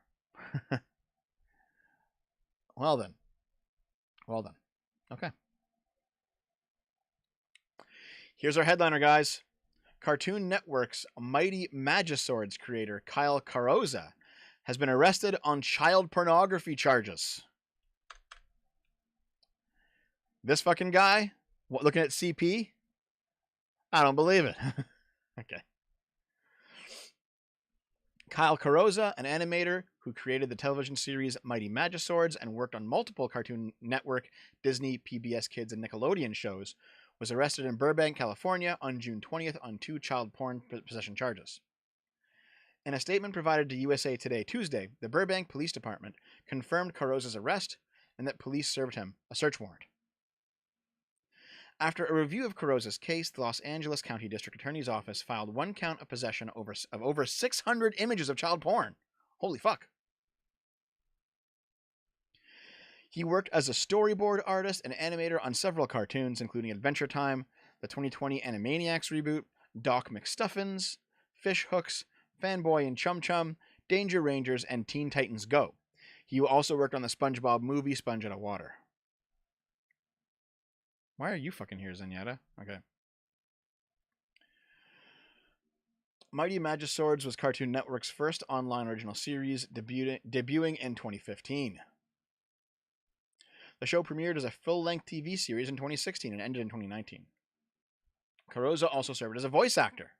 A: Well then. Okay. Here's our headliner, guys. Cartoon Network's Mighty Magiswords creator Kyle Carrozza has been arrested on child pornography charges. This fucking guy? What, looking at CP? I don't believe it. Okay. Kyle Carrozza, an animator who created the television series Mighty Magiswords and worked on multiple Cartoon Network, Disney, PBS Kids, and Nickelodeon shows, was arrested in Burbank, California on June 20th on 2 child porn possession charges. In a statement provided to USA Today Tuesday, the Burbank Police Department confirmed Carrozza's arrest and that police served him a search warrant. After a review of Carrozza's case, the Los Angeles County District Attorney's Office filed 1 count of possession of over 600 images of child porn. Holy fuck. He worked as a storyboard artist and animator on several cartoons, including Adventure Time, the 2020 Animaniacs reboot, Doc McStuffins, Fish Hooks, Fanboy and Chum Chum, Danger Rangers, and Teen Titans Go. He also worked on the SpongeBob movie, Sponge Out of Water. Why are you fucking here, Zenyatta? Okay. Mighty Magiswords was Cartoon Network's first online original series, debuting in 2015. The show premiered as a full-length TV series in 2016 and ended in 2019. Carrozza also served as a voice actor,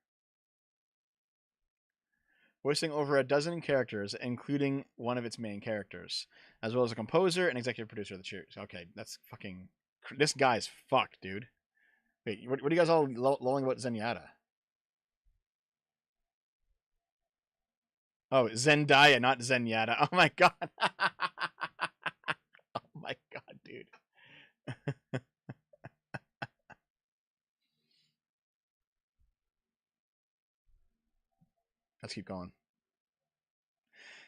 A: voicing over a dozen characters, including one of its main characters, as well as a composer and executive producer of the series. Okay, that's fucking... This guy's fucked, dude. Wait, what are you guys all lolling about Zenyatta? Oh, Zendaya, not Zenyatta. Oh my god. Oh my god, dude. Let's keep going.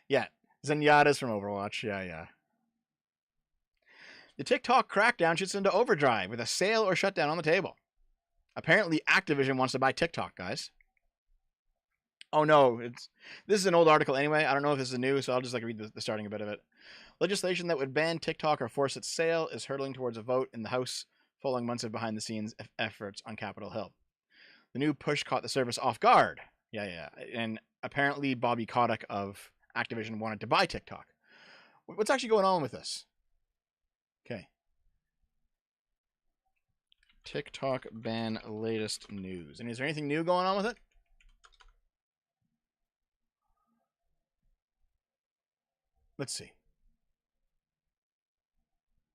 A: Yeah, Zenyatta's from Overwatch. Yeah. The TikTok crackdown shoots into overdrive with a sale or shutdown on the table. Apparently, Activision wants to buy TikTok, guys. Oh no, this is an old article anyway. I don't know if this is new, so I'll just read the starting bit of it. Legislation that would ban TikTok or force its sale is hurtling towards a vote in the House following months of behind-the-scenes efforts on Capitol Hill. The new push caught the service off guard. Yeah. And apparently Bobby Kotick of Activision wanted to buy TikTok. What's actually going on with this? Okay. TikTok ban latest news. And is there anything new going on with it? Let's see.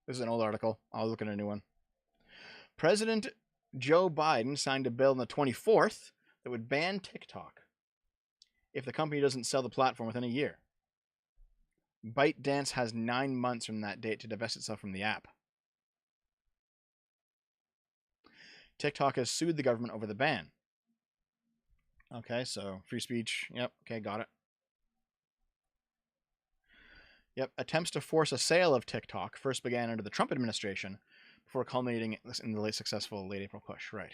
A: This is an old article. I'll look at a new one. President Joe Biden signed a bill on the 24th that would ban TikTok if the company doesn't sell the platform within a year. ByteDance has 9 months from that date to divest itself from the app. TikTok has sued the government over the ban. Okay, so free speech. Yep, okay, got it. Yep, attempts to force a sale of TikTok first began under the Trump administration before culminating in the successful late April push. Right.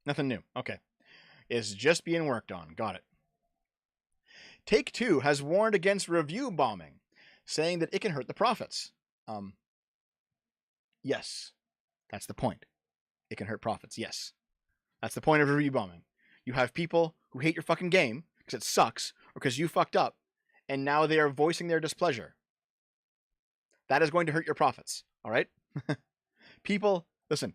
A: Nothing new. Okay. It's just being worked on. Got it. Take-Two has warned against review bombing, saying that it can hurt the profits. Yes. That's the point. It can hurt profits. Yes. That's the point of review bombing. You have people who hate your fucking game because it sucks or because you fucked up, and now they are voicing their displeasure. That is going to hurt your profits. All right? People, listen,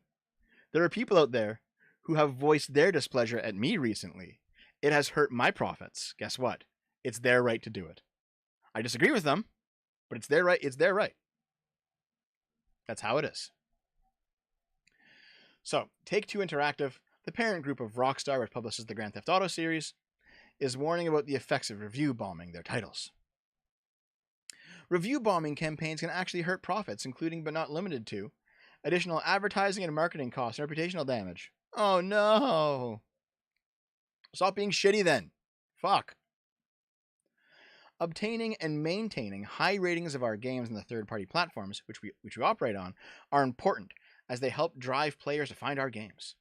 A: there are people out there who have voiced their displeasure at me recently. It has hurt my profits. Guess what? It's their right to do it. I disagree with them, but it's their right. It's their right. That's how it is. So, Take-Two Interactive, the parent group of Rockstar, which publishes the Grand Theft Auto series, is warning about the effects of review bombing their titles. Review bombing campaigns can actually hurt profits, including but not limited to additional advertising and marketing costs and reputational damage. Oh no! Stop being shitty then. Fuck. Obtaining and maintaining high ratings of our games on the third-party platforms, which we operate on, are important as they help drive players to find our games.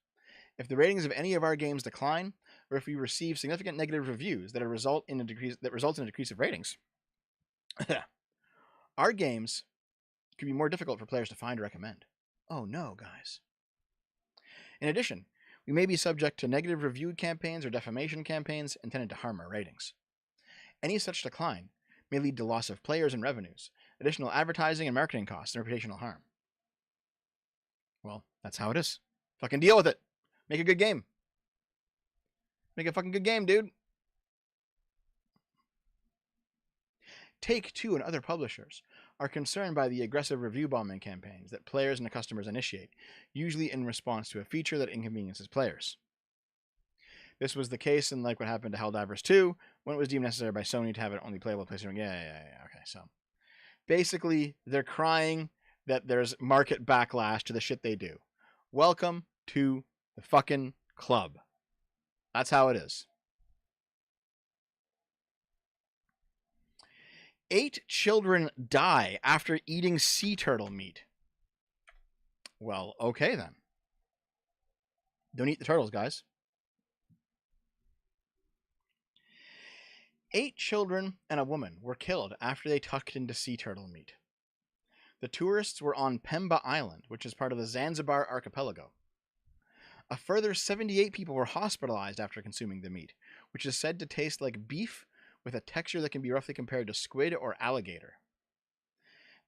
A: If the ratings of any of our games decline, or if we receive significant negative reviews that results in a decrease of ratings, our games could be more difficult for players to find or recommend. Oh no, guys. In addition, we may be subject to negative review campaigns or defamation campaigns intended to harm our ratings. Any such decline may lead to loss of players and revenues, additional advertising and marketing costs, and reputational harm. Well, that's how it is. Fucking deal with it. Make a good game. Make a fucking good game, dude. Take-Two and other publishers are concerned by the aggressive review bombing campaigns that players and the customers initiate, usually in response to a feature that inconveniences players. This was the case in like what happened to Helldivers 2, when it was deemed necessary by Sony to have it only playable PlayStation. Yeah. Okay, so basically, they're crying that there's market backlash to the shit they do. Welcome to the fucking club. That's how it is. 8 children die after eating sea turtle meat. Well, okay then. Don't eat the turtles, guys. 8 children and a woman were killed after they tucked into sea turtle meat. The tourists were on Pemba Island, which is part of the Zanzibar archipelago. A further 78 people were hospitalized after consuming the meat, which is said to taste like beef with a texture that can be roughly compared to squid or alligator.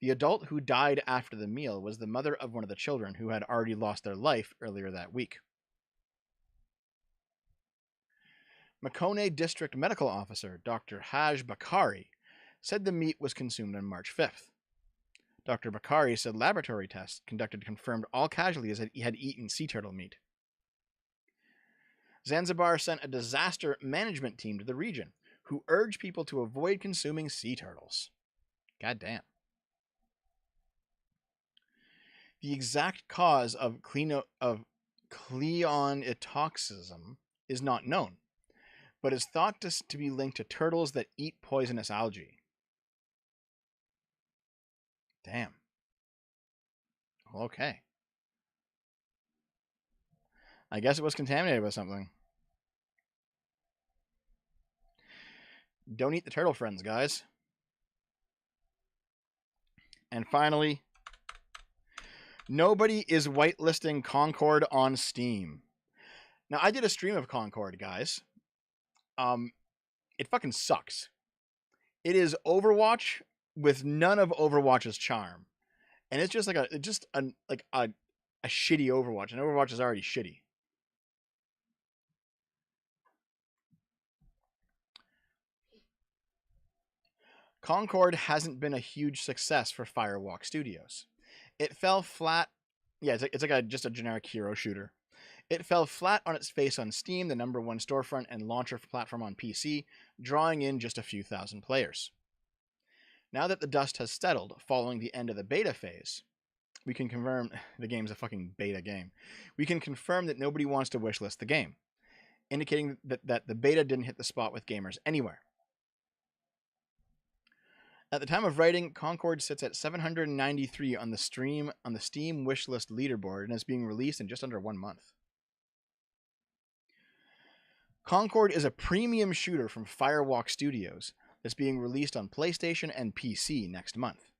A: The adult who died after the meal was the mother of one of the children who had already lost their life earlier that week. Makone District Medical Officer Dr. Haj Bakari said the meat was consumed on March 5th. Dr. Bakari said laboratory tests conducted confirmed all casualties had eaten sea turtle meat. Zanzibar sent a disaster management team to the region, who urged people to avoid consuming sea turtles. God damn. The exact cause of cleonitoxism is not known, but is thought to be linked to turtles that eat poisonous algae. Damn. Okay. I guess it was contaminated with something. Don't eat the turtle friends, guys. And finally, nobody is whitelisting Concord on Steam. Now, I did a stream of Concord, guys. It fucking sucks. It is Overwatch with none of Overwatch's charm, and it's just like a shitty Overwatch, and Overwatch is already shitty. Concord hasn't been a huge success for Firewalk Studios. It fell flat. Yeah, it's like just a generic hero shooter. It fell flat on its face on Steam, the #1 storefront and launcher platform on PC, drawing in just a few thousand players. Now that the dust has settled following the end of the beta phase, we can confirm the game's a fucking beta game. We can confirm that nobody wants to wishlist the game, indicating that the beta didn't hit the spot with gamers anywhere. At the time of writing, Concord sits at 793 on the Steam wishlist leaderboard and is being released in just under 1 month. Concord is a premium shooter from Firewalk Studios that's being released on PlayStation and PC next month.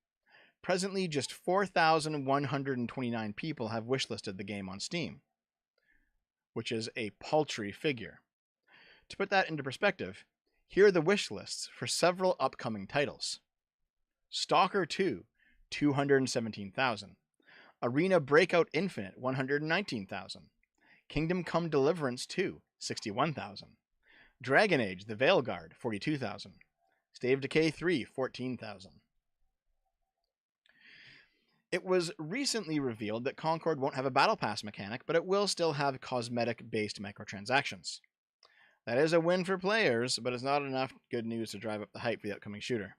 A: Presently, just 4,129 people have wishlisted the game on Steam, which is a paltry figure. To put that into perspective, here are the wish lists for several upcoming titles. Stalker 2, 217,000. Arena Breakout Infinite, 119,000. Kingdom Come Deliverance 2, 61,000. Dragon Age, The Veilguard, 42,000. State of Decay 3, 14,000. It was recently revealed that Concord won't have a Battle Pass mechanic, but it will still have cosmetic-based microtransactions. That is a win for players, but it's not enough good news to drive up the hype for the upcoming shooter.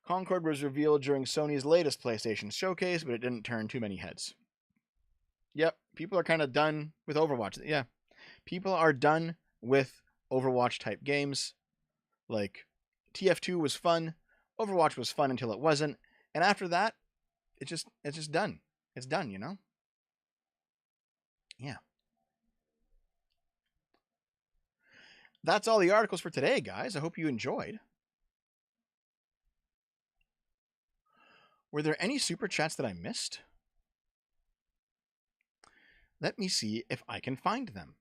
A: Concord was revealed during Sony's latest PlayStation showcase, but it didn't turn too many heads. Yep, people are kind of done with Overwatch. Yeah, people are done with Overwatch-type games. Like, TF2 was fun, Overwatch was fun until it wasn't, and after that, it's just done. It's done, you know? Yeah. That's all the articles for today, guys. I hope you enjoyed. Were there any super chats that I missed? Let me see if I can find them.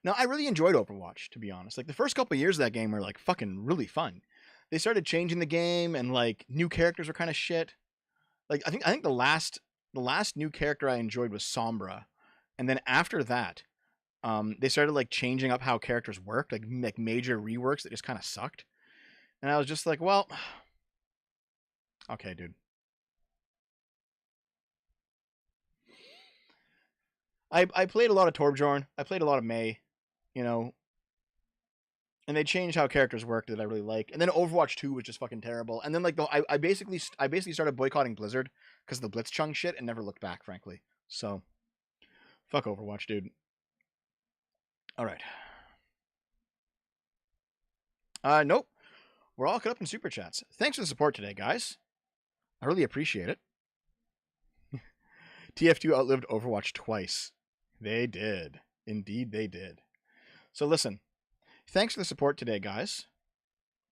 A: Now, I really enjoyed Overwatch, to be honest. Like, the first couple of years of that game were, like, fucking really fun. They started changing the game, and, like, new characters were kind of shit. Like, I think the last new character I enjoyed was Sombra. And then after that, they started, like, changing up how characters worked, like major reworks that just kind of sucked. And I was just like, well, okay, dude. I played a lot of Torbjorn. I played a lot of Mei, you know, and they changed how characters worked that I really like. And then Overwatch 2 was just fucking terrible. And then, like, I basically started boycotting Blizzard because of the Blitzchung shit and never looked back, frankly. So, fuck Overwatch, dude. All right. Nope. We're all caught up in super chats. Thanks for the support today, guys. I really appreciate it. TF2 outlived Overwatch twice. They did. Indeed, they did. So listen, thanks for the support today, guys.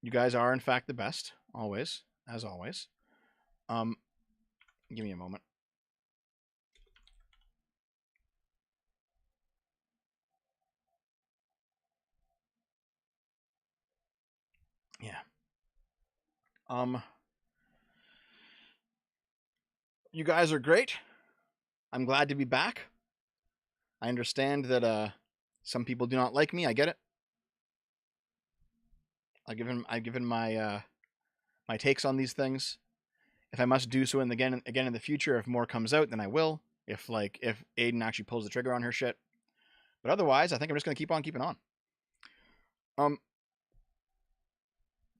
A: You guys are, in fact, the best. Always. As always. Give me a moment. Yeah. You guys are great. I'm glad to be back. I understand that some people do not like me. I get it. I've given my my takes on these things. If I must do so again in the future, if more comes out, then I will. If Aiden actually pulls the trigger on her shit. But otherwise, I think I'm just gonna keep on keeping on.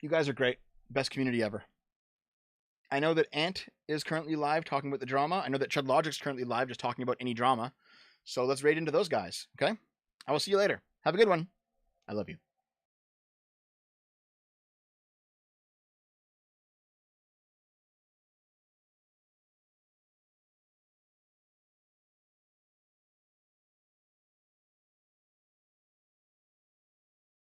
A: You guys are great. Best community ever. I know that Ant is currently live talking about the drama. I know that Chud Logic's currently live just talking about any drama. So let's raid into those guys, okay? I will see you later. Have a good one. I love you.